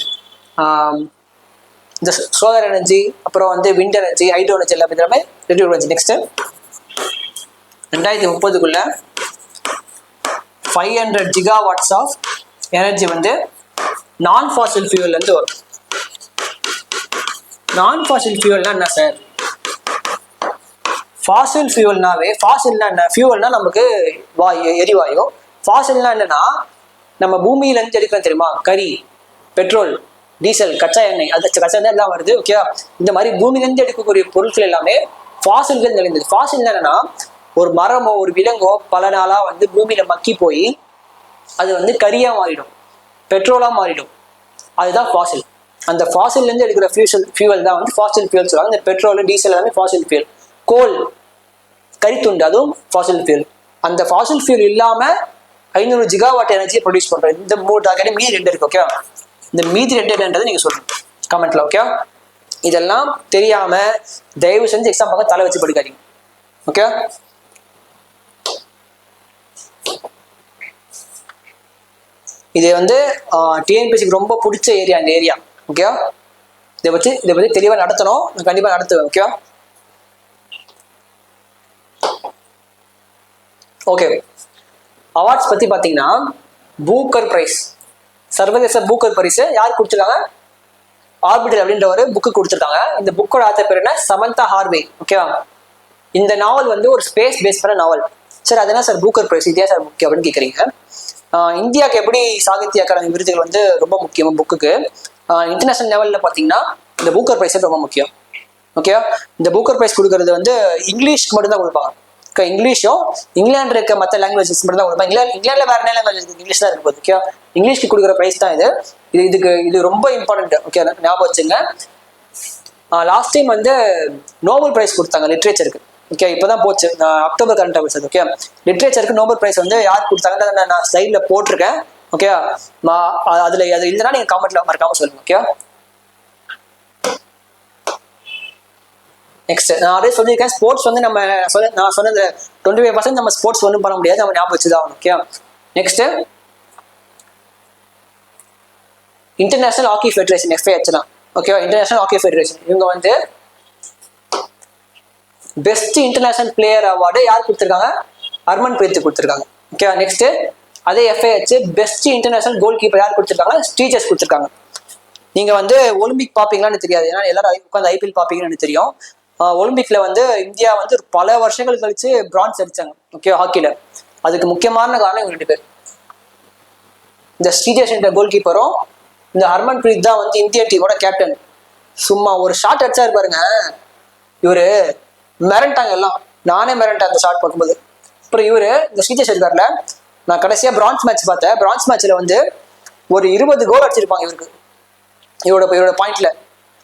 இந்த சோலார் எனர்ஜி, அப்புறம் வந்து விண்ட் எனர்ஜி, ஹைட்ரோ எனர்ஜி எல்லாமே ரெனியூவபிள் எனர்ஜி. நெக்ஸ்ட் 2030க்குள்ள 500 gigawatts ஆஃப் எனர்ஜி வந்து நான் ஃபாசில் ஃபியூல்ல இருந்து வரும். நான் ஃபாசில் ஃபியூல்னா என்ன சார்? ஃபாசில் ஃபியூல்னாவே, ஃபாசில்னா என்ன? ஃபியூல்னா நமக்கு எரிவாயு. ஃபாசில்னா என்னன்னா நம்ம பூமியில இருந்து எடுக்கிறோம் தெரியுமா? கரி, பெட்ரோல், டீசல், கச்சா எண்ணெய், அது கச்சா எண்ணெய் எல்லாம் வருது. ஓகே, இந்த மாதிரி பூமியிலேருந்து எடுக்கக்கூடிய பொருட்கள் எல்லாமே ஃபாசில்கள் நிறைந்தது. ஃபாசில் என்னன்னா ஒரு மரமோ ஒரு விலங்கோ பல நாளா வந்து பூமியில மக்கி போய் அது வந்து கரியா மாறிடும், பெட்ரோலா மாறிடும். அதுதான் ஃபாசில். அந்த ஃபாசில்ல இருந்து எடுக்கிற ஃபியூவல் தான் வந்து ஃபாசில் ஃபியூல் சொல்லுவாங்க. இந்த பெட்ரோல், டீசல் எல்லாமே ஃபாசில் ஃபியூல். கோல், கரித்துண்டு, அதுவும் ஃபாசில் ஃபியூல். அந்த ஃபாசில் ஃபியூல் இல்லாம 500 ஜிகாவாட் எனர்ஜியை ப்ரொடியூஸ் பண்றோம். இந்த 3 டார்கெட் மீதி 2 இருக்கு. ஓகே, இந்த மீதி 2 என்னன்றது நீங்க சொல்லுங்க கமெண்ட்ல. ஓகே, இதெல்லாம் தெரியாம தயவு செஞ்சு எக்ஸாம் பக்கம் தலை வச்சு படிக்காதீங்க. ஓகே, இது வந்து டிஎன்பிஎஸ்சிக்கு ரொம்ப பிடிச்ச ஏரியா இந்த ஏரியா. ஓகே, இதை பத்தி தெளிவா நடத்தணும், நான் கண்டிப்பா நடத்துவேன். ஓகே ஓகே அவார்ட்ஸ் பத்தி பாத்தீங்கன்னா பூக்கர் பிரைஸ், சர்வதேச பூக்கர் பரிசு யார் கொடுத்துருக்காங்க? ஆர்பிட்டர் அப்படின்ற ஒரு புக்கு கொடுத்துருக்காங்க. இந்த புக்கோட ஆத்தர் பேர் என்ன? சமந்தா ஹார்வே. ஓகேவா? இந்த நாவல் வந்து ஒரு ஸ்பேஸ் பேஸ் பண்ண நாவல். சார் அது என்ன சார் பூக்கர் பிரைஸ், இதே சார் முக்கியம் அப்படின்னு கேட்குறீங்க. இந்தியாவுக்கு எப்படி சாகித்ய அகாடமி விருதுகள் வந்து ரொம்ப முக்கியம் புக்குக்கு, இன்டர்நேஷனல் லெவலில் பார்த்தீங்கன்னா இந்த பூக்கர் பிரைஸ் ரொம்ப முக்கியம். ஓகே, இந்த பூக்கர் பிரைஸ் கொடுக்கறது வந்து இங்கிலீஷ்க்கு மட்டும் தான் கொடுப்பாங்க. இங்கிலீஷும் இங்கிலாந்து இருக்க மற்ற லாங்குவேஜஸ் மட்டும் தான் கொடுப்பாங்க. இங்கிலாந்துல வேற என்ன லாங்குவேஜ் இருக்கு? இங்கிலீஷ் தான் இருக்கு. ஓகே, இங்கிலீஷ்க்கு கொடுக்குற பிரைஸ் தான் இது ரொம்ப இம்பார்ட்டன்ட். ஓகே, ஞாபகம் வச்சுங்க. லாஸ்ட் டைம் வந்து நோபல் பிரைஸ் கொடுத்தாங்க லிட்ரேச்சருக்கு. ஓகே, இப்போதான் போச்சு அக்டோபர் கரண்ட் அஃபேர்ஸ். ஓகே, லிட்ரேச்சருக்கு நோபல் பிரைஸ் வந்து யார் கொடுத்தாங்கன்னு நான் ஸ்லைட்ல போட்டிருக்கேன். ஓகே, அதுல அது இல்லைன்னா நீங்க காமெண்ட்ல மறக்காம சொல்லுங்க. ஓகே, நெக்ஸ்ட் நான் அப்படியே சொல்லியிருக்கேன், ஸ்போர்ட்ஸ் வந்து நான் சொன்னது 25% நம்ம ஸ்போர்ட்ஸ் ஒன்றும் பண்ண முடியாது, நம்ம ஞாபகம் வச்சுதான் ஆகணும். Okay, next international hockey federation, FIH தான். ஓகேவா? இன்டர்நேஷனல் ஹாக்கி ஃபெடரேஷன் இவங்க வந்து பெஸ்ட் இன்டர்நேஷனல் பிளேயர் அவார்டு யார் கொடுத்துருக்காங்க? ஹர்மன் பிரீத் கொடுத்துருக்காங்க. ஓகே, நெக்ஸ்ட் அதே FIH best international goal keeper யார் கொடுத்துருக்காங்க? ஸ்ரீஜஸ் கொடுத்துருக்காங்க. நீங்க வந்து ஒலிம்பிக் பாப்பீங்களான்னு தெரியாது, ஏன்னா எல்லாரும் உட்காந்து IPL பாப்பீங்கன்னு எனக்கு தெரியும். ஒலிம்பிக்ல வந்து இந்தியா வந்து பல வருஷங்கள் கழிச்சு பிரான்ஸ் அடிச்சாங்க. ஓகே, ஹாக்கில அதுக்கு முக்கியமான காரணம் இவங்க 2 பேர். இந்த ஸ்ரீஜஸ் என்ற கோல் கீப்பரும் இந்த ஹர்மன் பிரீத் தான் வந்து இந்திய டீமோட கேப்டன். சும்மா ஒரு ஷாட் அடிச்சாரு பாருங்க, இவரு மிரண்டாங்க எல்லாம். நானே மிரண்டேன் அந்த ஷாட் பார்க்கும்போது. அப்புறம் இவரு இந்த ஸ்ரீஜஸ் இருக்கார்ல, நான் கடைசியா பிரான்ஸ் மேட்ச் பார்த்தேன். பிரான்ஸ் மேட்ச்ல வந்து ஒரு 20 கோல் அடிச்சிருப்பாங்க இவருக்கு, இவரோட பாயிண்ட்ல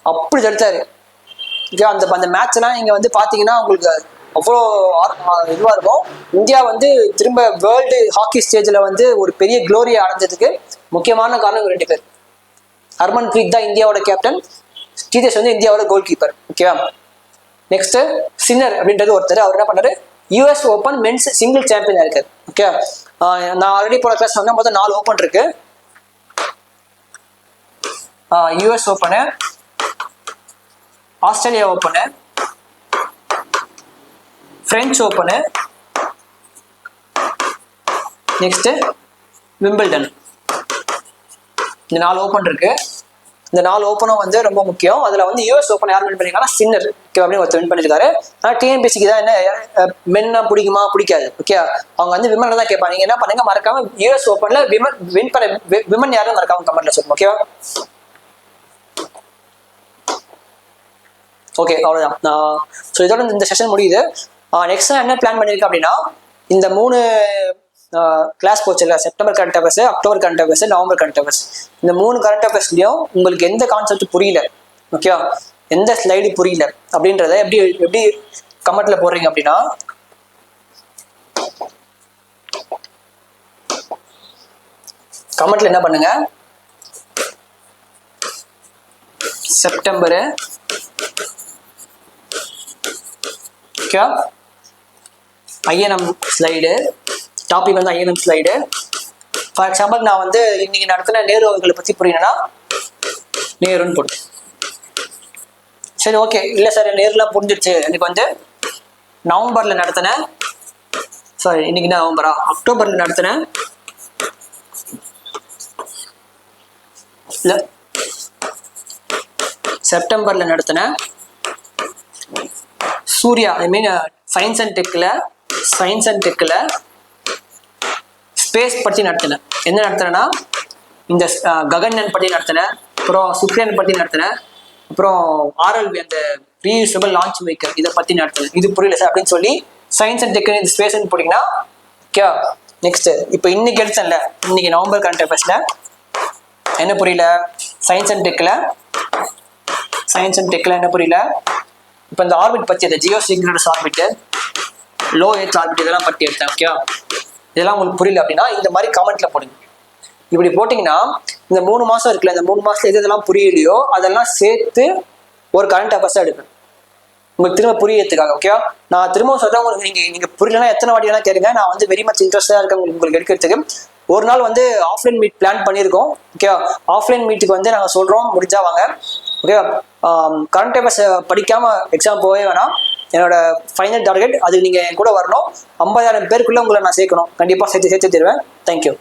அப்படி தடுத்தாரு. அந்த மேட்ச் எல்லாம் நீங்க வந்து பாத்தீங்கன்னா உங்களுக்கு அவ்வளோ இதுவா இருக்கும். இந்தியா வந்து திரும்ப வேர்ல்டு ஹாக்கி ஸ்டேஜ்ல வந்து ஒரு பெரிய குளோரியை அடைஞ்சதுக்கு முக்கியமான காரணம் 2 பேர். ஹர்மன் பிரீத் தான் இந்தியாவோட கேப்டன், ஸ்ரீஜஸ் வந்து இந்தியாவோட கோல் கீப்பர். ஓகேவா? நெக்ஸ்ட் சின்னர் அப்படின்றது ஒருத்தர், அவர் என்ன பண்ணாரு? US open men's single champion இருக்காரு. ஓகே, நான் ஆல்ரெடி போன கிளாஸ் சொன்ன மொத்தம் 4 ஓப்பன் இருக்கு. US open, Australia open, French open, next Wimbledon. இந்த 4 ஓப்பன் இருக்கு. இந்த 4 ஓப்பனும் வந்து ரொம்ப முக்கியம். அதுல வந்து US ஓப்பன் யார் வின் பண்ணிருக்காங்கன்னா சின்னர் அப்படின்னு ஒருத்தர் வின் பண்ணிருக்காரு. ஆனா TNPSCக்கு தான் என்ன மென்னா பிடிக்குமா பிடிக்காது. ஓகே, அவங்க வந்து விமன் தான் கேட்பாங்க. நீங்க என்ன பண்ணுங்க, மறக்காம US ஓப்பன்ல வின் பண்ண விமன் யாரும் மறக்காம கமெண்ட்ல சொல்லுங்க. ஓகேவா? ஓகே, அவ்வளவுதான். ஸோ இதோட இந்த செஷன் முடியுது. நெக்ஸ்ட் என்ன பிளான் பண்ணியிருக்கேன் அப்படின்னா, இந்த 3 கிளாஸ் போச்சுல்ல, September current affairs, October current affairs, November current affairs. இந்த 3 கரண்ட் அஃபேர்ஸ்லயும் உங்களுக்கு எந்த கான்செப்ட் புரியல, ஓகே, எந்த ஸ்லைடு புரியல அப்படின்றத எப்படி கமெண்ட்ல போடுறீங்க அப்படின்னா, கமெண்ட்ல என்ன பண்ணுங்க, September okay INM slide, topic வந்து INM ஸ்லைடு. ஃபார் எக்ஸாம்பிள் நான் வந்து இன்னைக்கு நடத்தின நேரு அவர்களை பத்தி புரியணும்னா நேருன்னு போட்டு. சரி, ஓகே, இல்லை சார் நேருலாம் புரிஞ்சிருச்சு, எனக்கு வந்து நவம்பர்ல நடத்தின, சாரி இன்னைக்கு நவம்பரா, அக்டோபர்ல நடத்தின, இல்லை செப்டம்பர்ல நடத்தின சூர்யா, ஐ மீன் சயின்ஸ் அண்ட் டெக்கில் ஸ்பேஸ் பற்றி நடத்தினேன். என்ன நடத்தினேன்னா, இந்த ககன்யான் பற்றி நடத்தினேன். அப்புறம் சுக்ரேன் பற்றி நடத்தினேன். அப்புறம் ஆர்எல்வி அந்த ரீயூசபிள் லான்ச் வெஹிக்கிள் இதை பற்றி நடத்தினேன். இது புரியல சார் அப்படின்னு சொல்லி சயின்ஸ் அண்ட் டெக்னாலஜி ஸ்பேஸ்ன்னு போட்டிங்கன்னா ஓகே. நெக்ஸ்ட் இப்போ இன்னைக்கு எடுத்தேன்ல, இன்னைக்கு நவம்பர் கரண்ட் அஃபேர்ஸில் என்ன புரியல? சயின்ஸ் அண்ட் டெக்கில் என்ன புரியல? இப்போ இந்த ஆர்பிட் பற்றி, அந்த Jio sickness orbit, low earth orbit இதெல்லாம் பற்றி எடுத்தேன். ஓகே, இதெல்லாம் உங்களுக்கு புரியல அப்படின்னா இந்த மாதிரி கமெண்ட்ல போடுங்க. இப்படி போட்டிங்கன்னா இந்த 3 மாதம் இருக்குல்ல, இந்த 3 மாதத்துல எதெல்லாம் புரியலையோ அதெல்லாம் சேர்த்து ஒரு கரண்ட் அஃபேர்ஸாக எடுப்பேன் உங்களுக்கு திரும்ப புரியறதுக்காக. ஓகே, நான் திரும்ப சொல்றேன் உங்களுக்கு, நீங்க புரியலன்னா எத்தனை வாட்டி வேணா கேளுங்க. நான் வந்து வெரி மச் இன்ட்ரெஸ்டா இருக்கேன் உங்களுக்கு எடுக்கிறதுக்கு. ஒரு நாள் வந்து ஆஃப்லைன் மீட் பிளான் பண்ணியிருக்கோம். ஓகே, ஆஃப்லைன் மீட்டுக்கு வந்து நாங்கள் சொல்றோம், முடிஞ்சா வாங்க. ஓகே, கரண்ட் அஃபேர்ஸ் படிக்காம எக்ஸாம் போகவே வேணாம். என்னோட ஃபைனல் டார்கெட் அது, நீங்க என் கூட வரணும். 50,000 பேருக்குள்ள உங்களை நான் சேர்க்கணும். கண்டிப்பா சேர்த்து தருவேன். தேங்க்யூ.